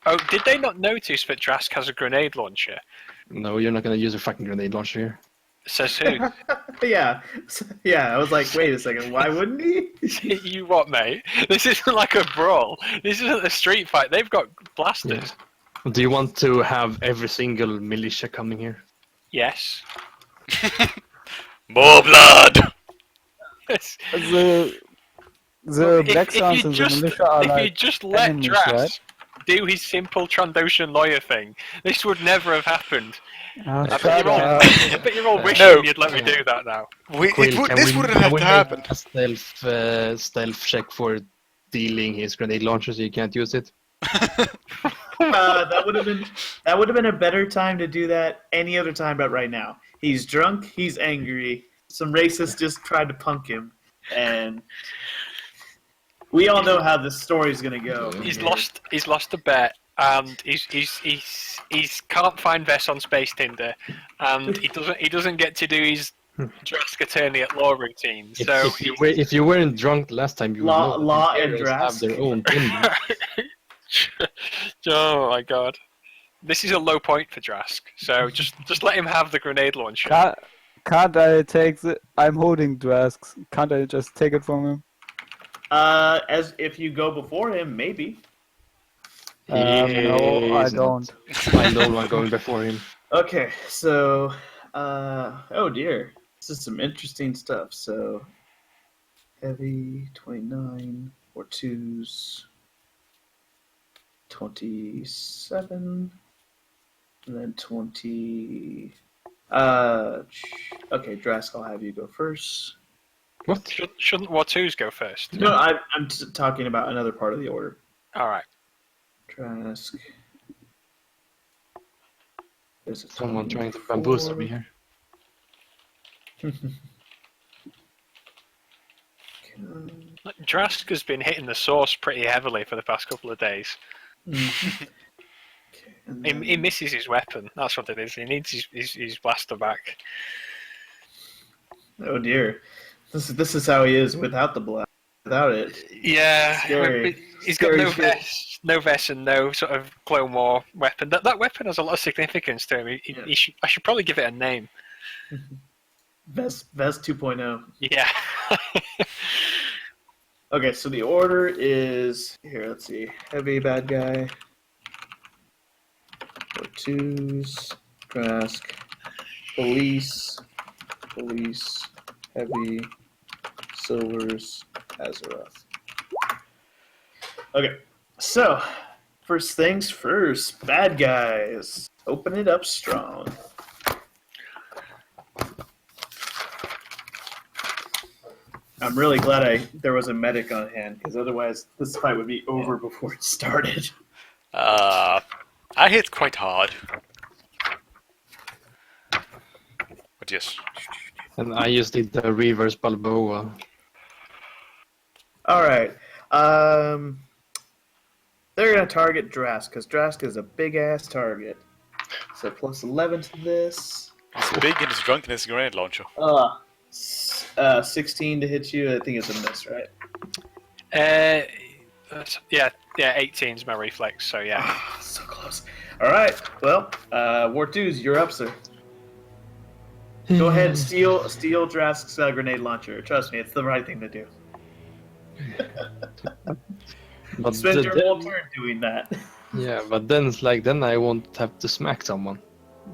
Oh, did they not notice that Drask has a grenade launcher? No, you're not gonna use a fucking grenade launcher here. Says who? Yeah. I was like, wait a second. Why wouldn't he? You what, mate? This isn't like a brawl. This isn't a street fight. They've got blasters. Do you want to have every single militia coming here? Yes. More blood! Yes. Also, The If- Black if Suns you and the just- militia are If you like just let enemies, Drask right? do his simple Trandoshan lawyer thing, this would never have happened. Oh, I shut bet you're all, up. I bet you're all wishing No. you'd let me do that now. Quill, This wouldn't have to happen. a stealth check for stealing his grenade launcher so you can't use it? That would have been a better time to do that any other time but right now. He's drunk, he's angry. Some racists just tried to punk him, and we all know how this story's gonna go. He's lost a bet, and he's can't find Vess on Space Tinder, and he doesn't get to do his Drask attorney at law routine. So If you weren't drunk last time, you would know that Law and Imperials have Drask. their own Tinder. oh my god, this is a low point for Drask. So just let him have the grenade launcher. Can't I take the... I'm holding Drask's. Can't I just take it from him? As if you go before him, maybe. No, I He's don't. not. I'm the only one going before him. Okay, so oh dear, this is some interesting stuff. So heavy 29 or twos, 27, and then 20. Okay, Drask, I'll have you go first. What? Shouldn't Watus go first? No, I'm talking about another part of the order. All right. Trask. There's a Someone trying to 24. bamboozle me here. Drask has been hitting the source pretty heavily for the past couple of days. Okay, and He then- misses his weapon. That's what it is. He needs his blaster back. Oh dear, this is how he is without the blood. Without it, Yeah, Scary. he's got Scary no shit. vest, and no sort of Clone War weapon. That weapon has a lot of significance to him. Yeah. I should probably give it a name. Vest 2.0. Yeah. Okay, so the order is here. Let's see, heavy bad guy, or twos, Trask, police, heavy, silvers, Azeroth. Okay, so first things first, bad guys. Open it up strong. I'm really glad there was a medic on hand, because otherwise this fight would be over before it started. I hit quite hard. But yes. And I just did the reverse Balboa. All right. They're gonna target Drask, because Drask is a big ass target. So plus 11 to this. It's big and it's drunk and it's a grenade launcher. 16 to hit you. I think it's a miss, right? Yeah, 18 is my reflex. So yeah. So close. All right. Well, War 2s, you're up, sir. Go ahead, steal Drask's grenade launcher. Trust me, it's the right thing to do. But Spend your whole then, turn doing that. yeah, but then it's like then I won't have to smack someone.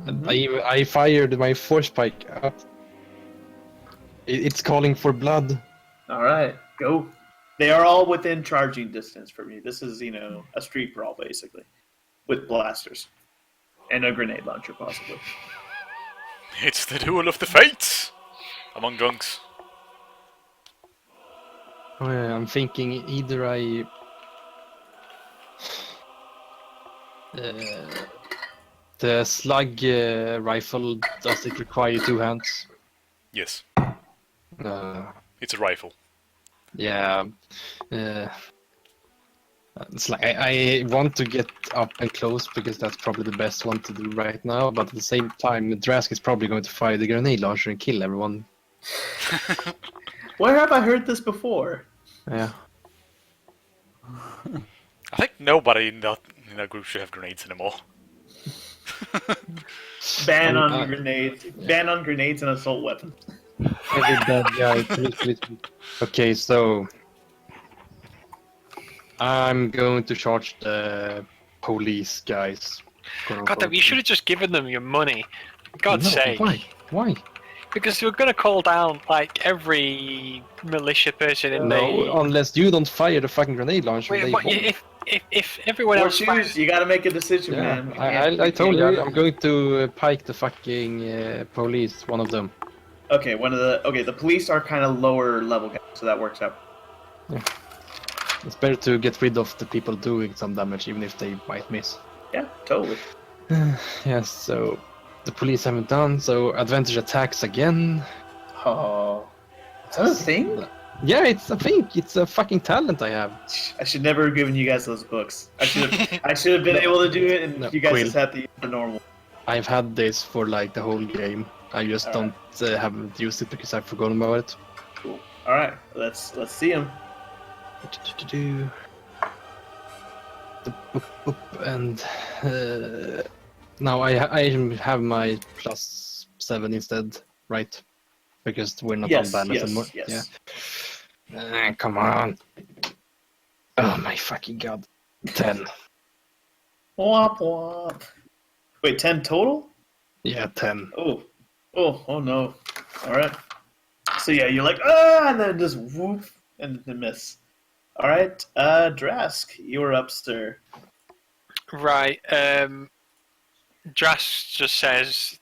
And I fired my force spike up. It's calling for blood. All right, go. They are all within charging distance for me. This is, a street brawl, basically. With blasters. And a grenade launcher, possibly. It's the duel of the fates among drunks. Oh, yeah, I'm thinking either the slug rifle, does it require two hands? Yes, Uh, it's a rifle. yeah. It's like I want to get up and close because that's probably the best one to do right now. But at the same time, Drask is probably going to fire the grenade launcher and kill everyone. Where have I heard this before? Yeah. I think nobody in that group should have grenades anymore. Ban on grenades. Ban on grenades and assault weapons. Heavy bad guy, please. Okay, so I'm going to charge the police guys. God damn, you should have just given them your money. For God's No, sake. Why? Because we're going to call down like every militia person in No, unless you don't fire the fucking grenade launcher. Wait, they but won't. if everyone Or else choose. fires, You gotta make a decision, Yeah, man. I told you I'm going to pike the fucking police, one of them. Okay, the police are kind of lower level guys, so that works out. It's better to get rid of the people doing some damage, even if they might miss. Yeah, totally. Yes, so the police haven't done, so advantage attacks again. Oh, is that a thing? Yeah, it's a thing. It's a fucking talent I have. I should never have given you guys those books. I should have been able to do it, and No, you guys Quill. just had to use the normal. I've had this for like the whole game. I just Alright. don't haven't used it because I've forgotten about it. Cool. All right, let's see them. And now I have my +7 instead, right? Because we're not Yes, on balance yes, anymore. yes. Yeah. Come on. Oh my fucking god. 10. Womp womp. Wait, 10 total? Yeah, 10. Oh no. All right. So yeah, you're like and then just whoop and then miss. All right, Drask, you're up, sir. right? Dras just says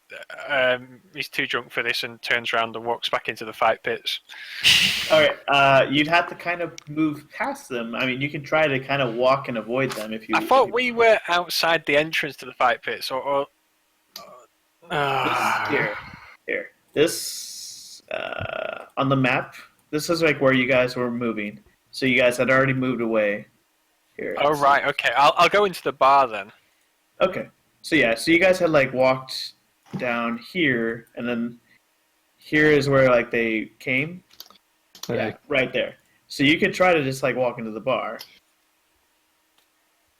he's too drunk for this and turns around and walks back into the fight pits. All right, you'd have to kind of move past them. I mean, you can try to kind of walk and avoid them if you. I thought we were outside the entrance to the fight pits, or Here. This on the map. This is like where you guys were moving. So you guys had already moved away. Here. oh right, okay. I'll go into the bar then. Okay. So yeah, so you guys had like walked down here, and then here is where like they came. Yeah, right there. So you could try to just like walk into the bar.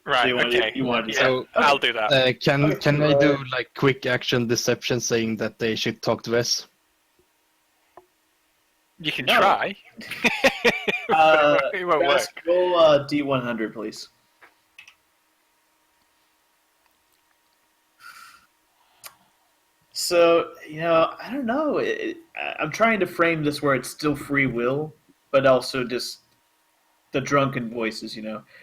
Right, So you wanna- okay. you wanna do yeah, So, I'll do that. Can I do like quick action deception saying that they should talk to us? You can No. try. It won't Drask, work. roll D100, please. So, I don't know. I'm trying to frame this where it's still free will, but also just the drunken voices,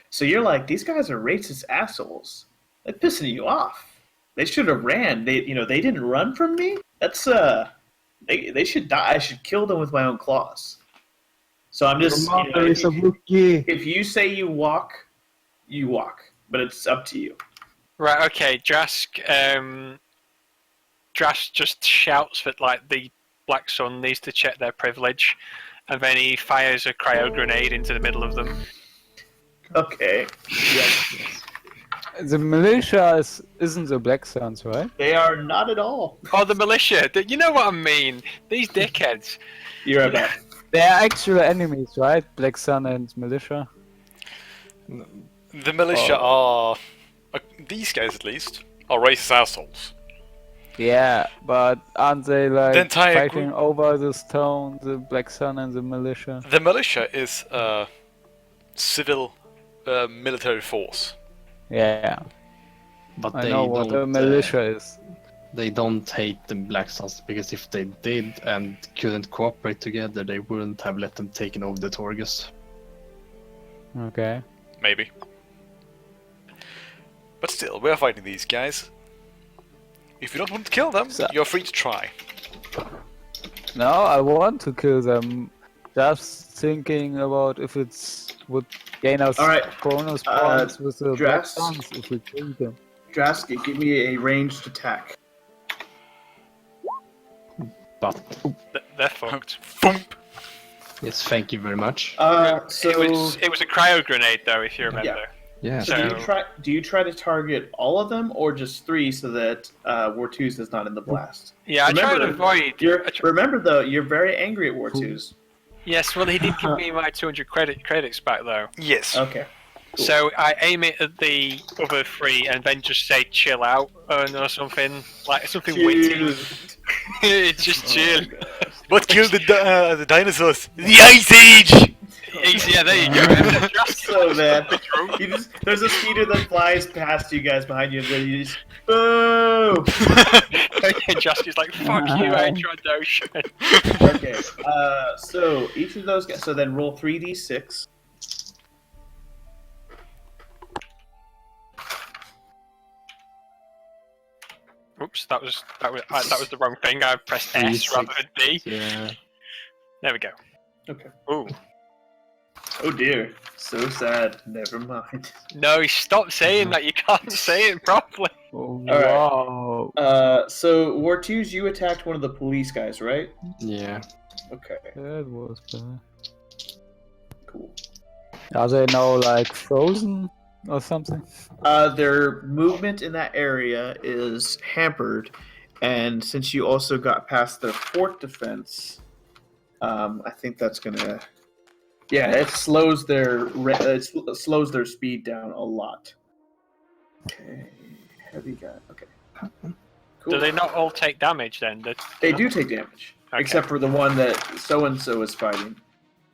So you're like, these guys are racist assholes. They're pissing you off. They should have ran. They didn't run from me? That's, they should die. I should kill them with my own claws. So I'm just, if you say you walk, but it's up to you. Right, okay. Drask just shouts that like the Black Sun needs to check their privilege, and then he fires a cryo grenade into the middle of them. Okay. Yes. The militia isn't the Black Suns, right? They are not at all. Oh, the militia! You know what I mean? These dickheads. You're right back. They are actual enemies, right? Black Sun and militia. The militia are, these guys at least, are racist assholes. Yeah, but aren't they like The entire fighting group- over the stone, the Black Sun and the militia? The militia is a civil military force. Yeah, But I they know what a don't, militia is. they don't hate the Black Suns, because if they did and couldn't cooperate together, they wouldn't have let them taken over the Torgus. Okay. Maybe. But still, we are fighting these guys. If you don't want to kill them, So- you're free to try. No, I want to kill them. Just thinking about if it's would gain us All right, bonus points with the Black Drask. Suns if we kill them. Drask, give me a ranged attack. But They're fucked. Thump! yes, thank you very much. So It was a cryo grenade though, if you remember. Yeah. So So- do you try to target all of them or just 3 so that War 2's is not in the blast? Yeah, I try to Remember, avoid. Remember though, you're very angry at War 2's. Yes, well, he did give me my 200 credits back though. Yes. Okay. Cool. So I aim it at the other 3 and then just say chill out or something like something witty. It's just chill. What killed the dinosaurs? The Ice Age! Yeah, there you go. So bad. There's a speeder that flies past you guys behind you, and then you just boo. Jaski's like, fuck you, I tried ocean. Okay. So each of those guys. So then roll 3d6. Oops, that was the wrong thing. I pressed S rather than D. Yeah. There we go. Okay. Ooh. Oh dear. So sad. Never mind. No, stop saying that. You can't say it properly. Oh, All right. wow. So War 2's you attacked one of the police guys, right? Yeah. Okay. That was bad. Cool. Are they now like frozen or something? Their movement in that area is hampered, and since you also got past their fort defense, I think that's gonna. Yeah, it slows their speed down a lot. Okay, heavy guy. Okay, cool. Do they not all take damage then? They do take damage, Okay. except for the one that so and so is fighting,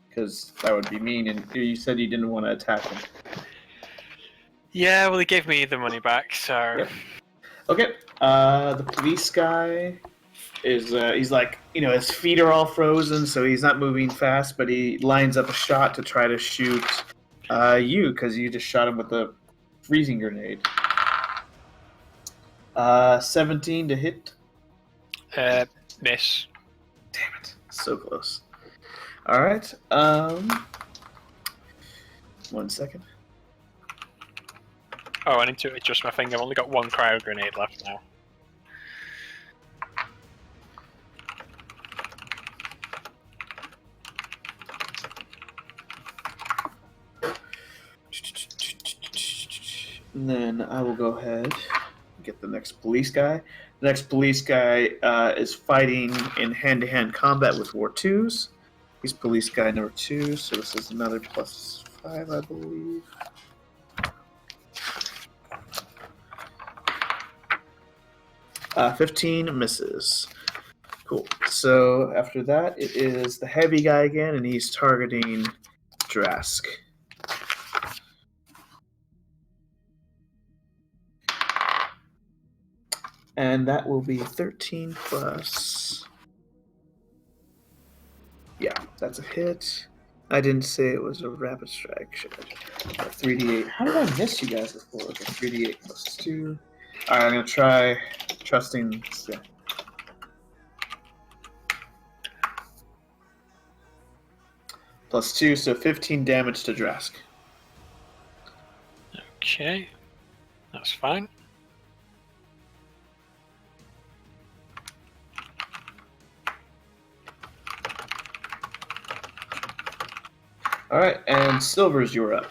because that would be mean. And you said you didn't want to attack him. Yeah, well, he gave me the money back, so. Yep. Okay. The police guy is he's like, his feet are all frozen, so he's not moving fast, but he lines up a shot to try to shoot you because you just shot him with a freezing grenade. 17 to hit. Miss. Damn it, so close. All right. 1 second. Oh, I need to adjust my thing. I've only got one cryo grenade left now. And then I will go ahead and get the next police guy. The next police guy is fighting in hand-to-hand combat with War 2s. He's police guy number 2, so this is another +5, I believe. Uh, 15 misses. Cool. So after that, it is the heavy guy again, and he's targeting Drask. And that will be 13 plus. Yeah, that's a hit. I didn't say it was a rapid strike. Should I? 3d8. How did I miss you guys before? Okay, 3d8 plus 2. Alright, I'm going to try trusting. Yeah. Plus 2, so 15 damage to Drask. Okay. That's fine. Alright, and Silvers, you're up.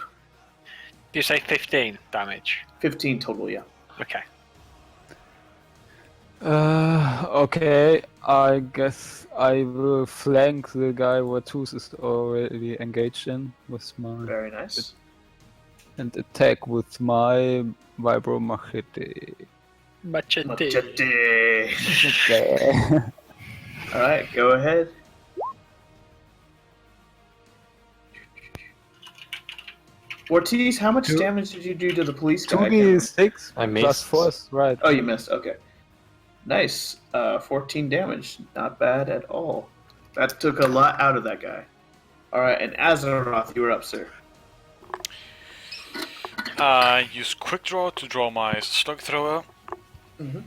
Do you say 15 damage? 15 total, yeah. Okay. Okay, I guess I will flank the guy what Tooth is already engaged in with my Very nice. and attack with my vibro machete. Machete. Machete. Okay. Alright, go ahead. Ortiz, how much damage did you do to the police guy? 2d6 I plus missed. force, right? Oh, you missed. Okay. Nice. 14 damage. Not bad at all. That took a lot out of that guy. Alright, and Azeroth, you were up, sir. Use quick draw to draw my slug thrower. Mhm.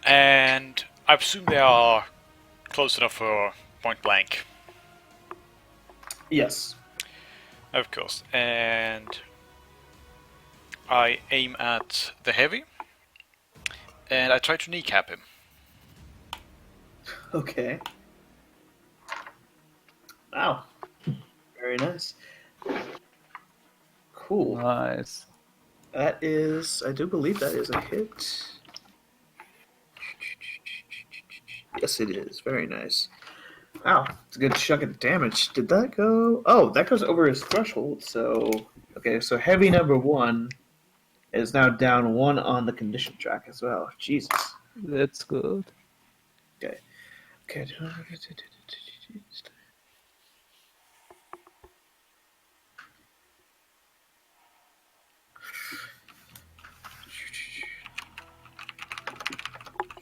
And I presume they are close enough for point blank. Yes. Of course. And I aim at the heavy. And I try to kneecap him. Okay. Wow. Very nice. Cool. Nice. That is, I do believe that is a hit. Yes, it is. Very nice. Wow, it's a good chunk of damage. Did that go? Oh, that goes over his threshold. So, okay, so heavy number 1 is now down 1 on the condition track as well. Jesus. That's good. Okay.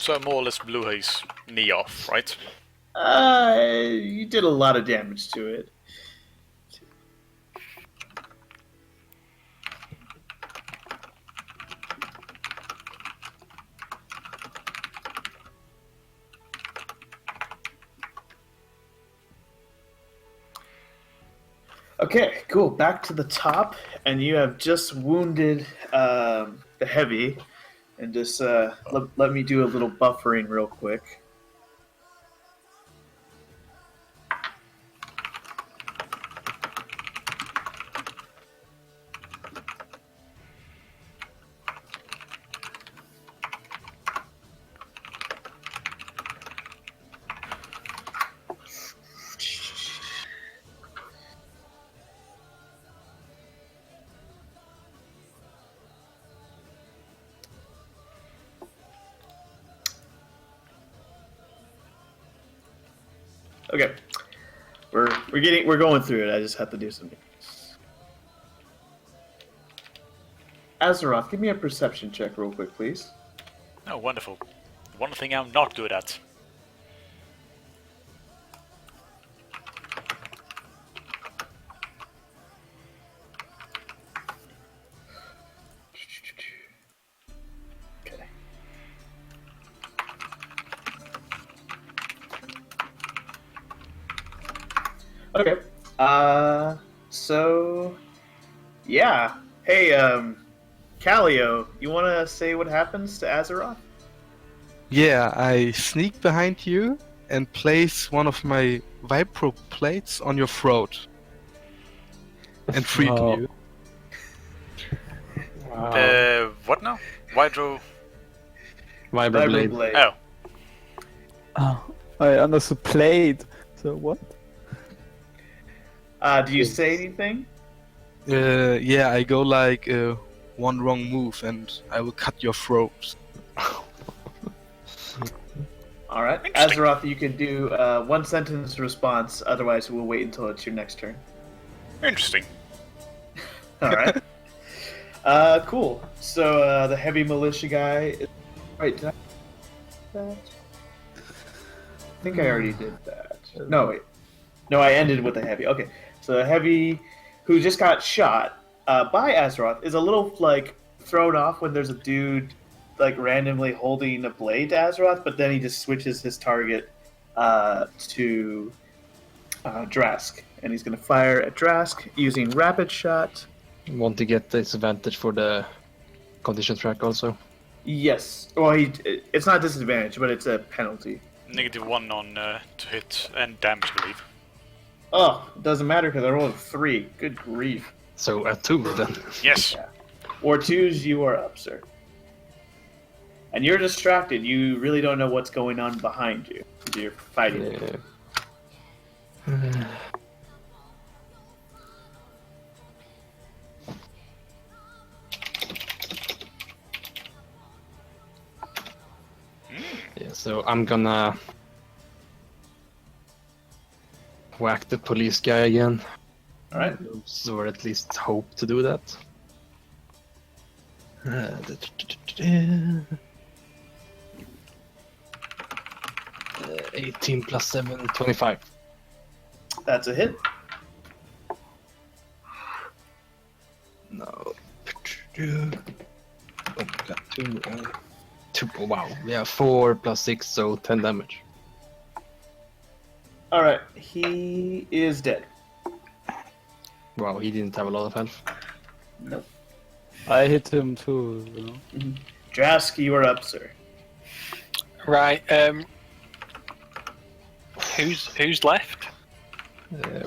So I more or less blew his knee off, right? You did a lot of damage to it. Okay, cool. Back to the top, and you have just wounded the heavy. And just let me do a little buffering real quick. Okay, we're going through it. I just have to do something. Azeroth, give me a perception check real quick, please. Oh, wonderful. One thing I'm not good at. Okay. Okay. So, yeah. Hey, Calio, you want to say what happens to Azeroth? Yeah, I sneak behind you and place one of my vibro plates on your throat. And freeze Wow. you. Wow. What now? Vibro. Vibroblade. Blade. Oh, Oh, I understood played. So what? Do you say anything? Yeah, I go like one wrong move and I will cut your throat. All right, Interesting. Azeroth, you can do one sentence response. Otherwise, we'll wait until it's your next turn. interesting. All right. Cool. So the heavy militia guy. Wait, did I do that? I think I already did that. No, wait. No, I ended with the heavy. Okay, so the heavy, who just got shot by Azeroth, is a little like thrown off when there's a dude like randomly holding a blade to Azeroth, but then he just switches his target to Drask, and he's going to fire at Drask using rapid shot. Want to get disadvantage for the condition track also. Yes. Well, it's not a disadvantage, but it's a penalty. -1 on to hit and damage, I believe. Oh, it doesn't matter because I rolled a 3. Good grief. So a 2 then. Yes. Or 2s, you are up, sir. And you're distracted. You really don't know what's going on behind you. You're fighting. Yeah. Yeah, so I'm gonna whack the police guy again. All right. Or at least hope to do that. 18 plus 7, 25. That's a hit. No. Oh, got 2. 2. Oh, wow. Yeah, 4 plus 6, so 10 damage. All right. He is dead. Wow, he didn't have a lot of health. Nope. I hit him too, you know. Drask, you are up, sir. Right. Who's left?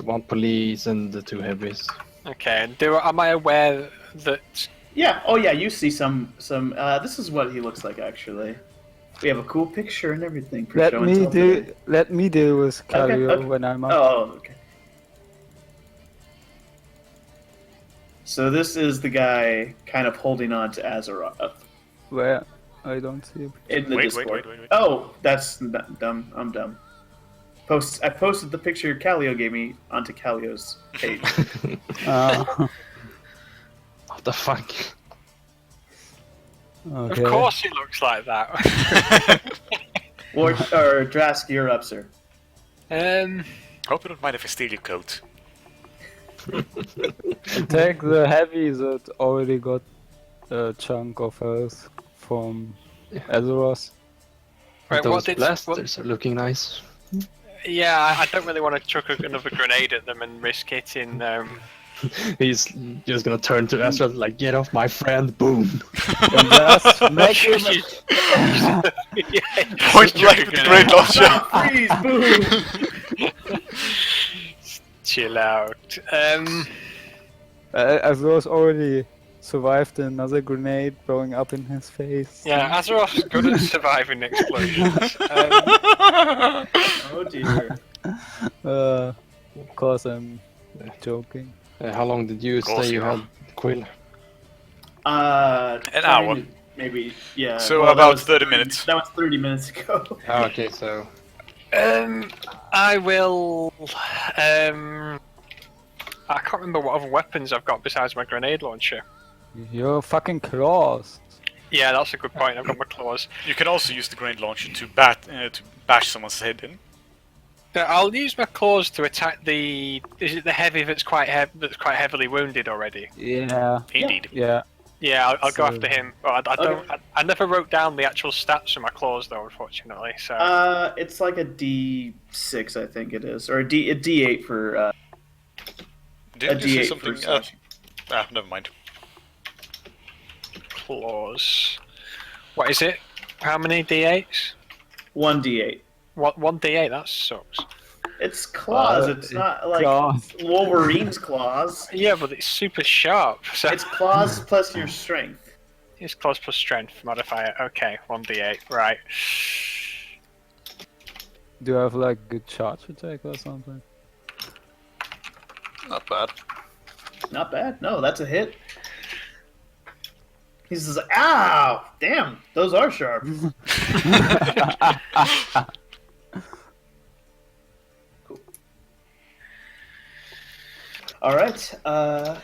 1 police and the 2 heavies. Okay. Am I aware that? Yeah. Oh, yeah. You see some. This is what he looks like, actually. We have a cool picture and everything. For Let show and tell today. me deal with Calio okay. when I'm up. Oh, okay. So this is the guy kind of holding on to Azeroth Where? I don't see it. in the Wait. Discord. Oh, that's dumb. I'm dumb. I posted the picture Calio gave me onto Calio's page. What the fuck? Okay. Of course it looks like that. Or Drask, you're up, sir. Hope you don't mind if I steal your coat. Attack the heavy that already got a chunk of health from Azeroth. Right, Those what did- blasters are looking nice. Yeah, I don't really want to chuck another grenade at them and risk hitting. He's just gonna turn to Ezra like, get off my friend, boom. And just make him. Point blank with the great launcher. Freeze! Boom! Chill out. Azeroth already survived another grenade blowing up in his face. Yeah, Azeroth's good at surviving explosions. Oh dear. Of course, I'm joking. How long did you course say you you are. had Quill? An 20 hour. maybe. Yeah. So well, that about was 30 minutes. That was 30 minutes ago. Oh, okay, so I will. I can't remember what other weapons I've got besides my grenade launcher. Your fucking claws. Yeah, that's a good point. I've got my claws. You can also use the grenade launcher to bash someone's head in. I'll use my claws to attack the. Is it the heavy that's quite heavily wounded already? Yeah. Indeed. Yeah. Yeah, I'll go So- after him. But I don't. I never wrote down the actual stats for my claws though, unfortunately. So. It's like a D6, I think it is, or a D8 for a Didn't you say D8 something? for slashing. Never mind. Claws. What is it? How many D8s? 1 D8. What 1 D8? That sucks. It's claws. It's not like Claws. Wolverine's claws. Yeah, but it's super sharp. So It's claws plus your strength. it's claws plus strength modifier. Okay, 1 D8. Right. Do you have like good charge attack or something? Not bad. Not bad. No, that's a hit. He says, "Ow! Damn, those are sharp." Cool. All right. So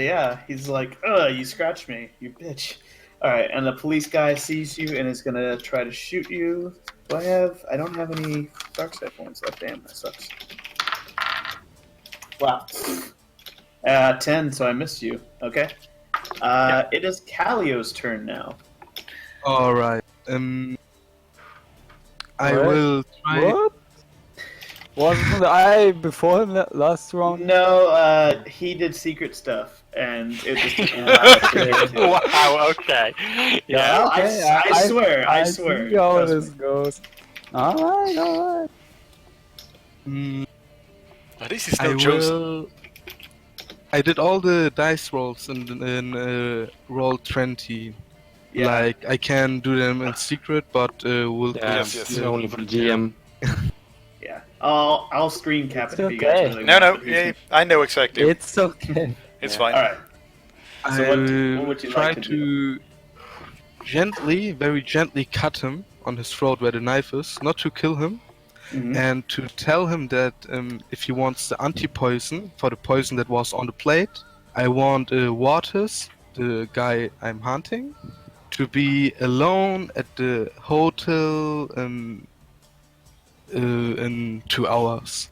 yeah, he's like, "Ugh, you scratched me, you bitch." All right, and the police guy sees you and is gonna try to shoot you. Do I have? I don't have any dark side points left. Damn, that sucks. Wow. 10, so I missed you. Okay. It is Callio's turn now. Alright. I What? will try. What? Wasn't I before him last round? No, he did secret stuff, and it just took a while to get to it. Wow. Okay. Yeah. No, I swear, I swear. See how Trust this me. goes. Alright. But this is I no chosen. will. I did all the dice rolls in roll 20. Yeah. Like I can do them in secret, but will yeah, Yes, yes. it's only for the GM. Yeah. I'll screen cap It's it if you okay. guys really No, want. yeah, I know exactly. It's okay. It's Yeah. fine. All right. So I what would you try like to gently, very gently cut him on his throat where the knife is, not to kill him, Mhm. and to tell him that if he wants the anti-poison for the poison that was on the plate, I want Waters, the guy I'm hunting, to be alone at the hotel in 2 hours.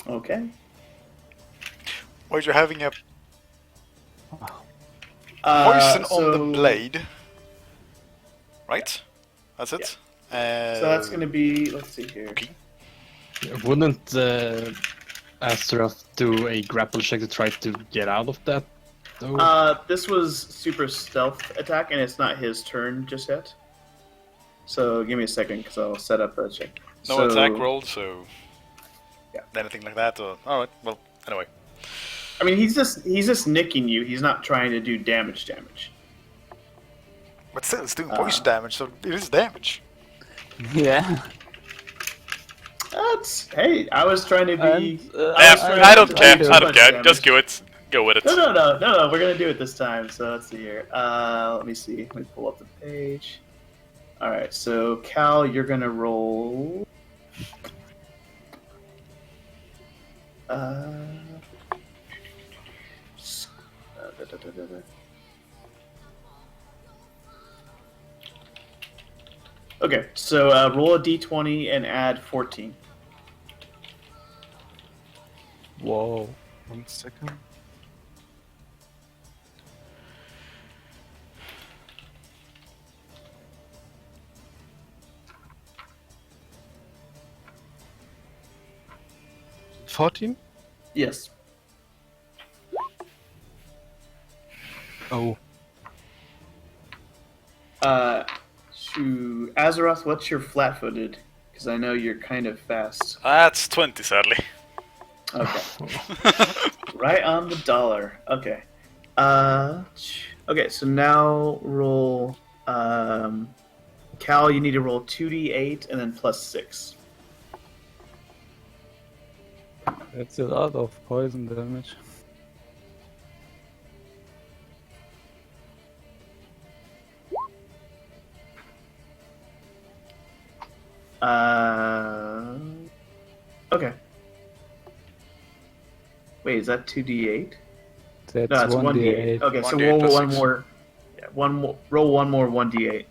Okay. Well, you're having a poison on the so- blade. Right? That's it? So that's gonna be. Let's see here. Okay. Wouldn't Astaroth do a grapple check to try to get out of that? Though? This was super stealth attack, and it's not his turn just yet. So give me a second, because I'll set up a check. No So- attack roll, so Yeah. anything like that. Or all right. Well, anyway. I mean, he's just nicking you. He's not trying to do damage. But still, it's doing poison damage, so it is damage. Yeah. Hey, I was trying to be. I don't care. do I don't care. damage. Just go it. Go with it. No. We're gonna do it this time. So let's see here. Let me see. Let me pull up the page. All right. So Cal, you're gonna roll. Okay, so roll a d20 and add 14. Whoa. 1 second. $14? Yes. Oh, To Azeroth, what's your flat-footed? Because I know you're kind of fast. That's 20, sadly. Okay. Right on the dollar. Okay. Okay, so now roll. Cal, you need to roll 2d8 and then plus 6. That's a lot of poison damage. Okay. Wait, is that 2d8? That's No, it's 1d8. Okay, so 1d8 roll plus one 6. more. Yeah, one more. Roll one more 1d8.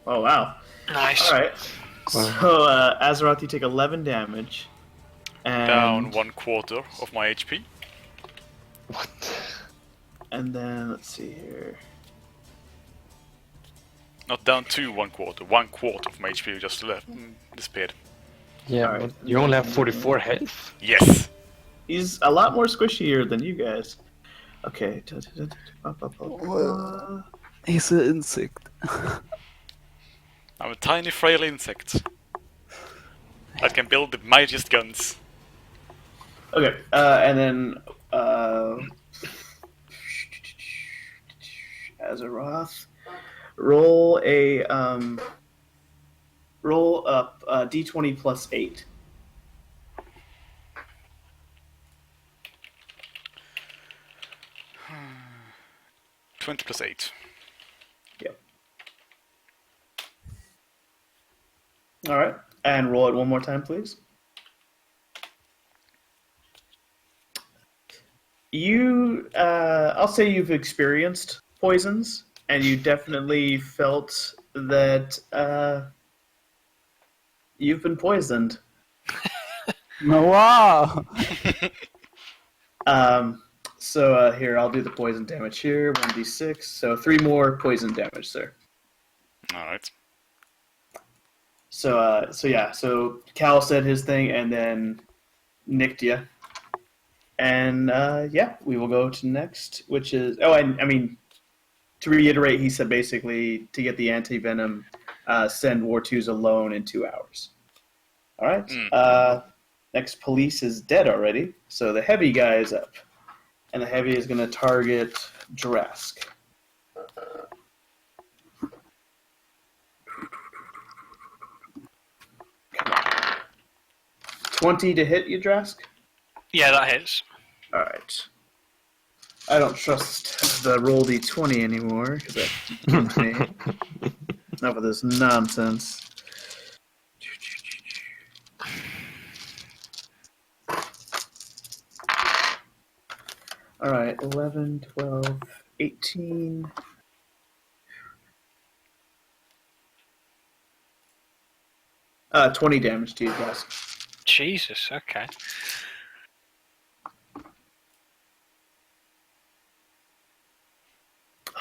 Oh wow! Nice. All right. So Azeroth, you take 11 damage. And Down 1/4 of my HP. And then let's see here. Not down to 1/4. 1/4 of my HP just left. Disappeared. Yeah, Alright. but you only have 44 health. Yes! He's a lot more squishier than you guys. Okay. He's an insect. I'm a tiny, frail insect that can build the mightiest guns. Okay, and then Azeroth, roll up d20 plus 8. Hmm. 20 plus 8. Yep. All right, and roll it one more time, please. I'll say you've experienced poisons, and you definitely felt that you've been poisoned. Wow! So here, I'll do the poison damage here. 1d6. So 3 more poison damage, sir. Alright. So so Cal said his thing and then nicked you. And we will go to next, which is I mean, to reiterate, he said basically to get the anti-venom, send War 2s alone in 2 hours. All right. Next, police is dead already, so the heavy guy is up, and the heavy is going to target Drask. Come on. 20 to hit you, Drask? Yeah, that hits. All right. I don't trust the roll d20 anymore because that kills me. Enough of this nonsense. All right, 11, 12, 18. 20 damage to you guys. Jesus, okay.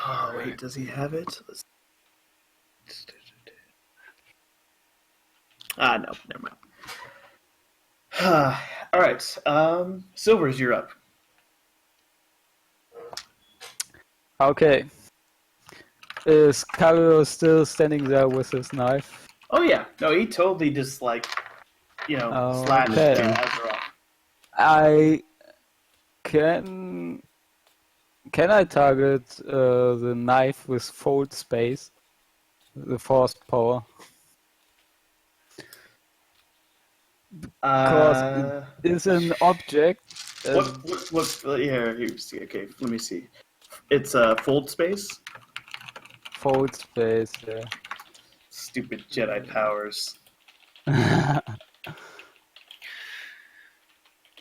Oh, wait, does he have it? No, never mind. All right, Silvers, you're up. Okay. Is Cario still standing there with his knife? Oh, yeah. No, he totally just, slashed Okay. Azeroth. I can I target the knife with fold space, the force power? Because it is an object. Here, okay, let me see. It's fold space. Fold space, yeah. Stupid Jedi powers.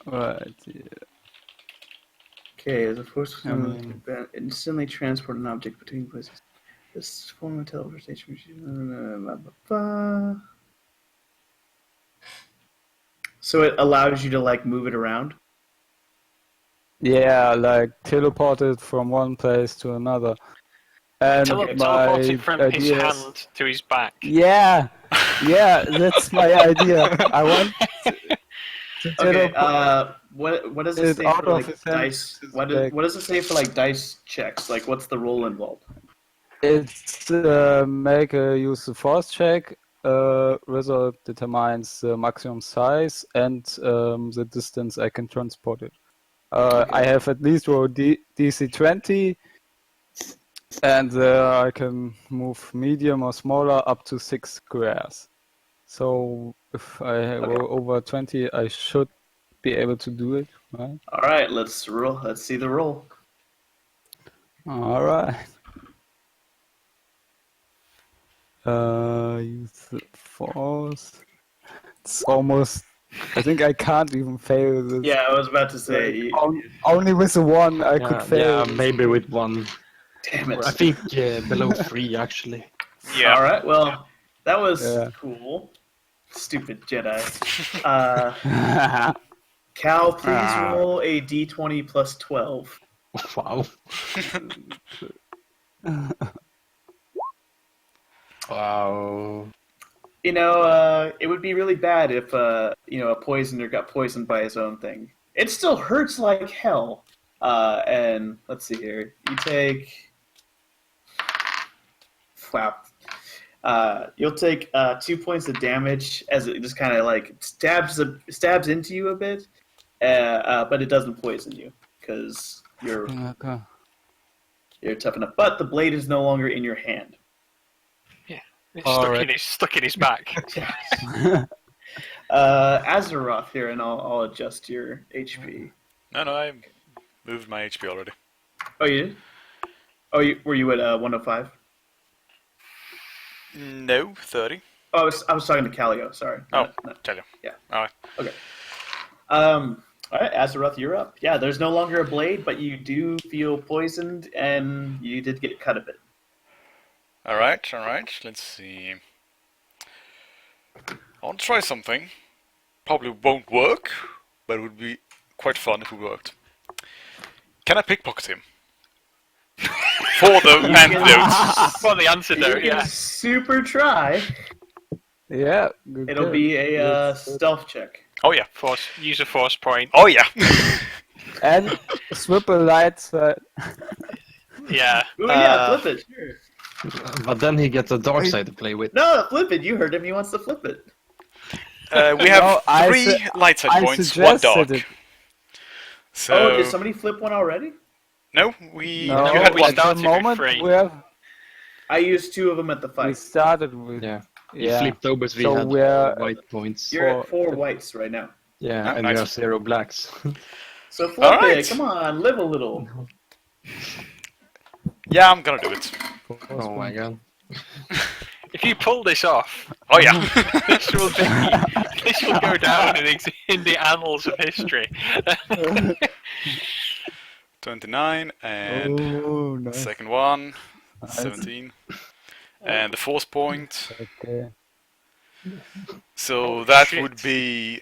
Right, yeah. Okay, as a force I mean- instantly transport an object between places. This form of teleportation machine. Blah, blah, blah. So it allows you to like move it around. Yeah, like teleported from one place to another. And Teleports it from his idea is- hand to his back. Yeah, that's my idea. I want to Okay. teleport What does it it say out for of like his hand dice? to his What back. does it say for like dice checks? Like what's the roll involved? It's make a use the force check. Result determines the maximum size and the distance I can transport it. I have at least roll DC 20, and I can move medium or smaller up to 6 squares. So if I roll over 20, I should be able to do it, right? All right, let's roll. Let's see the roll. All right. Use the force. It's almost. I think I can't even fail this. Yeah, I was about to say. Only with a 1 I could fail. Yeah, this. maybe with 1. Damn it. I think below 3 actually. Yeah. All right. Well, that was Yeah. cool. Stupid Jedi. Cal, please roll a d20 plus 12. Wow. Wow. You know, it would be really bad if a poisoner got poisoned by his own thing. It still hurts like hell. And let's see here. You take. Wow. You'll take 2 points of damage as it just kind of like stabs into you a bit, but it doesn't poison you because you're tough enough. But the blade is no longer in your hand. It's stuck in his back. Azeroth here, and I'll adjust your HP. No, I moved my HP already. Oh, you did? Oh, were you at 105? No, 30. Oh, I was talking to Calio. Sorry. Oh, No. tell you. Yeah. All right. Okay. All right, Azeroth, you're up. Yeah, there's no longer a blade, but you do feel poisoned, and you did get cut a bit. All right. Let's see. I'll try something. Probably won't work, but it would be quite fun if it worked. Can I pickpocket him? For the antidote. For the antidote, You can yeah. super try. Yeah. Good It'll be a stealth check. Oh yeah. Use a force point. Oh yeah. And Swipple lights. Yeah. Ooh, yeah, flip it. Sure. But then he gets a dark side to play with. No, flip it. You heard him. He wants to flip it. We have No, I 3 light side I points, 1 suggested dark. it. So Oh, did somebody flip one already? no, No, you had we one. at the started with moment 3. we have. I used 2 of them at the We fight. started with. Yeah. He Yeah. flipped over, so we So had we're- white points. You're at 4 whites right now. Yeah, Oh, and nice. we have 0 blacks. So flip Alright. it. Come on, live a little. Yeah, I'm gonna do it. Oh my god. If you pull this off, Oh yeah. this will go down in the annals of history. 29 and Oh, nice. second one, Nice. 17, and the force point. Okay. So that shit. would be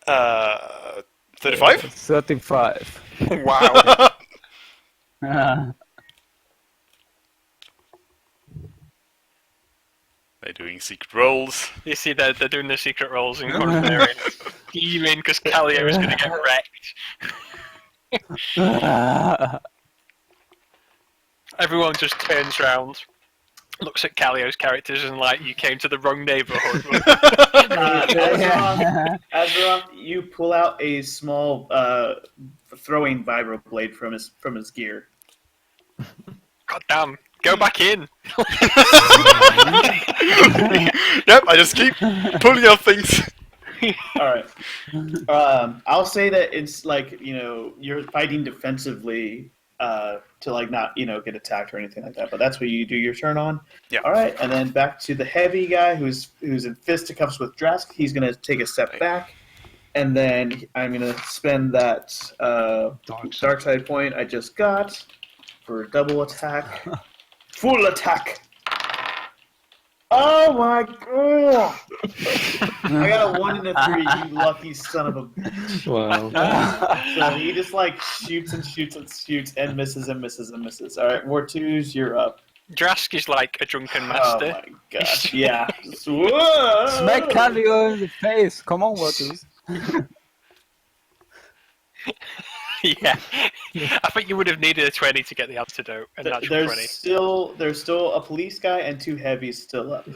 35. 35. Wow. They're doing secret rolls. You see, they're doing the secret rolls in Cornbarian. Even because Calio is going to get wrecked. Everyone just turns round, looks at Calio's characters, and like, you came to the wrong neighborhood. Azeroth, you pull out a small throwing vibro blade from his gear. God damn. Go back in. Yep, I just keep pulling out things. All right. I'll say that it's like, you're fighting defensively to like not get attacked or anything like that. But that's what you do your turn on. Yeah. All right, and then back to the heavy guy who's in fisticuffs with Drask. He's gonna take a step back. and then I'm gonna spend that dark side point I just got for a double attack, full attack. Oh my god! I got a 1 and a 3. You lucky son of a bitch. Wow. So he just like shoots and shoots and shoots and misses and misses and misses. All right, War 2s, you're up. Drask is like a drunken Oh master. my god! Yeah. Whoa! Smack Calio in the face. Come on, Waters. Yeah. I think you would have needed a 20 to get the antidote. A natural 20. There's still a police guy and 2 heavies still up.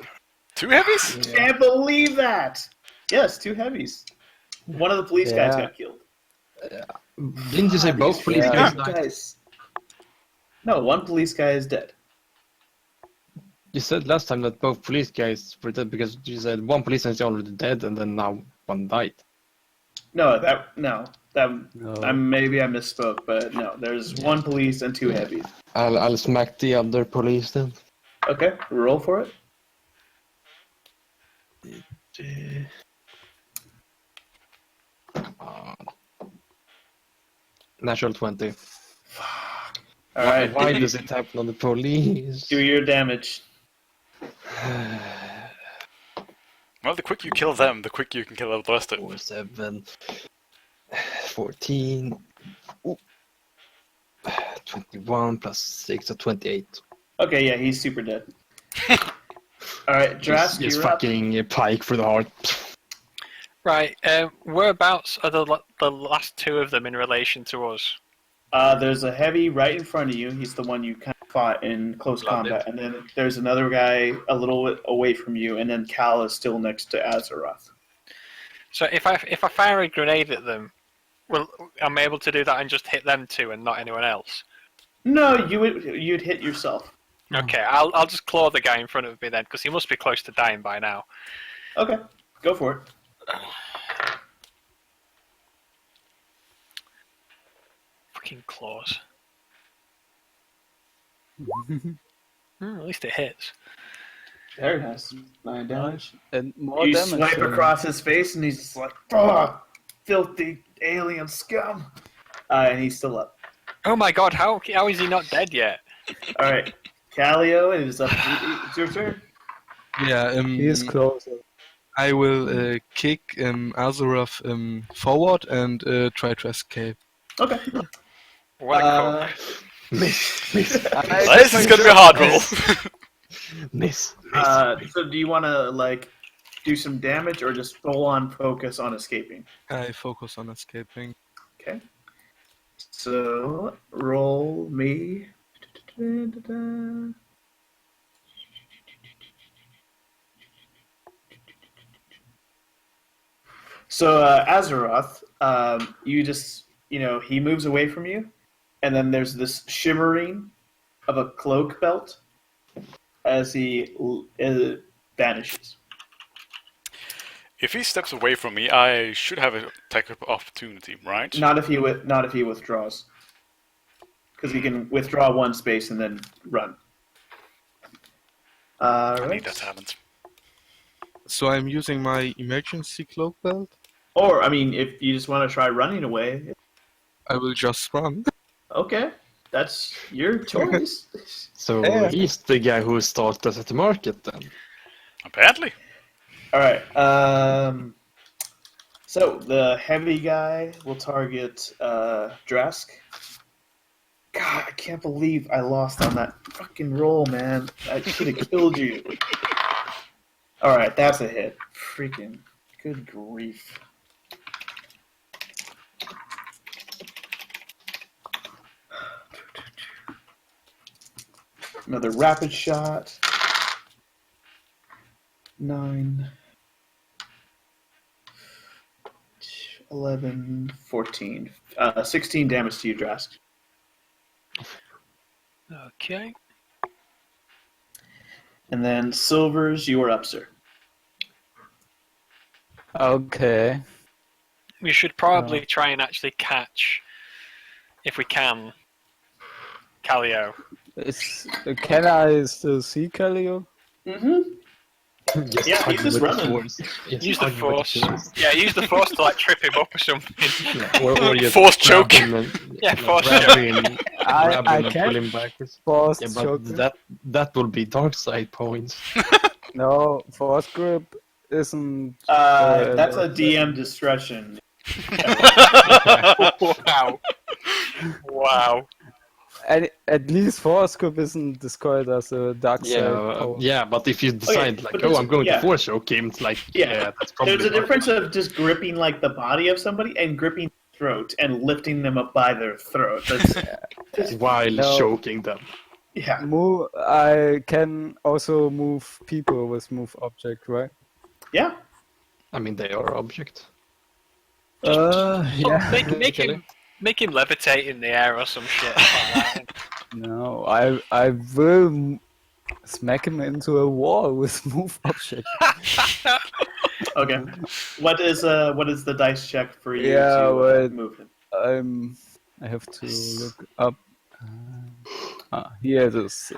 2 heavies? Can't believe that! Yes, 2 heavies. One of the police guys got killed. Didn't you say both police guys died? Guys. No, 1 police guy is dead. You said last time that both police guys were dead because you said 1 policeman is already dead and then now 1 died. No. Maybe I misspoke, but no. There's 1 police and 2 heavies. I'll smack the other police then. Okay, roll for it. Natural 20. All right. Why does it happen on the police? Do your damage. Well, the quicker you kill them, the quicker you can kill the rest of them. 4, 7, 14, 21 plus 6, so 28. Okay, yeah, he's super dead. All right, Drask, Just you're up. fucking pike for the heart. Right, whereabouts are the last 2 of them in relation to us? There's a heavy right in front of you. He's the one you kind of fought in close combat. And then there's another guy a little bit away from you, and then Cal is still next to Azeroth. So if I fire a grenade at them, well, I'm able to do that and just hit them 2 and not anyone else? No, you'd hit yourself. Okay, I'll just claw the guy in front of me then, because he must be close to dying by now. Okay, go for it. Fucking claws. At least it hits. Very nice. 9 damage. And more You damage. swipe across his face, and he's just like, "Ugh, filthy alien scum." And he's still up. Oh my god, how is he not dead yet? All right, Calio, it is up. It's your turn. Yeah, He is closer. I will kick Azeroth forward and try to escape. Okay. What a cock. Miss. This is gonna be a hard roll. Miss. So do you want to like do some damage or just full on focus on escaping? I focus on escaping. Okay. So roll me. So Azeroth, you just he moves away from you, and then there's this shimmering of a cloak belt as he vanishes. If he steps away from me, I should have an attack opportunity, right? Not if he withdraws, because he can withdraw 1 space and then run. I need that talent. So I'm using my emergency cloak belt. Or I mean, if you just want to try running away, I will just run. okay, that's your choice. So Yeah. he's the guy who started us at the market then. Apparently. All right. So the heavy guy will target Drask. God, I can't believe I lost on that fucking roll, man. I should have killed you. All right, that's a hit. Freaking good grief. Another rapid shot. 9, 11, 14. 16 damage to you, Drask. Okay. And then Silvers, you are up, sir. Okay. We should probably try and actually catch, if we can, Calio. Can I still see Calio? Mm-hmm. Just Yeah, hug he's him just with running. force. Just Use the hug him with force. force. Yeah, use the force to like trip him up or something. Yeah, or just Force grab choke. him and Yeah, force grab choke. him, I grab him and can pull him backwards. force Yeah, choke. but that will be dark side points. No, force grip isn't. That's a allowed. DM discretion. Wow. Wow. And at least force grip isn't described as a dark side power. Yeah, but if you decide but like, there's- I'm going yeah. to force choke him, it's like, Yeah. that's probably There's a dark difference side. of just gripping like the body of somebody and gripping their throat and lifting them up by their throat. That's While No. choking them. yeah. Move. I can also move people with move object, right? Yeah. I mean, they are object. Yeah. Make him levitate in the air or some shit. Like that. No, I will smack him into a wall with move object. Okay. What is the dice check for you Yeah, to well, move him? I have to look up. Here it is.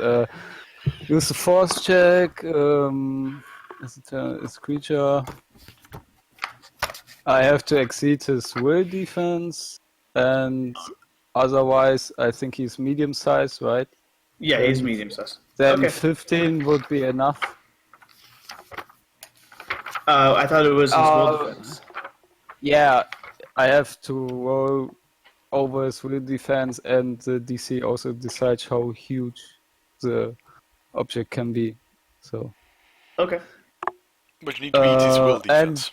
Use the force check. Is creature. I have to exceed his will defense, and otherwise, I think he's medium size, right? Yeah, he's and medium size. Then Okay. 15 would be enough. I thought it was his will defense. Yeah, I have to roll over his will defense, and the DC also decides how huge the object can be. So, Okay. But you need to beat his will and defense.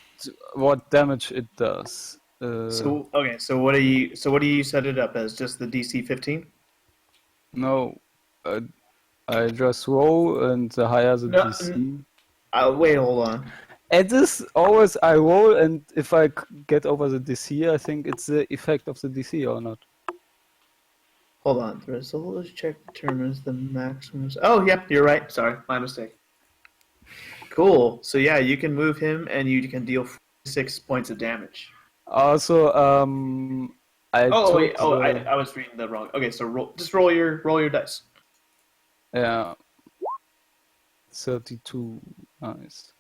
what damage it does. So what do you set it up as? Just the DC 15? No, I just roll, and the higher the No, DC. Wait, hold on. It is always I roll, and if I get over the DC, I think it's the effect of the DC or not. Hold on. The result of the check determines the maximum. Oh, yeah, you're right. Sorry, my mistake. Cool. So yeah, you can move him, and you can deal 6 points of damage. Also, I Oh wait. took Oh, the- I was reading the wrong. Okay, so roll your dice. Yeah. 32. Nice.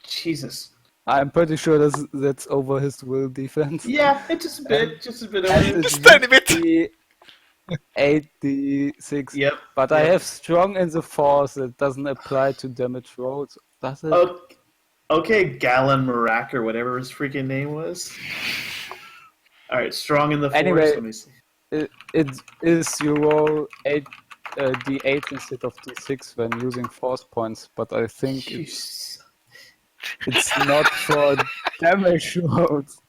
Jesus. I'm pretty sure that's over his will defense. Yeah, it's just a bit. Just a bit. And Just tiny bit. the 8d6. Yep. But I yep. have strong in the force that doesn't apply to damage rolls. Does it? Okay, Galen Marak or whatever his freaking name was. All right, strong in the force. Anyway, Let me see. It is you roll d8 instead of d6 when using force points, but I think it's not for damage rolls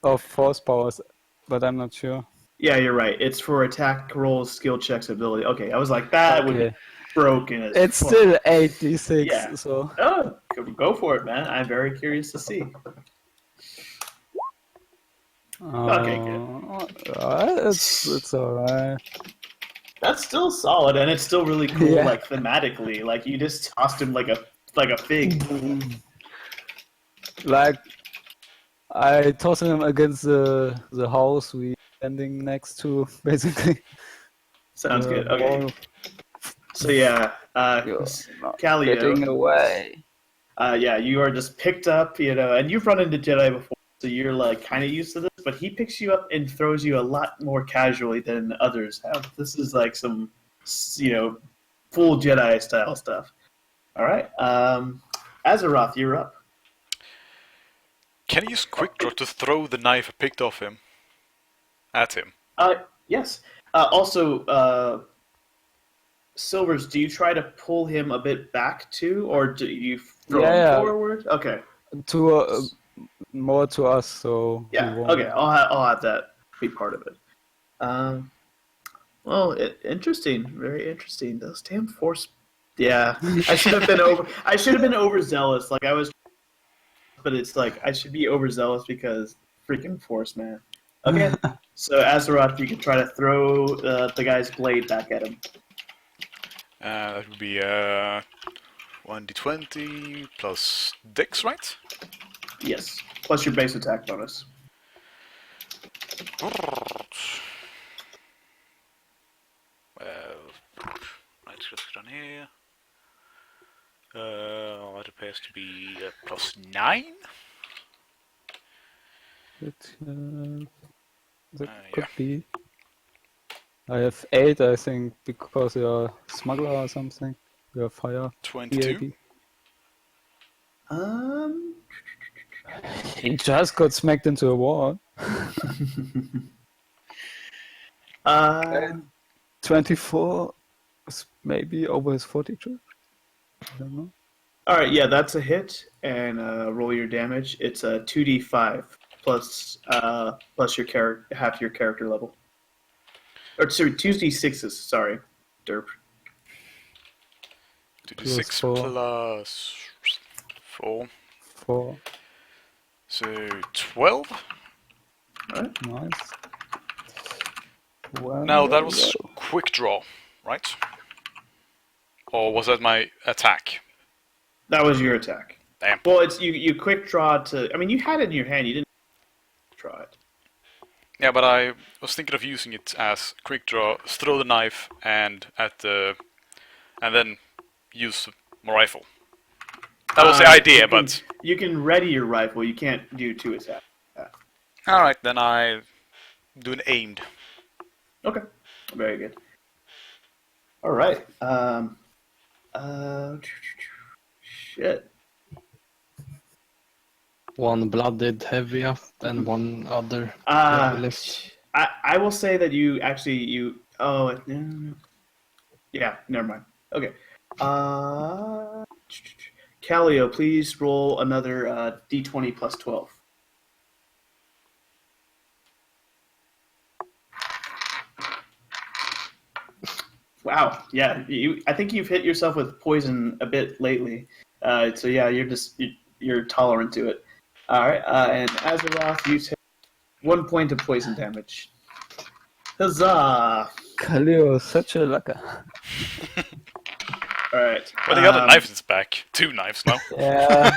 of force powers, but I'm not sure. Yeah, you're right. It's for attack rolls, skill checks, ability. Okay, I was like, that would be Okay. broken as It's fuck. still 8d6, Yeah. so Oh, go for it, man. I'm very curious to see. Okay, good. It's alright. That's still solid, and it's still really cool, Yeah. like thematically. Like you just tossed him like a fig. Like I tossed him against the house we standing next to, basically. Sounds good. The Okay. wall. So yeah, You're not Callio. getting away. Yeah, you are just picked up, and you've run into Jedi before, so you're like kind of used to this. But he picks you up and throws you a lot more casually than others have. This is like some, full Jedi style stuff. All right, Azeroth, you're up. Can you use quick draw to throw the knife I picked off him at him? Yes. Also, Silvers, do you try to pull him a bit back too, or do you throw him forward? Okay. To more to us, so he Yeah. won't. Okay. I'll have that be part of it. Well, interesting. Very interesting. Those damn force. Yeah, I should have been overzealous. Like I was, but it's like I should be overzealous because freaking force, man. Okay. So Azeroth, you can try to throw the guy's blade back at him. That would be 1d20 plus dex, right? Yes. Plus your base attack bonus. Let's just run here. appears to be +9. That Yeah. could be. I have 8, I think, because you're a smuggler or something. You're fire. 22. He just got smacked into a wall. 24 is maybe over his 42. I don't know. All right, yeah, that's a hit, and roll your damage. It's a 2d5 plus your half your character level. Or sorry, 2d6s. Sorry, derp. 2d6 4. plus 4. 4. So 12. All right. Nice. Well, Now that was quick draw, right? Or was that my attack? That was your attack. Damn. Well, it's you quick draw to. I mean, you had it in your hand. You didn't draw it. Yeah, but I was thinking of using it as quick draw, throw the knife, and then use my rifle. That was the idea, but you can ready your rifle. You can't do 2 attacks. all right, then I do an aimed. Okay, very good. All right. Shit. One blooded heavy up and one other heavy left. I will say that you yeah, never mind. Okay. Callio, please roll another d20 plus 12. Wow. Yeah. I think you've hit yourself with poison a bit lately. So yeah, you're tolerant to it. All right. And Azeroth, you take 1 point of poison damage. Huzzah! Khalil, such a lucker. All right. Well, the other knife is back. 2 knives now. Yeah.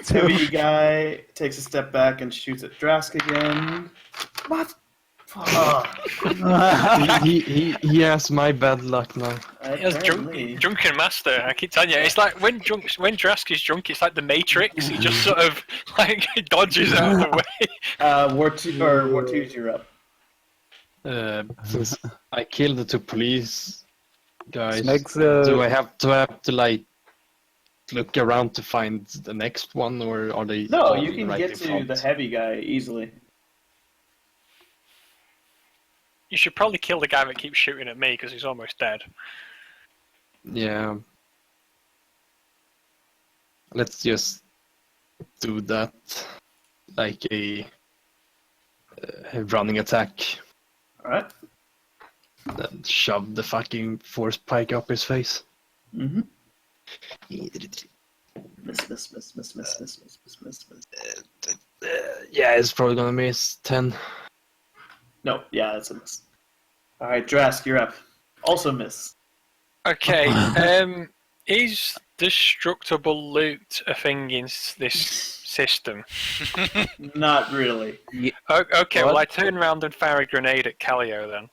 Heavy guy takes a step back and shoots at Drask again. What? He has my bad luck now. He has drunken master. I keep telling you, it's like when Drask is drunk, it's like the Matrix. He just sort of like dodges out of the way. War 2's you're up. Since I killed the 2 police guys, Makes, do I have to like look around to find the next one, or are they? No, all you can right get in to front? the heavy guy easily. You should probably kill the guy that keeps shooting at me because he's almost dead. Yeah. Let's just do that like a running attack. Alright. Then shove the fucking force pike up his face. Mm-hmm. Miss. Yeah, it's probably gonna miss 10. No, yeah, that's a miss. Alright, Drask, you're up. Also miss. Okay, is destructible loot a thing in this system? Not really. Okay, well I turn around and fire a grenade at Callio then.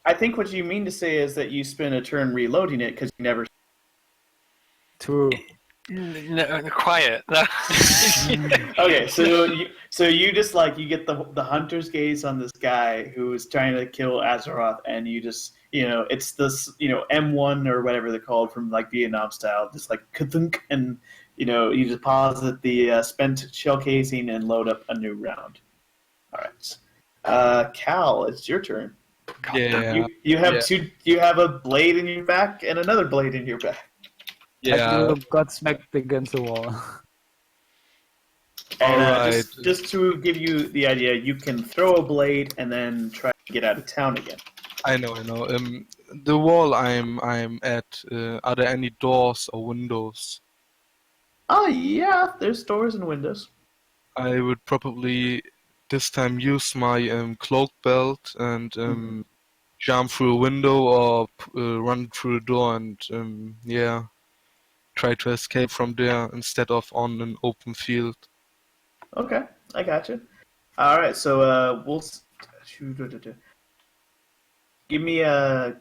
I think what you mean to say is that you spend a turn reloading it because you never. True. No, quiet. Okay, so you just like you get the hunter's gaze on this guy who is trying to kill Azeroth, and you just it's this M1 or whatever they're called from like Vietnam style, just like ka-thunk, and you deposit the spent shell casing and load up a new round. All right, Cal, it's your turn. Yeah. You have Yeah. two. You have a blade in your back and another blade in your back. Yeah. You got smacked against the wall. And Alright. just to give you the idea, you can throw a blade and then try to get out of town again. I know. The wall I'm at. Are there any doors or windows? Oh yeah, there's doors and windows. I would probably this time use my cloak belt and jump through a window or run through a door and try to escape from there instead of on an open field. Okay, I got you. All right, so we'll give me a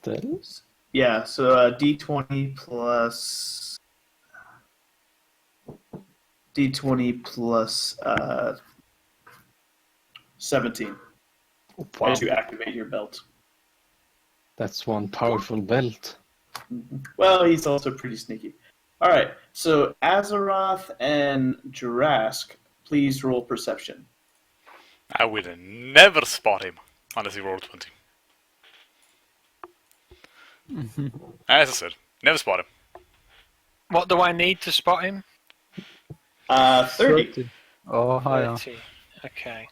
Still? Yeah, so D20 plus 17 Wow, as you activate your belt. that's one powerful belt. Well, he's also pretty sneaky. All right, so Azeroth and Jurask, please roll perception. I will never spot him unless he rolled 20. As I said, never spot him. What do I need to spot him? 30. Oh, higher. 30. Okay.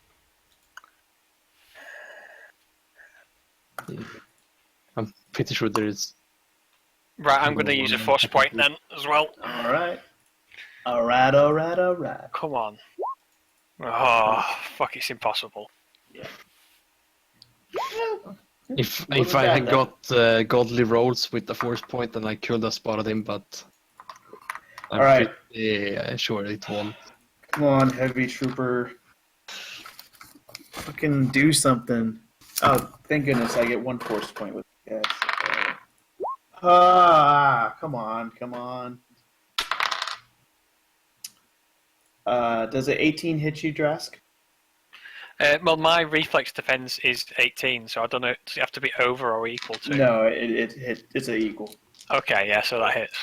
I'm pretty sure there is. Right, I'm going to use a force point then as well. All right. All right. Come on. Oh, fuck, it's impossible. If Wasn't I bad, had though. got godly rolls with the force point, then I could have spotted him, but I'm All right. pretty sure it won't. Come on, heavy trooper. Fucking do something. Oh, thank goodness I get one force point with this. Come on. Does an 18 hit you, Drask? Well, my reflex defense is 18, so I don't know. Does it have to be over or equal to? No, it's an equal. Okay, yeah, so that hits.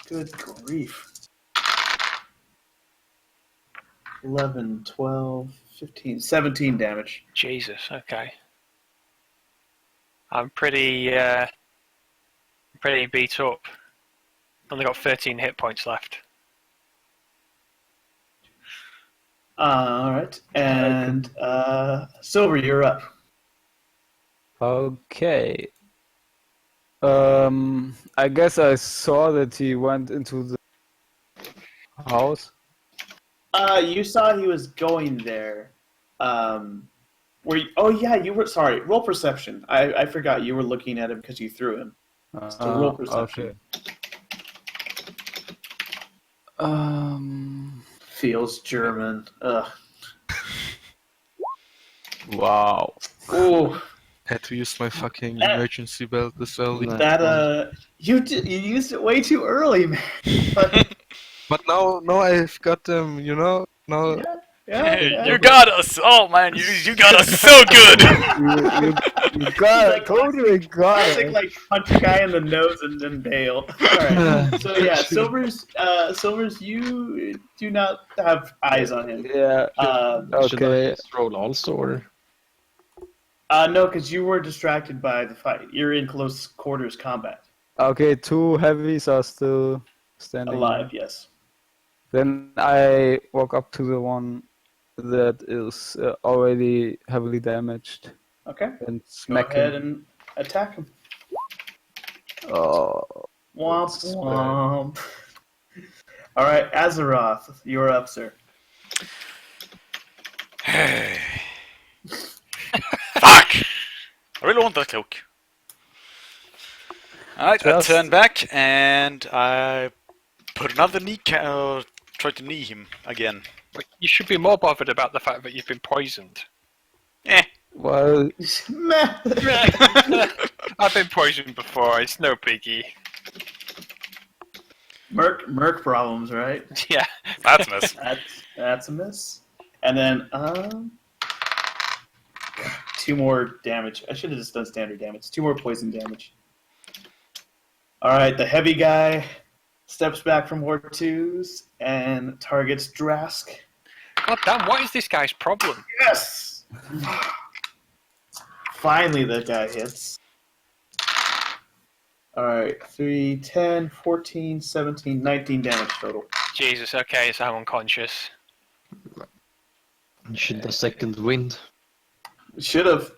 Good grief. 11, 12, 15, 17 damage. Jesus, okay. I'm pretty beat up. Only got 13 hit points left. Alright, and Silver, you're up. Okay. I guess I saw that he went into the house. You saw he was going there. Oh yeah, you were sorry. Roll perception. I forgot you were looking at him because you threw him. So roll perception. Okay. Feels German. Ugh. Wow. Ooh, Had to use my fucking emergency belt this early. that you used it way too early, man. But now I've got them, you know. Now Yeah. You got us! Oh man, you got us so good! You got it. Totally got Classic, it. like punch a guy in the nose and then bail. Alright. So yeah, Silver's you do not have eyes on him. Yeah. Should I Okay. just roll also, or? No, because you were distracted by the fight. You're in close quarters combat. Okay. 2 heavies are still standing. Alive, yes. Then I walk up to the one that is already heavily damaged Okay. and Go smack ahead him. and attack him. Oh. Womp That's womp. Alright, Azeroth, you're up, sir. Fuck! I really want that cloak. Alright, I Just- turn back and I put another try to knee him again. But you should be more bothered about the fact that you've been poisoned. Eh. Well, Meh. I've been poisoned before, it's no biggie. Merc problems, right? Yeah. That's a miss. That's a miss. And then 2 more damage. I should have just done standard damage. 2 more poison damage. Alright, the heavy guy steps back from War 2s and targets Drask. God damn, what is this guy's problem? Yes! Finally that guy hits. Alright, 3, 10, 14, 17, 19 damage total. Jesus, okay, so I'm unconscious. Should the second wind? Should have.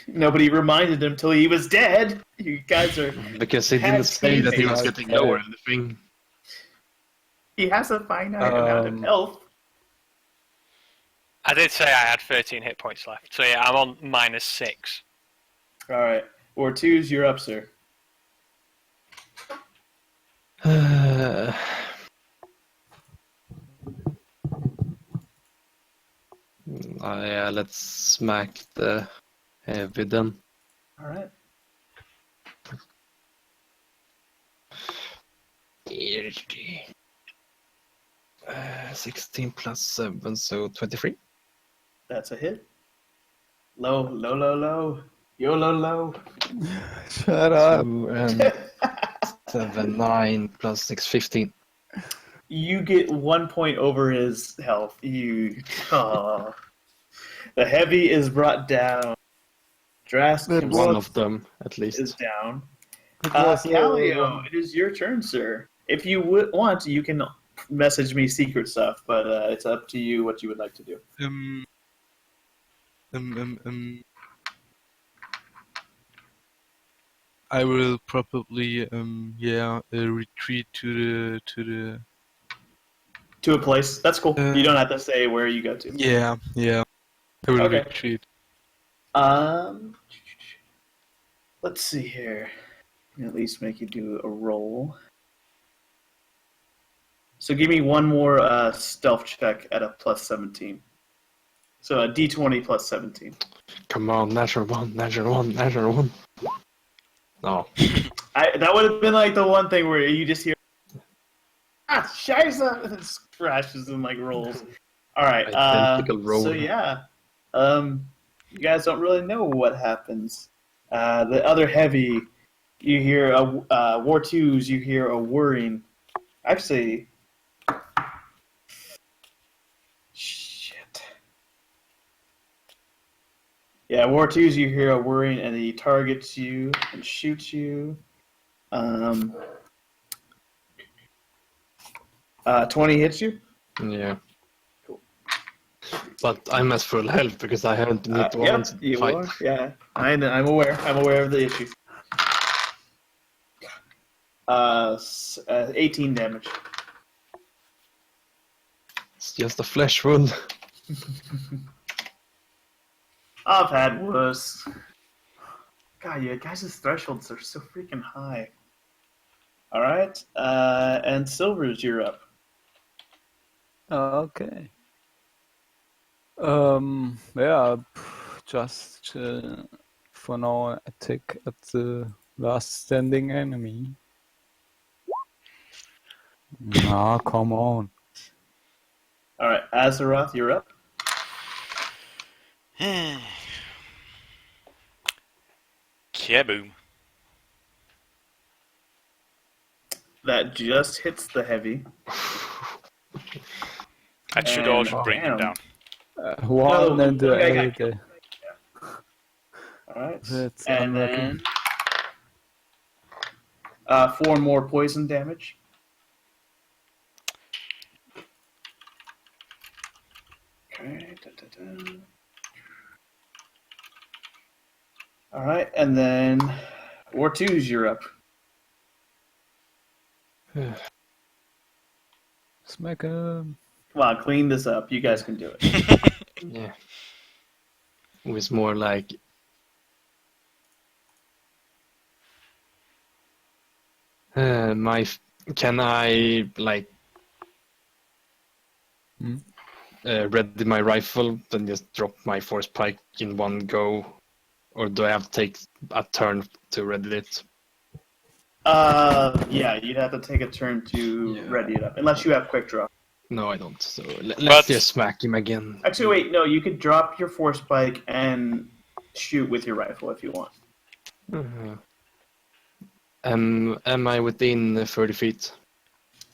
Nobody reminded him till he was dead. You guys are... Because he didn't say that he was teammates. getting lower in the thing. He has a finite amount of health. I did say I had 13 hit points left, so yeah, I'm on -6. Alright, War 2s, you're up, sir. Yeah, let's smack the heavy then. All right. 16 plus 7, so 23. That's a hit. Low, low, low, low. YOLO low. Shut up. 2 and 7, 9 plus 6, 15. You get 1 point over his health. The heavy is brought down. Drask That himself One of them, at is least. down. It was, Calio, it is your turn, sir. If you want, you can message me secret stuff, but it's up to you what you would like to do. I will probably retreat to the To a place. That's cool. You don't have to say where you go to. yeah. I will Okay. retreat. Let's see here. At least make you do a roll. So give me one more stealth check at a plus 17. So a d20 plus 17. Come on, natural 1, natural 1, natural 1. No. That would have been like the one thing where you just hear Scheiße! And it crashes and like rolls. Alright, Identical roll. so yeah. You guys don't really know what happens. The other heavy, you hear War 2s, you hear a whirring. Actually, shit. Yeah, War 2s, you hear a whirring and he targets you and shoots you. 20 hits you? Yeah. Cool. But I'm at full health because I haven't been hit Yep, once. you Fight. are. Yeah, I'm aware. I'm aware of the issue. 18 damage. It's just a flesh wound. I've had worse. God, you guys' thresholds are so freaking high. All right, and Silvers, you're up. Okay. Yeah, just for now, attack at the last standing enemy. Ah, come on. All right, Azeroth, you're up. Kaboom. That just hits the heavy. That should And- also bring him damn. down. One No, and the guy got 8. killed. All right, That's and unlucky. then 4 more poison damage. Okay. All right, and then War 2's, you're up. Smack him. Come on, clean this up. You guys can do it. Yeah. It was more like can I like ready my rifle, then just drop my force pike in one go, or do I have to take a turn to ready it? Yeah, you'd have to take a turn to Yeah. ready it up, unless you have quick draw. No, I don't. So let's But- just smack him again. Actually, wait, no, you could drop your force spike and shoot with your rifle if you want. Am I within 30 feet?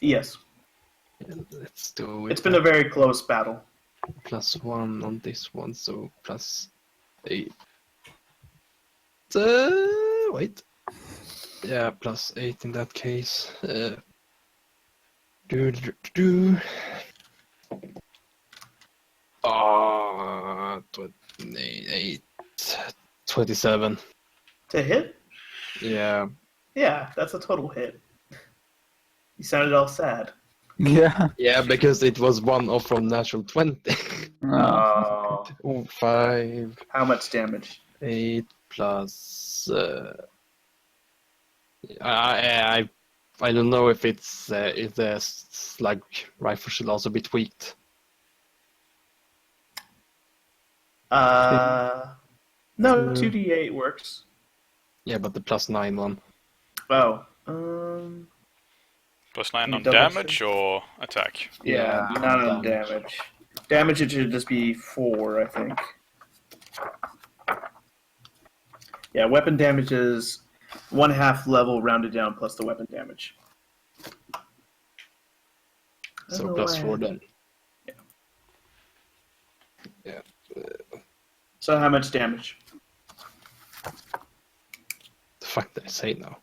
Yes, Let's do it. it's been a very close battle. +1 on this one, so +8. Wait. Yeah, +8 in that case. Ah, 28, 27. To hit? Yeah. Yeah, that's a total hit. You sounded all sad. Yeah. Yeah, because it was one off from natural 20. Oh, Oh, 5, how much damage? 8 plus. I don't know if it's if the slug rifle should also be tweaked. No, 2d8 works. Yeah, but the +9 one. Oh. +9 Let me on double damage check. or attack? Yeah, Yeah, not on damage. damage. Damage it should just be 4, I think. Yeah, weapon damage is 1/2 level rounded down plus the weapon damage. So don't know +4 why. then. So how much damage? The fuck did I say now?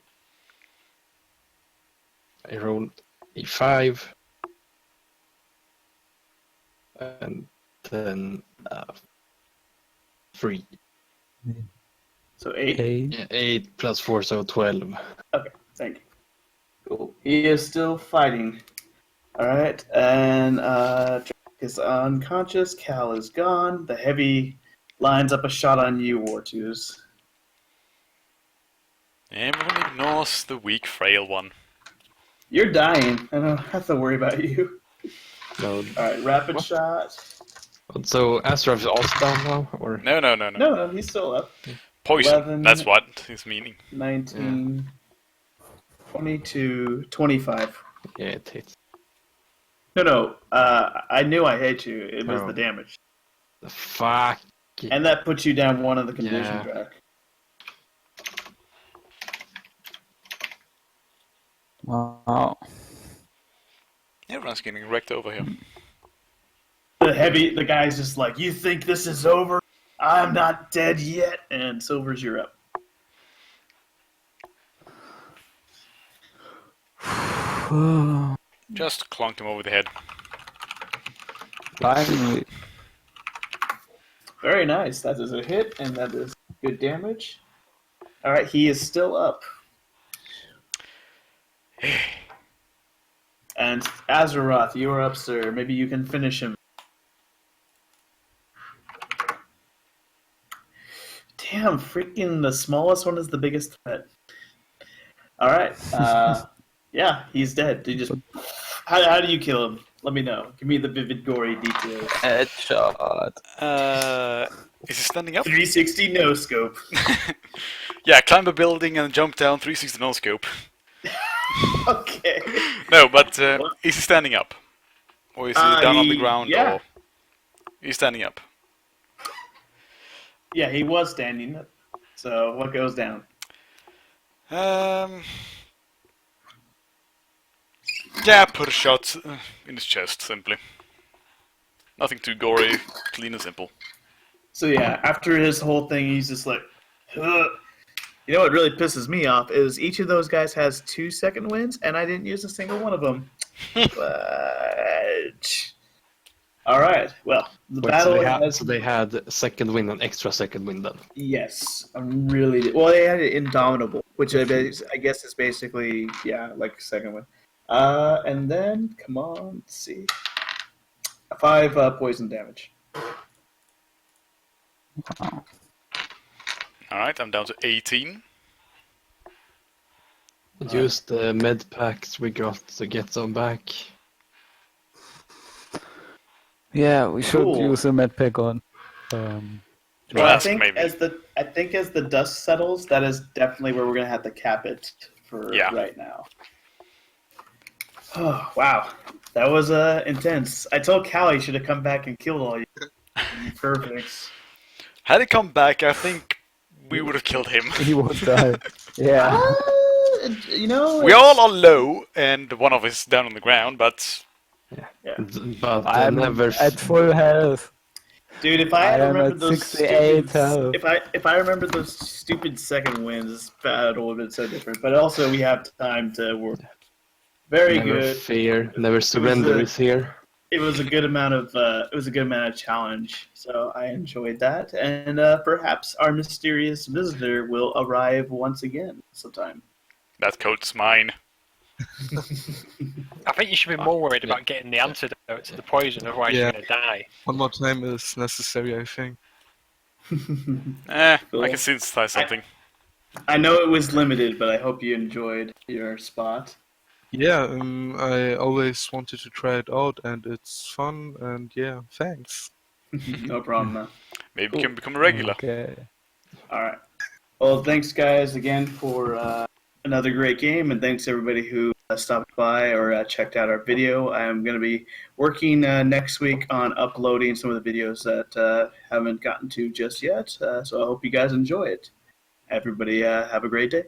I rolled a 5. And then 3. So 8? Yeah, 8 + 4, so 12. Okay, thank you. Cool. He is still fighting. Alright, and Jack is unconscious, Cal is gone. The heavy lines up a shot on you, Wartus. Everyone ignores the weak, frail one. You're dying. I don't have to worry about you. No. Alright, rapid What? shot. So Astraf is also down now, or? No. No, he's still up. Poison. 11. That's what his meaning. 19, 22, 25. Yeah, it hits. No. I knew I hit you. It was Oh. the damage. The fuck. And that puts you down 1 on the condition Yeah. track. Wow. Everyone's getting wrecked over here. The guy's just like, you think this is over? I'm not dead yet. And Silver's, you're up. Just clonked him over the head. Finally. Very nice. That is a hit, and that is good damage. All right, he is still up. And Azeroth, you're up, sir. Maybe you can finish him. Damn, freaking the smallest one is the biggest threat. All right. Yeah, he's dead. You just how do you kill him? Let me know. Give me the vivid, gory details. Headshot. Is he standing up? 360 no scope. Yeah, climb a building and jump down 360 no scope. Okay. No, but is he standing up? Or is he down on the ground? Yeah. Or he's standing up? Yeah, he was standing up. So what goes down? Yeah, put a shot in his chest, simply. Nothing too gory, clean and simple. So yeah, after his whole thing, he's just like, ugh. You know what really pisses me off is each of those guys has 2 second wins, and I didn't use a single one of them. But... All right. Well, the battle has. So they had second win and extra second win then. Yes, I'm really. Well, they had it indomitable, which I guess is basically like second win. And then come on, let's see, 5 poison damage. Wow. Alright, I'm down to 18. Use the med packs we got to get them back. Yeah, we should Cool. use a med pack on. Well, Flask, maybe. as the dust settles, that is definitely where we're gonna have to cap it for right now. Oh wow, that was intense. I told Cal he should have come back and killed all you. Perfect. Had he come back, I think we would have killed him. He would die. Yeah. You know, We all are low, and one of us down on the ground, but Yeah. But I'm never. at full health. Dude, if I had I am remembered at those 68 stupid, health. if I remembered those stupid second wins, this battle would have been so different. But also, we have time to work. Very Never good. fear, never surrender is here. It was a good amount of challenge, so I enjoyed that. And perhaps our mysterious visitor will arrive once again sometime. that coat's mine. I think you should be more worried about getting the antidote to the poison, otherwise Yeah. you're going to die. One more time is necessary, I think. Cool. I can synthesize something. I know it was limited, but I hope you enjoyed your spot. Yeah, I always wanted to try it out, and it's fun, and yeah, thanks. No problem, man. Maybe Cool. we can become a regular. Okay. All right. Well, thanks guys again for another great game, and thanks everybody who stopped by or checked out our video. I'm going to be working next week on uploading some of the videos that haven't gotten to just yet, so I hope you guys enjoy it. Everybody have a great day.